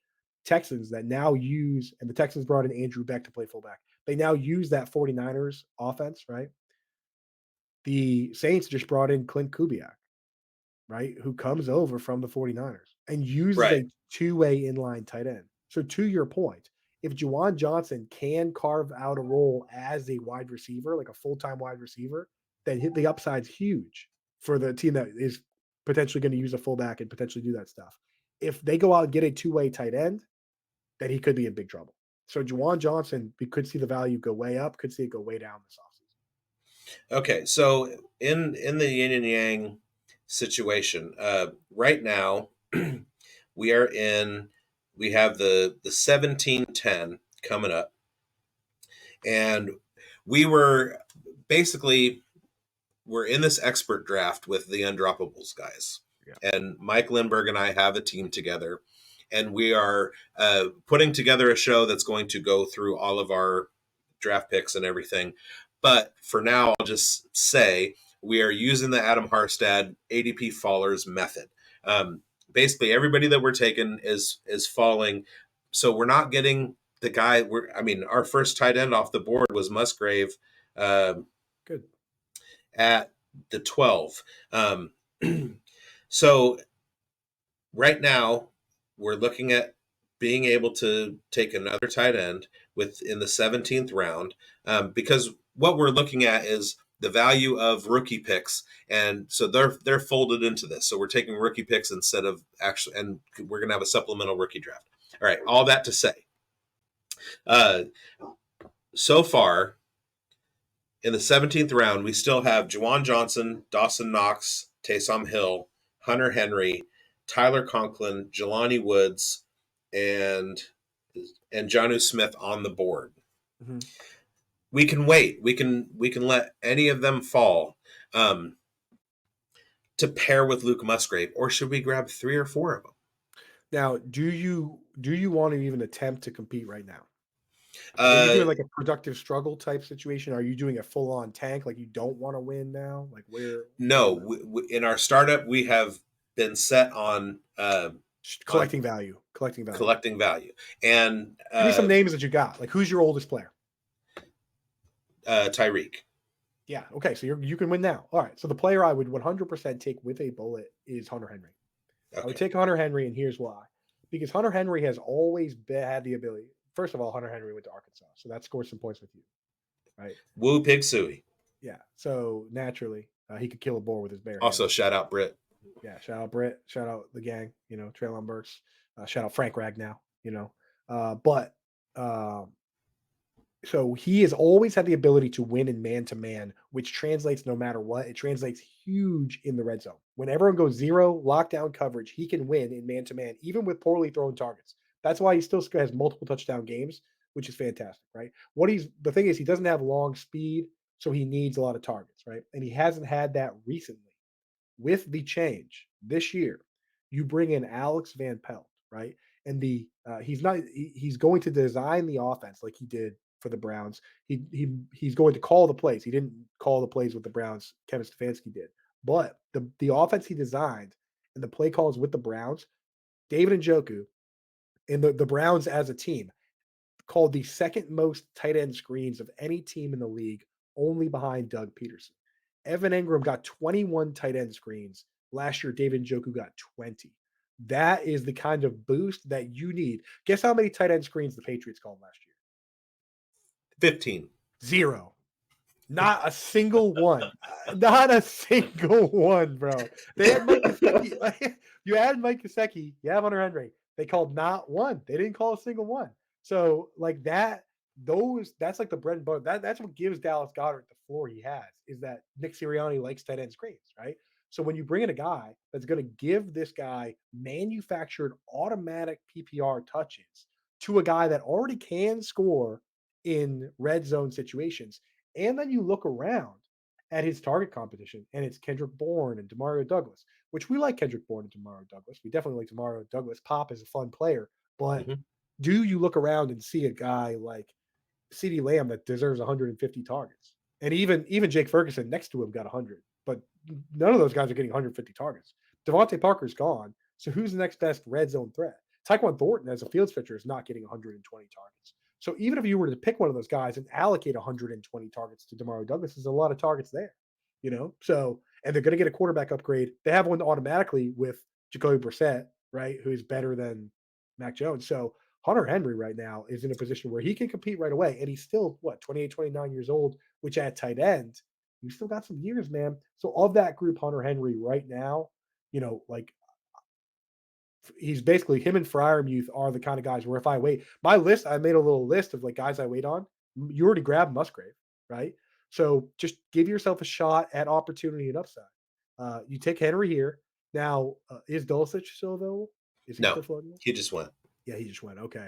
S2: Texans that now use, and the Texans brought in Andrew Beck to play fullback. They now use that 49ers offense, right? The Saints just brought in Clint Kubiak, right? Who comes over from the 49ers and uses
S1: Right.
S2: a two-way inline tight end. So to your point, if Juwan Johnson can carve out a role as a wide receiver, like a full-time wide receiver, then the upside's huge for the team that is potentially going to use a fullback and potentially do that stuff. If they go out and get a two-way tight end, then he could be in big trouble. So Juwan Johnson, we could see the value go way up, could see it go way down this offseason.
S1: Okay, so in the yin and yang situation, right now we have the 17-10 coming up, and we were basically we're in this expert draft with the Undroppables guys,
S2: Yeah.
S1: and Mike Lindbergh and I have a team together, and we are putting together a show that's going to go through all of our draft picks and everything. But for now, I'll just say we are using the Adam Harstad ADP fallers method. Basically, everybody that we're taking is falling, so we're not getting the guy. Our first tight end off the board was Musgrave.
S2: Good.
S1: At the 12. So right now, we're looking at being able to take another tight end in the 17th round, because what we're looking at is the value of rookie picks, and so they're folded into this. So we're taking rookie picks instead of actually, and we're going to have a supplemental rookie draft. All right, all that to say, so far in the 17th round, we still have Juwan Johnson, Dawson Knox, Taysom Hill, Hunter Henry, Tyler Conklin, Jelani Woods, and Jonnu Smith on the board.
S2: Mhm.
S1: We can wait. We can let any of them fall to pair with Luke Musgrave, or should we grab 3 or 4 of them?
S2: Now, do you want to even attempt to compete right now? Like, are you doing like a productive struggle type situation? Are you doing a full on tank? Like you don't want to win now? Like where
S1: no.
S2: are you at?
S1: In our startup, we have been set on
S2: Collecting value. Collecting value.
S1: collecting value, and
S2: Give me some names that you got. Like who's your oldest player?
S1: Tyreek.
S2: Yeah. Okay. So you can win now. All right. So the player I would 100% take with a bullet is Hunter Henry. I would
S1: Okay.
S2: take Hunter Henry, and here's why. Because Hunter Henry has always had the ability. First of all, Hunter Henry went to Arkansas, so that scores some points with you, right?
S1: Woo Pig Suey.
S2: Yeah. So naturally, he could kill a boar with his bare
S1: Also,
S2: hands.
S1: shout out Britt.
S2: Yeah. Shout out Britt. Shout out the gang. You know, Traylon Burks. Shout out Frank Ragnow. You know, but so he has always had the ability to win in man to man, which translates no matter what. It translates huge in the red zone. When everyone goes zero lockdown coverage, he can win in man to man, even with poorly thrown targets. That's why he still has multiple touchdown games, which is fantastic, right? The thing is, he doesn't have long speed, so he needs a lot of targets, right? And he hasn't had that recently. With the change this year, you bring in Alex Van Pelt, right? And he's going to design the offense like he did for the Browns. He's going to call the plays. He didn't call the plays with the Browns. Kevin Stefanski did, but the offense he designed and the play calls with the Browns, David Njoku and the Browns as a team called the second most tight end screens of any team in the league, only behind Doug Peterson. Evan Engram got 21 tight end screens. Last year, David Njoku got 20. That is the kind of boost that you need. Guess how many tight end screens the Patriots called last year?
S1: 15.
S2: Zero. Not a single one. Not a single one, bro. They had Mike Gesicki. You had Mike Gesicki. You have Hunter Henry. They called not one. They didn't call a single one. So like that, that's like the bread and butter. That's what gives Dallas Goedert the floor he has. Is that Nick Sirianni likes tight end screens, right? So when you bring in a guy that's going to give this guy manufactured automatic PPR touches to a guy that already can score in red zone situations, and then you look around at his target competition, and it's Kendrick Bourne and Demario Douglas, which we like Kendrick Bourne and Demario Douglas. We definitely like Demario Douglas. Pop is a fun player, but
S1: Mm-hmm.
S2: do you look around and see a guy like CeeDee Lamb that deserves 150 targets? And even Jake Ferguson next to him got 100, but none of those guys are getting 150 targets. Devontae Parker's gone, so who's the next best red zone threat? Tyquan Thornton as a field stretcher is not getting 120 targets. So even if you were to pick one of those guys and allocate 120 targets to Demario Douglas, there's a lot of targets there, you know. So and they're going to get a quarterback upgrade. They have one automatically with Jacoby Brissett, right, who's better than Mac Jones. So Hunter Henry right now is in a position where he can compete right away, and he's still 28, 29 years old, which at tight end, you still got some years, man. So of that group, Hunter Henry right now, like he's basically him and Fryermuth are the kind of guys where if I wait, my list, I made a little list of like guys I wait on. You already grabbed Musgrave, right? So just give yourself a shot at opportunity and upside. You take Henry here. Now, is Dulcich still available? Is he
S1: No,
S2: still floating?
S1: he just went.
S2: Yeah, he just went. Okay.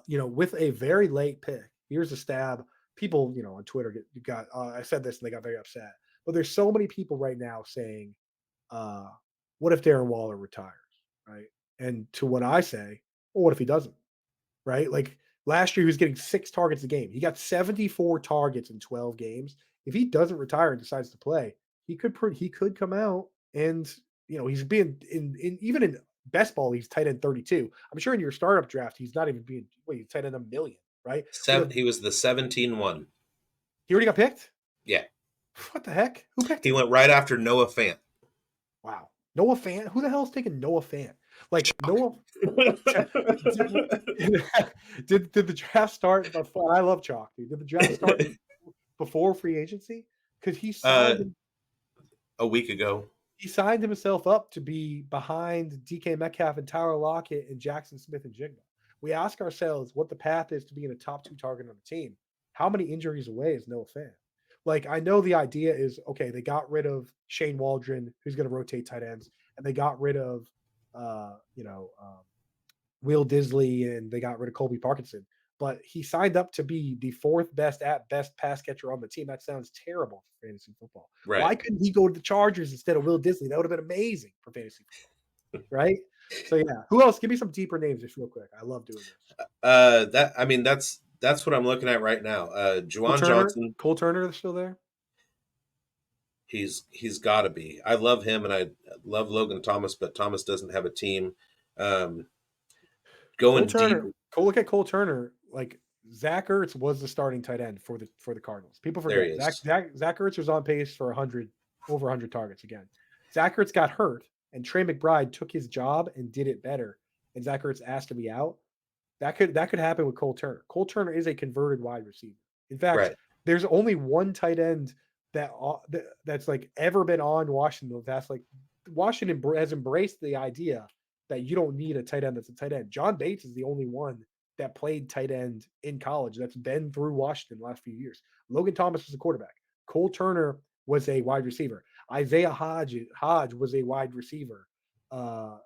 S2: With a very late pick, here's a stab. People, on Twitter I said this and they got very upset. But there's so many people right now saying, what if Darren Waller retires? Right. And to what I say, well, what if he doesn't? Right. Like last year, he was getting 6 targets a game. He got 74 targets in 12 games. If he doesn't retire and decides to play, he could come out and he's being even in best ball, he's tight end 32. I'm sure in your startup draft, he's not even he's tight end a million, right?
S1: He was the 17-1.
S2: He already got picked?
S1: Yeah.
S2: What the heck? Who picked
S1: He
S2: him?
S1: went right after Noah Fant.
S2: Wow. Noah Fant? Who the hell is taking Noah Fant? Like no did, did the draft start before? I love chalk, dude. Did the draft start before free agency? Because
S1: uh, a week ago.
S2: he signed himself up to be behind DK Metcalf and Tyler Lockett and Jackson Smith and Jigba. We ask ourselves what the path is to being a top 2 target on the team. How many injuries away is Noah Fant? Like, I know the idea is okay, they got rid of Shane Waldron, who's going to rotate tight ends, and they got rid of, Will Disley, and they got rid of Colby Parkinson. But he signed up to be the 4th best at best pass catcher on the team. That sounds terrible for fantasy football.
S1: Right.
S2: Why couldn't he go to the Chargers instead of Will Disley? That would have been amazing for fantasy football, right? So yeah, who else? Give me some deeper names just real quick. I love doing this.
S1: That's what I'm looking at right now. Juwan Johnson.
S2: Cole Turner is still there.
S1: He's got to be. I love him, and I love Logan Thomas, but Thomas doesn't have a team. Going deep.
S2: Look at Cole Turner. Like Zach Ertz was the starting tight end for the Cardinals. People forget Zach Ertz was on pace for over 100 targets again. Zach Ertz got hurt, and Trey McBride took his job and did it better. And Zach Ertz asked to be out. That could happen with Cole Turner. Cole Turner is a converted wide receiver. In fact, there's only one tight end that's like ever been on Washington. That's like Washington has embraced the idea that you don't need a tight end that's a tight end. John Bates is the only one that played tight end in college that's been through Washington the last few years. Logan Thomas was a quarterback. Cole Turner was a wide receiver. Isaiah Hodge was a wide receiver. Armani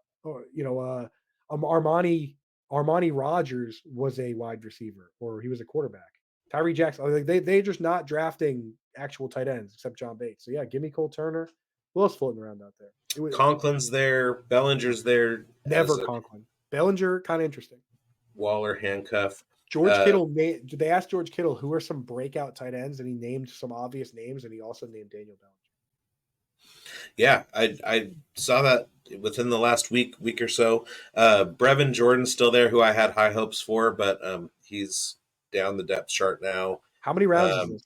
S2: Rogers was a wide receiver, or he was a quarterback. Tyree Jackson, they're just not drafting actual tight ends except John Bates. So yeah, give me Cole Turner. Who else floating around out there?
S1: Conklin's there. Bellinger's there.
S2: Never Conklin. Bellinger, kind of interesting.
S1: Waller, handcuff.
S2: George Kittle. They asked George Kittle who are some breakout tight ends, and he named some obvious names, and he also named Daniel Bellinger.
S1: Yeah, I saw that within the last week or so. Brevin Jordan's still there, who I had high hopes for, but he's down the depth chart now.
S2: How many rounds is this?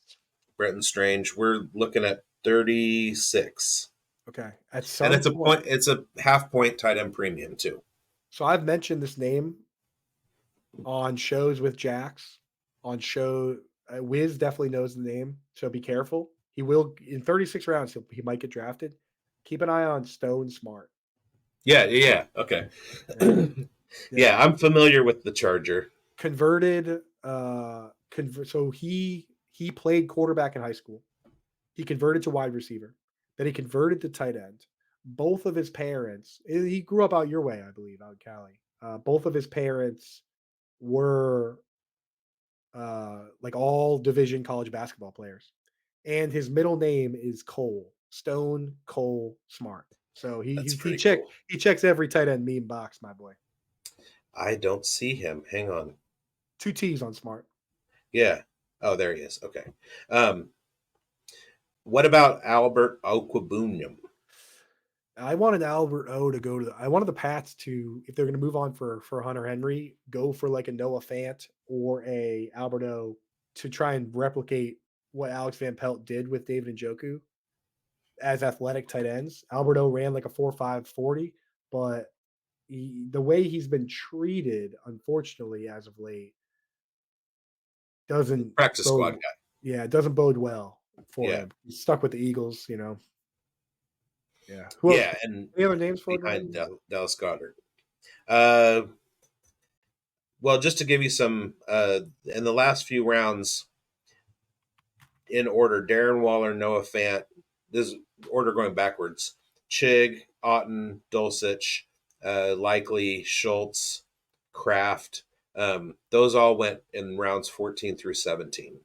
S1: Brenton Strange. We're looking at 36.
S2: Okay.
S1: And it's a half point tight end premium too.
S2: So I've mentioned this name on shows with Jax. Wiz definitely knows the name, so be careful. He will in 36 rounds. He might get drafted. Keep an eye on Stone Smart.
S1: Yeah. Okay. Yeah, I'm familiar with the Charger.
S2: Converted. So he played quarterback in high school. He converted to wide receiver. Then he converted to tight end. Both of his parents, he grew up out your way, I believe, out in Cali. Both of his parents were like all division college basketball players. And his middle name is Cole, Stone Cole Smart. So he checks every tight end meme box, my boy.
S1: I don't see him. Hang on.
S2: 2 T's on Smart.
S1: Yeah. Oh, there he is. Okay. What about Albert Okwuegbunam?
S2: I wanted Albert O to go to I wanted the Pats to, if they're going to move on for Hunter Henry, go for like a Noah Fant or a Albert O to try and replicate what Alex Van Pelt did with David Njoku as athletic tight ends. Albert O ran like a 4.5 40, but the way he's been treated, unfortunately, as of late, doesn't
S1: practice squad guy.
S2: Yeah, it doesn't bode well for him. He's stuck with the Eagles, you know. Yeah.
S1: And
S2: any other names for
S1: behind Dallas Goedert? Well, just to give you some, in the last few rounds, in order: Darren Waller, Noah Fant. This is order going backwards: Chig, Otten, Dulcich, Likely, Schultz, Kraft. Those all went in rounds 14 through 17.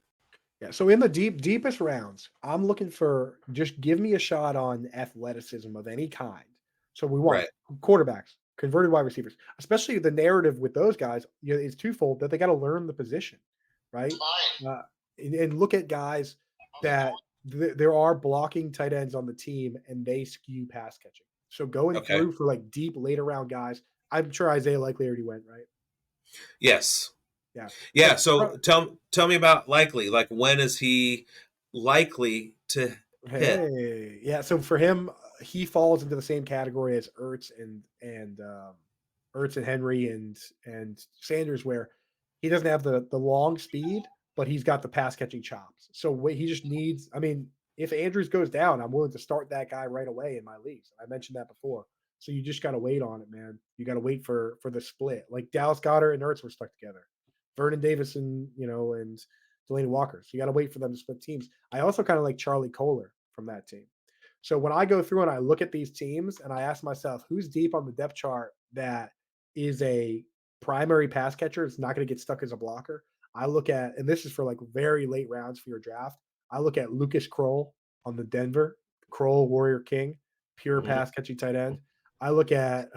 S2: Yeah, so in the deepest rounds, I'm looking for just give me a shot on athleticism of any kind. So we want quarterbacks, converted wide receivers, especially the narrative with those guys is twofold, that they got to learn the position, right? And look at guys that there are blocking tight ends on the team and they skew pass catching. So going through for like deep later round guys, I'm sure Isaiah Likely already went, right?
S1: Yes.
S2: Yeah.
S1: So tell me about Likely. Like, when is he likely to hit?
S2: Yeah. So for him, he falls into the same category as Ertz and Ertz and Henry and Sanders, where he doesn't have the long speed, but he's got the pass catching chops. So he just needs. I mean, if Andrews goes down, I'm willing to start that guy right away in my leagues. I mentioned that before. So you just got to wait on it, man. You got to wait for the split. Like Dallas Goedert and Ertz were stuck together. Vernon Davis and and Delaney Walker. So you got to wait for them to split teams. I also kind of like Charlie Kohler from that team. So when I go through and I look at these teams and I ask myself, who's deep on the depth chart that is a primary pass catcher, it's not going to get stuck as a blocker. I look at, and this is for like very late rounds for your draft. I look at Lucas Kroll on the Denver, Kroll Warrior King, pure
S1: Mhm.
S2: pass catching tight end. I look at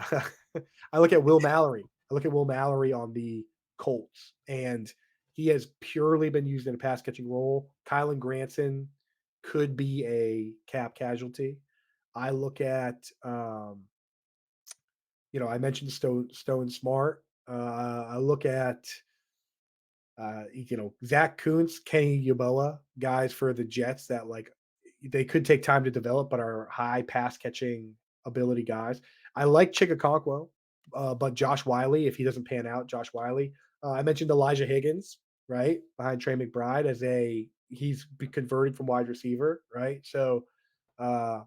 S2: I look at Will Mallory. I look at Will Mallory on the Colts, and he has purely been used in a pass catching role. Kylan Granson could be a cap casualty. I look at I mentioned Stone Smart. I look at Zach Kuntz, Kenny Yeboah, guys for the Jets that like they could take time to develop, but are high pass catching ability guys. I like Chikakonkwo, but Josh Wiley, if he doesn't pan out, Josh Wiley. I mentioned Elijah Higgins, right behind Trey McBride he's converted from wide receiver, right? So we're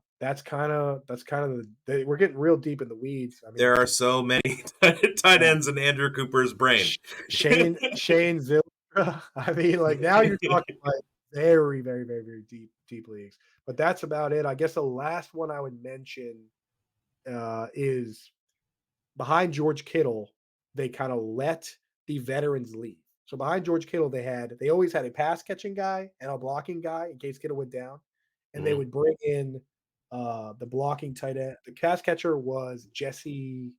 S2: getting real deep in the weeds. I mean,
S1: There are so many tight
S2: yeah.
S1: ends in Andrew Cooper's brain.
S2: Shane Ziltra. I mean, like now you're talking like very, very, very, very deep leagues. But that's about it. I guess the last one I would mention is behind George Kittle. They kind of let the veterans leave. So behind George Kittle, they always had a pass catching guy and a blocking guy in case Kittle went down, and they
S1: Mhm.
S2: would bring in the blocking tight end. The pass catcher was Jesse.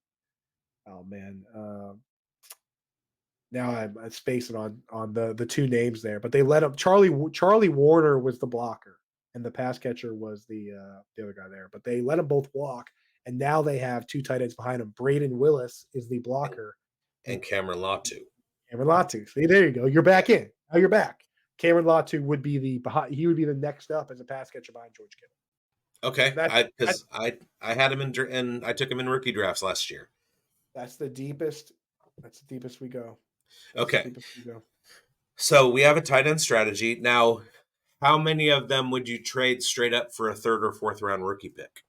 S2: Oh man, now I'm spacing on the two names there, but they let him. Charlie Warner was the blocker, and the pass catcher was the other guy there. But they let them both walk, and now they have two tight ends behind them. Braden Willis is the blocker, and
S1: And Cameron Latu.
S2: Cameron Latu. See, there you go. You're
S1: Yeah.
S2: back in. Now you're back. Cameron Latu would be he would be the next up as a pass catcher behind George Kittle.
S1: Okay,
S2: That that
S1: I had him and I took him in rookie drafts last year.
S2: that's the deepest. That's the deepest we go. That's the
S1: Okay,
S2: deepest we go.
S1: so we have a tight end strategy now. How many of them would you trade straight up for a third or fourth round rookie pick?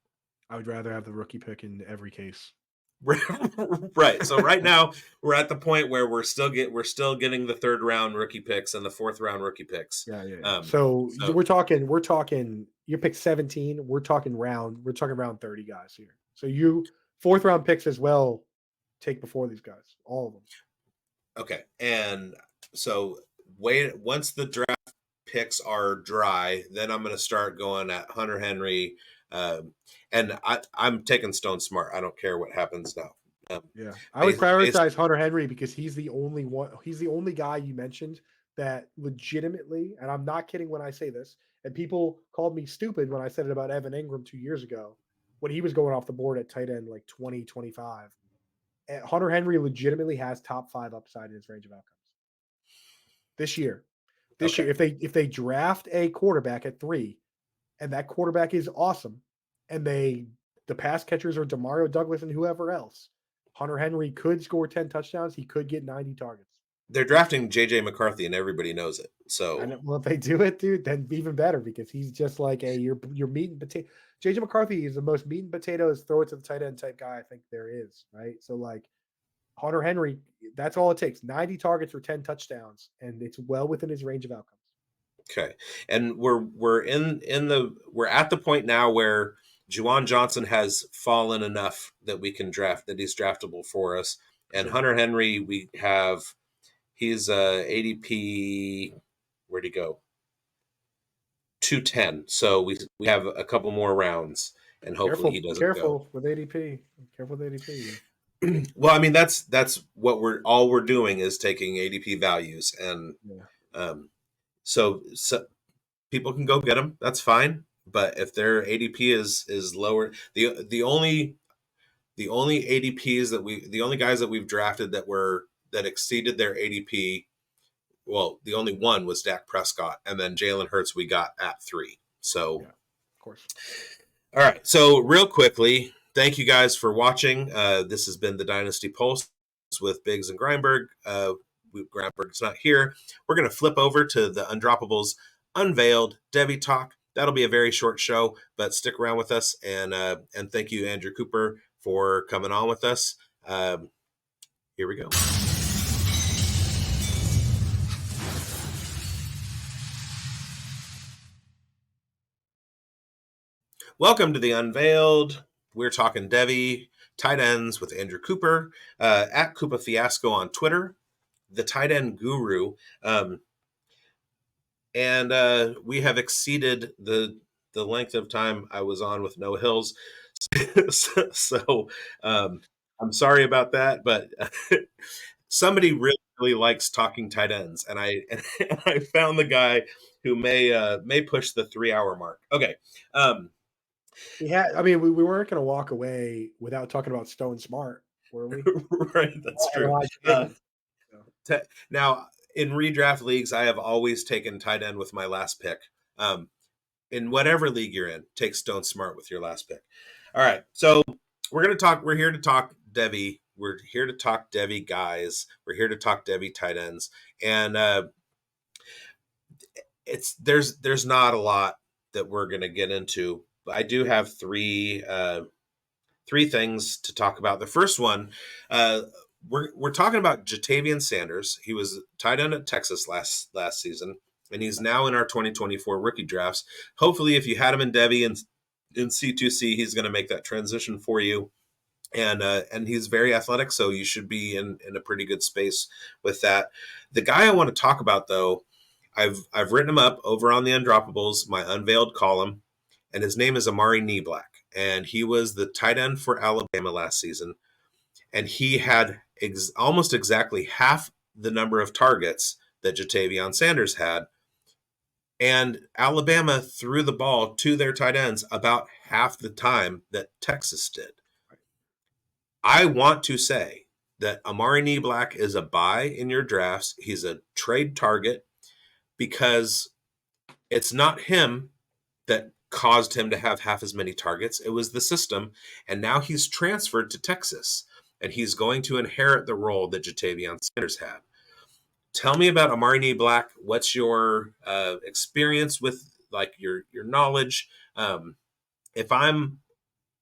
S2: I would rather have the rookie pick in every case.
S1: Right. So right now we're at the point where we're still getting the third round rookie picks and the fourth round rookie picks.
S2: Yeah. So
S1: So
S2: we're talking. You pick 17. We're talking round 30 guys here. So you fourth round picks as well. Take before these guys, all of them.
S1: okay, and so wait once the draft picks are dry, then I'm going to start going at Hunter Henry, and I'm taking Stone Smart. I don't care what happens now.
S2: Yeah, I would
S1: Based
S2: prioritize Hunter Henry because he's the only one. He's the only guy you mentioned that legitimately, and I'm not kidding when I say this. And people called me stupid when I said it about Evan Ingram 2 years ago when he was going off the board at tight end like 2025. Hunter Henry legitimately has top 5 upside in his range of outcomes this year. This
S1: okay.
S2: year, if they draft a quarterback at 3 and that quarterback is awesome, and the pass catchers are Demario Douglas and whoever else, Hunter Henry could score 10 touchdowns. He could get 90 targets.
S1: They're drafting JJ McCarthy and everybody knows it.
S2: I
S1: So
S2: know, well, if they do it, dude, then even better because he's just like your meat and potato. JJ McCarthy is the most meat and potatoes, throw it to the tight end type guy I think there is, right? So like Hunter Henry, that's all it takes. 90 targets for 10 touchdowns, and it's well within his range of outcomes.
S1: okay. And we're at the point now where Juwan Johnson has fallen enough that we can draft that he's draftable for us. And
S2: Sure.
S1: Hunter Henry, he's ADP. Where'd he go? 210. So we have a couple more rounds, and hopefully he
S2: Careful,
S1: doesn't go.
S2: careful with ADP. Careful with ADP.
S1: Well, I mean that's what we're doing is taking ADP values, and
S2: Yeah.
S1: um, so people can go get them. That's fine. But if their ADP is lower, the only ADPs the only guys that we've drafted that exceeded their ADP, well, the only one was Dak Prescott, and then Jalen Hurts we got at 3. So
S2: Yeah, of course.
S1: all right. So real quickly, Thank you guys for watching. This has been the Dynasty Pulse with Biggs and Greinberg. Greinberg's not here. We're going to flip over to the Undroppables Unveiled Devy Talk. That'll be a very short show, but stick around with us. And thank you, Andrew Cooper, for coming on with us. Here we go. Welcome to the Unveiled. We're talking Devy, tight ends with Andrew Cooper, at Koopa Fiasco on Twitter, the tight end guru. And we have exceeded the length of time I was on with no hills. so I'm sorry about that, but somebody really, really likes talking tight ends, and I found the guy who may push the 3 hour mark. Okay.
S2: I mean, we weren't going to walk away without talking about Stone Smart, were we?
S1: Right, that's
S2: And
S1: true.
S2: Elijah Higgins. So.
S1: Now, in redraft leagues, I have always taken tight end with my last pick. In whatever league you're in, take Stone Smart with your last pick. All right, so we're here to talk Devy. We're here to talk Devy guys. We're here to talk Devy tight ends, and there's not a lot that we're going to get into. I do have three things to talk about. The first one, we're talking about Jatavian Sanders. He was tight end at Texas last season, and he's now in our 2024 rookie drafts. Hopefully, if you had him in Devy and in C2C, he's going to make that transition for you. And he's very athletic, so you should be in a pretty good space with that. The guy I want to talk about, though, I've written him up over on the Undroppables, my unveiled column, and his name is Amari Kneeblack, and he was the tight end for Alabama last season, and he had almost exactly half the number of targets that Jatavian Sanders had, and Alabama threw the ball to their tight ends about half the time that Texas did. I want to say that Amari Kneeblack is a buy in your drafts. He's a trade target because it's not him that caused him to have half as many targets. It was the system. And now he's transferred to Texas, and he's going to inherit the role that Jatavian Sanders had. Tell me about Amari Kneeblack. What's your experience with, like, your knowledge? If I'm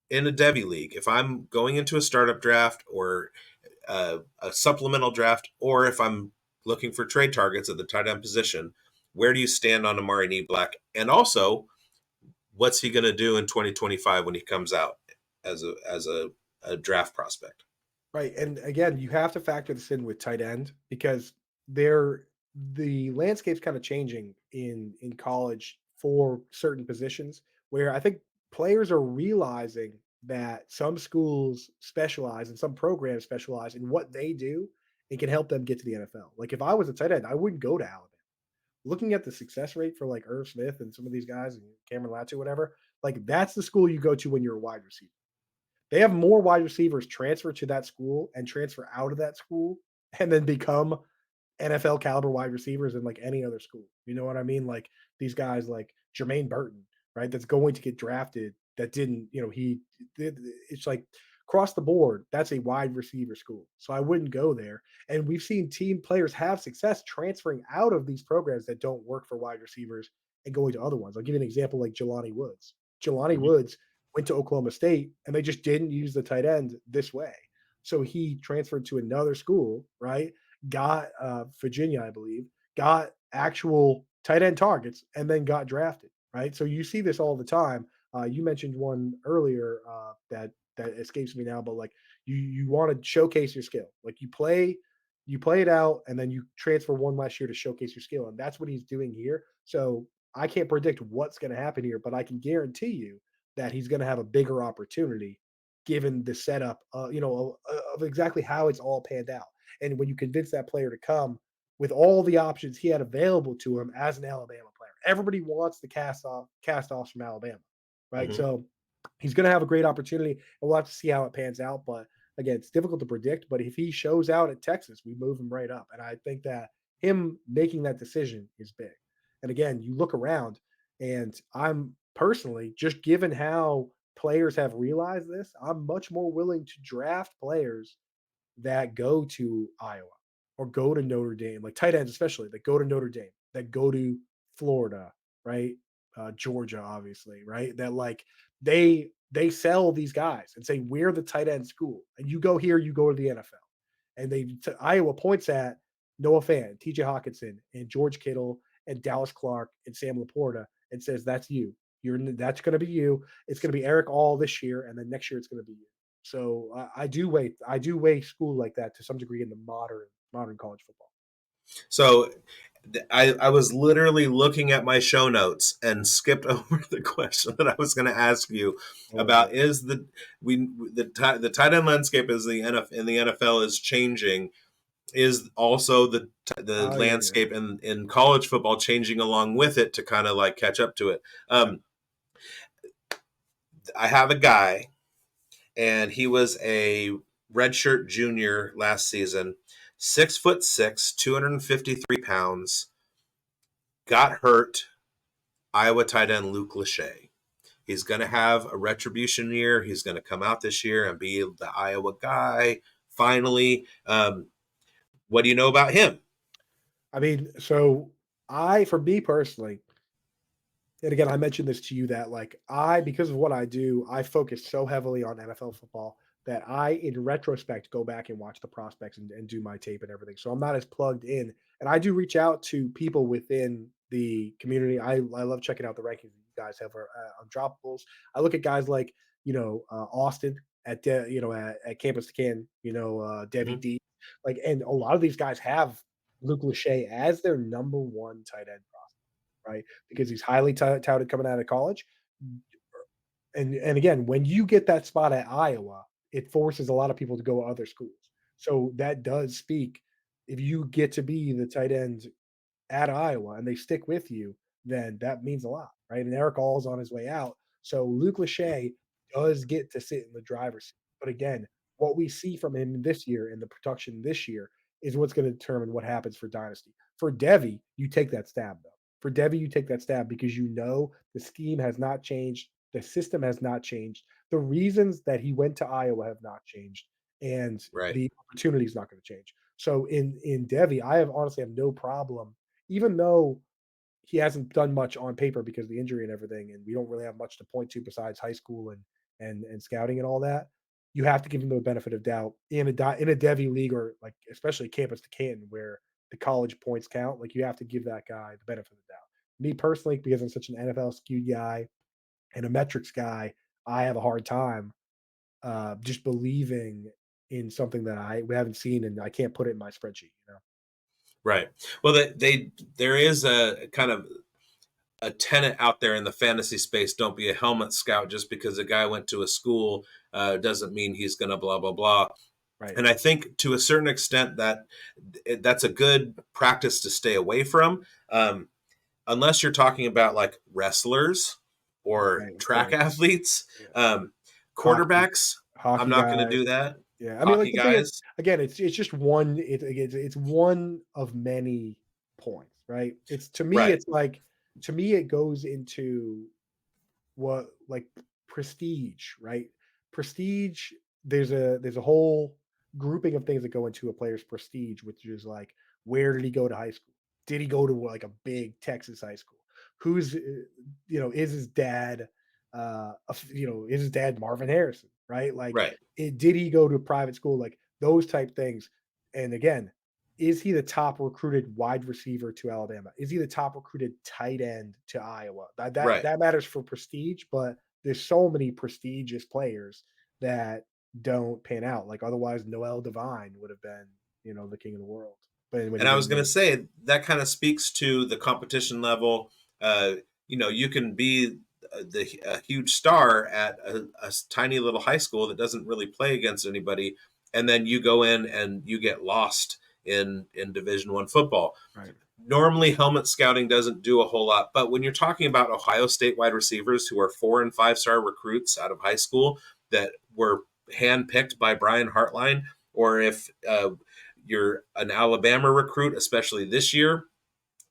S1: in a Devy league, if I'm going into a startup draft or a supplemental draft, or if I'm looking for trade targets at the tight end position, where do you stand on Amari Kneeblack? And also, what's he going to do in 2025 when he comes out as a draft prospect?
S2: Right. And again, you have to factor this in with tight end because the landscape's kind of changing in college for certain positions where I think players are realizing that some schools specialize and some programs specialize in what they do and can help them get to the NFL. Like if I was a tight end, I wouldn't go to Alabama. Looking at the success rate for like Irv Smith and some of these guys and Cameron Latu, whatever, like that's the school you go to when you're a wide receiver. They have more wide receivers transfer to that school and transfer out of that school and then become NFL caliber wide receivers in like any other school. You know what I mean? Like these guys like Jermaine Burton, right? That's going to get drafted. That didn't, it's like across the board, that's a wide receiver school. So I wouldn't go there. And we've seen team players have success transferring out of these programs that don't work for wide receivers and going to other ones. I'll give you an example like Jelani Woods. Jelani
S1: Mm-hmm.
S2: Woods went to Oklahoma State and they just didn't use the tight end this way. So he transferred to another school, right? Got Virginia, I believe, got actual tight end targets, and then got drafted. Right. So you see this all the time. You mentioned one earlier that escapes me now, but like you want to showcase your skill. Like you play it out, and then you transfer one last year to showcase your skill, and that's what he's doing here. So I can't predict what's going to happen here, but I can guarantee you that he's going to have a bigger opportunity given the setup, of exactly how it's all panned out. And when you convince that player to come with all the options he had available to him as an Alabama player, everybody wants the cast offs from Alabama, right?
S1: Mm-hmm.
S2: So he's going to have a great opportunity, and we'll have to see how it pans out. But again, it's difficult to predict. But if he shows out at Texas, we move him right up, and I think that him making that decision is big. And again, you look around, and I'm personally just given how players have realized this, I'm much more willing to draft players that go to Iowa or go to Notre Dame, like tight ends especially, that go to Notre Dame, that go to Florida, right? Georgia, obviously, right? That like they sell these guys and say we're the tight end school, and you go here, you go to the NFL, and Iowa points at Noah Fant, T.J. Hawkinson, and George Kittle, and Dallas Clark, and Sam Laporta, and says that's you. That's going to be you. It's going to be Eric All this year, and then next year it's going to be you. So I do weigh school like that to some degree in the modern college football.
S1: So I was literally looking at my show notes and skipped over the question that I was going to ask you
S2: Oh
S1: about
S2: boy.
S1: is the tight end landscape is in the NFL is changing, is also the
S2: Oh yeah, yeah,
S1: landscape in college football changing along with it to kind of like catch up to it.
S2: yeah.
S1: I have a guy, and he was a redshirt junior last season, 6'6", 253 pounds, got hurt. Iowa tight end Luke Lachey. He's going to have a retribution year. He's going to come out this year and be the Iowa guy. Finally, what do you know about him?
S2: I mean, for me personally, and again, I mentioned this to you that like because of what I do, I focus so heavily on NFL football that I, in retrospect, go back and watch the prospects and do my tape and everything. So I'm not as plugged in, and I do reach out to people within the community. I love checking out the rankings that you guys have on Undroppables. I look at guys like Austin at Campus to Can, Devy
S1: Mhm.
S2: D, like, and a lot of these guys have Luke Lachey as their number one tight end prospect, right? Because he's highly touted coming out of college. And again, when you get that spot at Iowa, it forces a lot of people to go to other schools. So that does speak. If you get to be the tight end at Iowa and they stick with you, then that means a lot, right? And Eric All's on his way out. So Luke Lachey does get to sit in the driver's seat. But again, what we see from him this year and the production this year is what's going to determine what happens for Dynasty. For Devy, you take that stab, though. For Devy, you take that stab because you know the scheme has not changed. The system has not changed. The reasons that he went to Iowa have not changed. And
S1: Right.
S2: the opportunity is not going to change. So in Devy, I honestly have no problem, even though he hasn't done much on paper because of the injury and everything, and we don't really have much to point to besides high school and scouting and all that. You have to give him the benefit of doubt in a Devy league, or like especially campus to Canton where the college points count. Like, you have to give that guy the benefit of the doubt. Me personally, because I'm such an NFL skewed guy and a metrics guy, I have a hard time just believing in something that we haven't seen, and I can't put it in my spreadsheet.
S1: Right. Well, there is a kind of a tenet out there in the fantasy space. Don't be a helmet scout just because a guy went to a school doesn't mean he's going to blah blah blah.
S2: Right.
S1: And I think to a certain extent that's a good practice to stay away from, unless you're talking about like wrestlers or
S2: Right. Of
S1: track
S2: course.
S1: athletes,
S2: Yeah. Hockey
S1: quarterbacks. I'm
S2: hockey
S1: not going to
S2: guys.
S1: do that.
S2: Yeah, I mean, like,
S1: Hockey
S2: the thing is,
S1: guys,
S2: again, it's just one it's one of many points, right?
S1: right,
S2: To me, it goes into what, like, prestige, right? Prestige, there's a whole grouping of things that go into a player's prestige, which is like, where did he go to high school? Did he go to like a big Texas high school? Who's is his dad is his dad Marvin Harrison, right? Like,
S1: right.
S2: did he go to a private school? Like, those type things. And again, is he the top recruited wide receiver to Alabama? Is he the top recruited tight end to Iowa?
S1: Right.
S2: That matters for prestige, but there's so many prestigious players that don't pan out. Like, otherwise, Noel Devine would have been, the king of the world. But when
S1: And
S2: he
S1: I was
S2: didn't
S1: going
S2: make
S1: to
S2: it.
S1: say that kind of speaks to the competition level. Uh, you can be a huge star at a tiny little high school that doesn't really play against anybody, and then you go in and you get lost in Division One football.
S2: Right.
S1: Normally, helmet scouting doesn't do a whole lot, but when you're talking about Ohio State wide receivers who are 4 and 5 star recruits out of high school that were handpicked by Brian Hartline, or if you're an Alabama recruit, especially this year,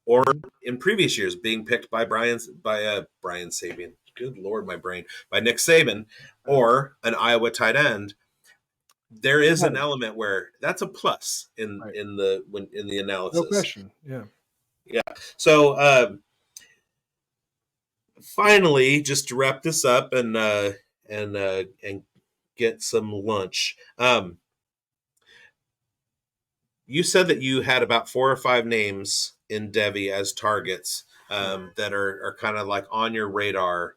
S1: or
S2: Mhm.
S1: in previous years, being picked by Brian Sabian. good Lord, my brain, by Nick Saban,
S2: Uh,
S1: or an Iowa tight end, there is an
S2: right,
S1: element where that's a plus
S2: right.
S1: in the
S2: No
S1: analysis.
S2: question. Yeah.
S1: Yeah. So finally, just to wrap this up and get some lunch. You said that you had about 4 or 5 names in Devy as targets
S2: Right.
S1: that are kind of like on your radar.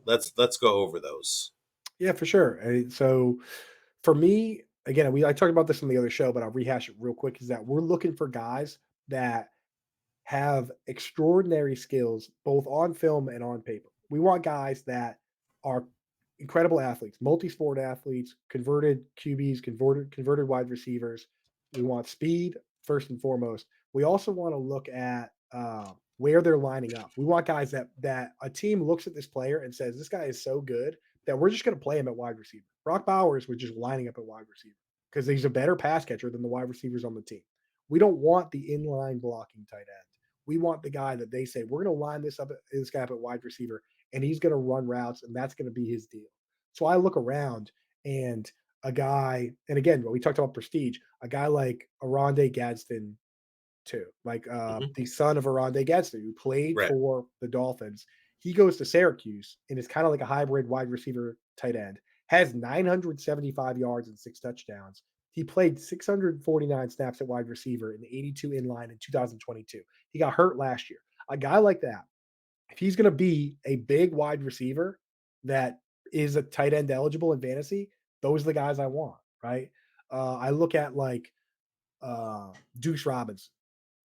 S1: Let's go over those.
S2: Yeah, for sure. So for me, again, I talked about this on the other show, but I'll rehash it real quick. Is that we're looking for guys that have extraordinary skills both on film and on paper. We want guys that are incredible athletes, multi-sport athletes, converted QBs, converted wide receivers. We want speed first and foremost. We also want to look at where they're lining up. We want guys that a team looks at this player and says, "This guy is so good that we're just going to play him at wide receiver." Brock Bowers was just lining up at wide receiver because he's a better pass catcher than the wide receivers on the team. We don't want the inline blocking tight end. We want the guy that they say we're going to line this guy up at wide receiver, and he's going to run routes, and that's going to be his deal. So I look around and a guy, and again, when we talked about prestige, a guy like Aronde Gadsden too, like
S1: Hmm.
S2: the son of Aronde Gadsden, who played
S1: Right.
S2: for the Dolphins. He goes to Syracuse and is kind of like a hybrid wide receiver tight end. Has 975 yards and 6 touchdowns. He played 649 snaps at wide receiver and 82 in line in 2022. He got hurt last year. A guy like that, if he's going to be a big wide receiver that is a tight end eligible in fantasy, those are the guys I want, right? I look at like Deuce Robinson.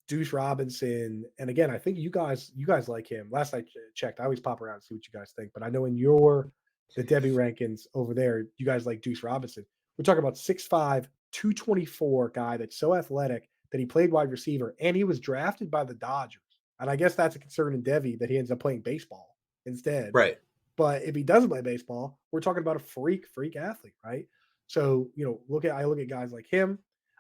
S2: Deuce Robinson, and again, I think you guys like him. Last I checked, I always pop around and see what you guys think, but I know in the Debbie rankings over there, you guys like Deuce Robinson. We're talking about 6'5", 224 guy that's so athletic that he played wide receiver and he was drafted by the Dodgers. And I guess that's a concern in Debbie that he ends up playing baseball instead.
S1: Right.
S2: But if he doesn't play baseball, we're talking about a freak athlete, right? So, I look at guys like him.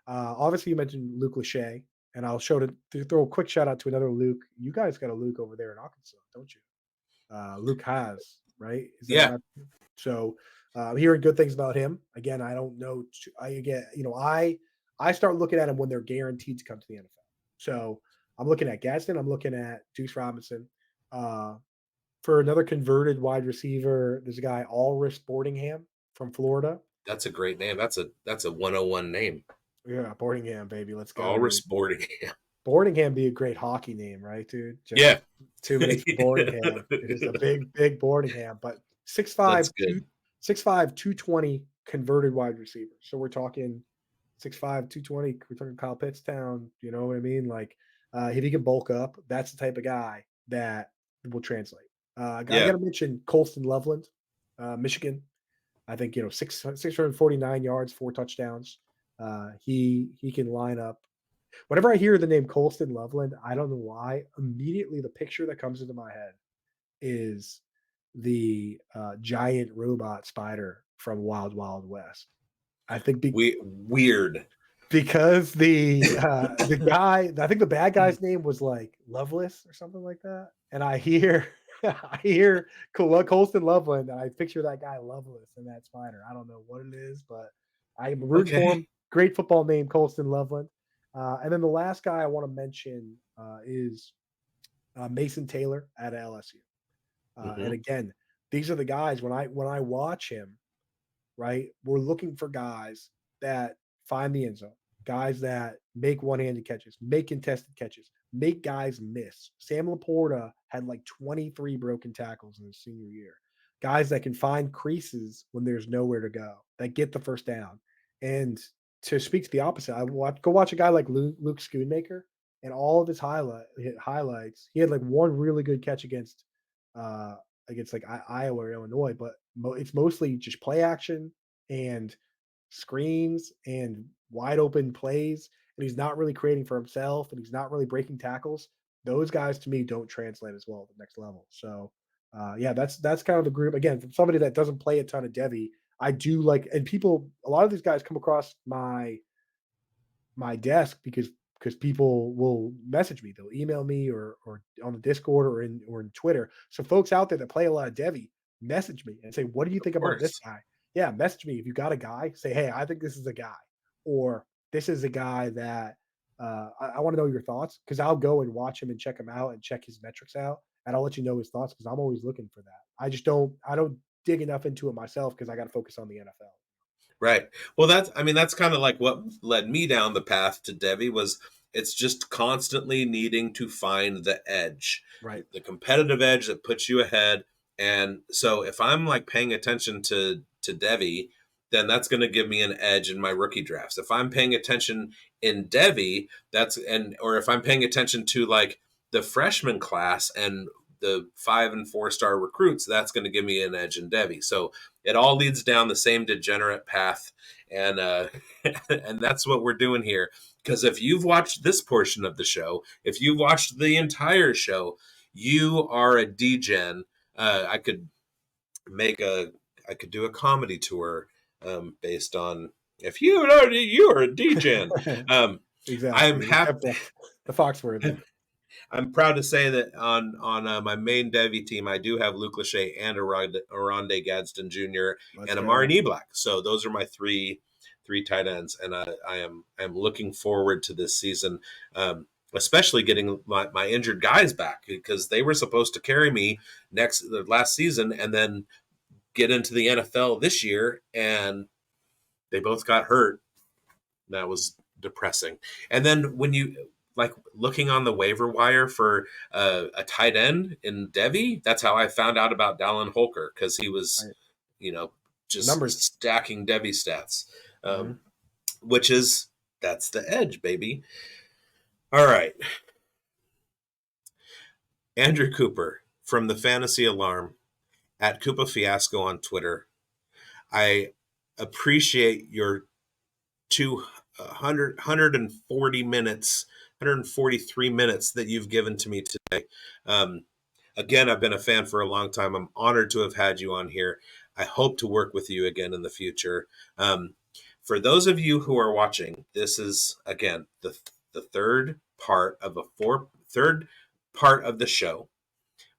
S2: Obviously, you mentioned Luke Lachey, and I'll to throw a quick shout out to another Luke. You guys got a Luke over there in Arkansas, don't you? Luke Haas, right? Is that
S1: Yeah.
S2: not so? Hearing good things about him. Again, I don't know. I get I start looking at him when they're guaranteed to come to the NFL. So I'm looking at Gadsden. I'm looking at Deuce Robinson. Uh, for another converted wide receiver, there's a guy Ulrich Boardingham from Florida.
S1: That's a great name. That's a 101 name.
S2: Yeah, Boardingham, baby. Let's go,
S1: All
S2: dude.
S1: sporting.
S2: Boardingham be a great hockey name, right, dude?
S1: Yeah.
S2: Just 2 minutes for Boardingham. It is a big Boardingham, but six
S1: That's
S2: five
S1: good.
S2: two 6'5", 220 converted wide receiver. So we're talking 6'5", 220. We're talking Kyle Pittstown. You know what I mean? Like, if he can bulk up, that's the type of guy that will translate. I got
S1: Yeah.
S2: to mention Colston Loveland, Michigan. I think 649 yards, 4 touchdowns. He can line up. Whenever I hear the name Colston Loveland, I don't know why. Immediately, the picture that comes into my head is the giant robot spider from Wild Wild West. I think
S1: Weird.
S2: because the guy, I think the bad guy's name was like Loveless or something like that. And I hear I hear Colston Loveland, and I picture that guy Loveless and that spider. I don't know what it is, but I'm rooting for
S1: Okay.
S2: him. Great football name, Colston Loveland. And then the last guy I want to mention is Mason Taylor at LSU. And
S1: Hmm.
S2: again, these are the guys when I watch him, right? We're looking for guys that find the end zone, guys that make one-handed catches, make contested catches, make guys miss. Sam Laporta had like 23 broken tackles in his senior year. Guys that can find creases when there's nowhere to go, that get the first down. And to speak to the opposite, go watch a guy like Luke Schoonmaker, and all of his highlights. He had like one really good catch uh, against like Iowa or Illinois, but it's mostly just play action and screens and wide open plays, and he's not really creating for himself, and he's not really breaking tackles. Those guys to me don't translate as well at the next level. So, yeah, that's kind of the group. Again, from somebody that doesn't play a ton of Devy, I do like, and people, a lot of these guys come across my desk because people will message me, they'll email me or on the Discord or in Twitter. So folks out there that play a lot of Devy, message me and say, what do you
S1: Of
S2: think about this
S1: course.
S2: guy? Yeah, message me if you got a guy. Say, hey, I think this is a guy, or this is a guy that I want to know your thoughts, because I'll go and watch him and check him out and check his metrics out, and I'll let you know his thoughts because I'm always looking for that. I don't dig enough into it myself because I got to focus on the NFL.
S1: Right. Well, that's kind of like what led me down the path to Devy was it's just constantly needing to find the edge,
S2: Right.
S1: the competitive edge that puts you ahead. And so if I'm like paying attention to Devy, then that's going to give me an edge in my rookie drafts. If I'm paying attention in Devy, or if I'm paying attention to like the freshman class and the 5 and 4 star recruits, that's going to give me an edge in Devy. So it all leads down the same degenerate path, and and that's what we're doing here. Because if you've watched this portion of the show, if you've watched the entire show, you are a degen. I could make a I could do a comedy tour based on if you're a degen. Um, I'm
S2: Exactly. We
S1: happy.
S2: kept the Foxworthy.
S1: I'm proud to say that on my main Devy team, I do have Luke Lachey and Aronde Gadsden Jr.
S2: Let's
S1: and Amari
S2: go.
S1: Neblack. So those are my three tight ends, and I'm looking forward to this season, especially getting my injured guys back because they were supposed to carry me the last season and then get into the NFL this year, and they both got hurt. That was depressing. And then when you like looking on the waiver wire for a tight end in Devy, that's how I found out about Dallin Holker because he was,
S2: Right.
S1: you know,
S2: The
S1: just
S2: numbers.
S1: stacking Devy stats,
S2: Mhm.
S1: which is that's the edge, baby. All right, Andrew Cooper from the Fantasy Alarm at Koopa Fiasco on Twitter. I appreciate your 140 minutes, 143 minutes that you've given to me today. Um, again, I've been a fan for a long time. I'm honored to have had you on here. I hope to work with you again in the future. For those of you who are watching, this is again the third part of the show,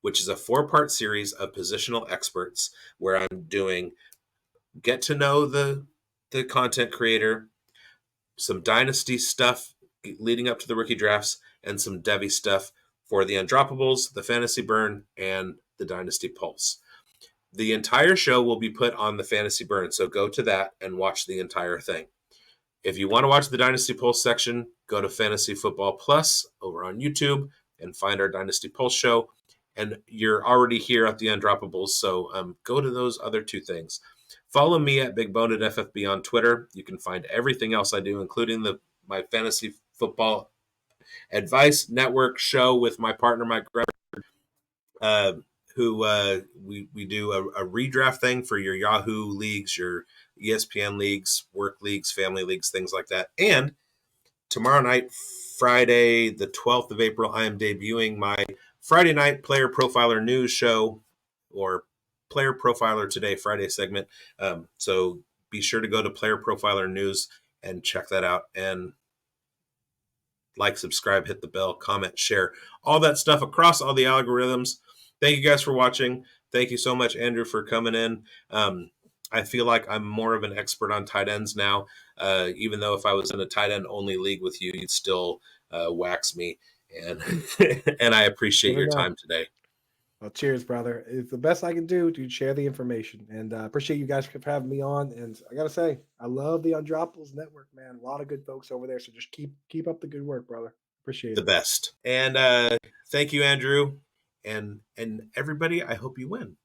S1: which is a 4-part series of positional experts where I'm doing get to know the content creator, some dynasty stuff leading up to the rookie drafts, and some Devy stuff for the Undroppables, the Fantasy Burn, and the Dynasty Pulse. The entire show will be put on the Fantasy Burn, so go to that and watch the entire thing. If you want to watch the Dynasty Pulse section, go to Fantasy Football Plus over on YouTube and find our Dynasty Pulse show. And you're already here at the Undroppables, so go to those other two things. Follow me at BigBonedFFB on Twitter. You can find everything else I do, including my Fantasy Football Advice Network show with my partner, Mike Greber, who we do a redraft thing for your Yahoo leagues, your ESPN leagues, work leagues, family leagues, things like that. And tomorrow night, Friday, the 12th of April, I am debuting my Friday night Player Profiler News show, or Player Profiler Today Friday segment. So be sure to go to Player Profiler News and check that out. And like, subscribe, hit the bell, comment, share, all that stuff across all the algorithms. Thank you guys for watching. Thank you so much, Andrew, for coming in. I feel like I'm more of an expert on tight ends now, even though if I was in a tight end only league with you, you'd still wax me. And and I appreciate
S2: Never
S1: your
S2: know.
S1: time today.
S2: Well, cheers, brother. It's the best I can do to share the information, and appreciate you guys for having me on. And I gotta say, I love the Undroppables network, man. A lot of good folks over there. So just keep up the good work, brother. Appreciate
S1: The
S2: it.
S1: best. And thank you, Andrew. And everybody, I hope you win.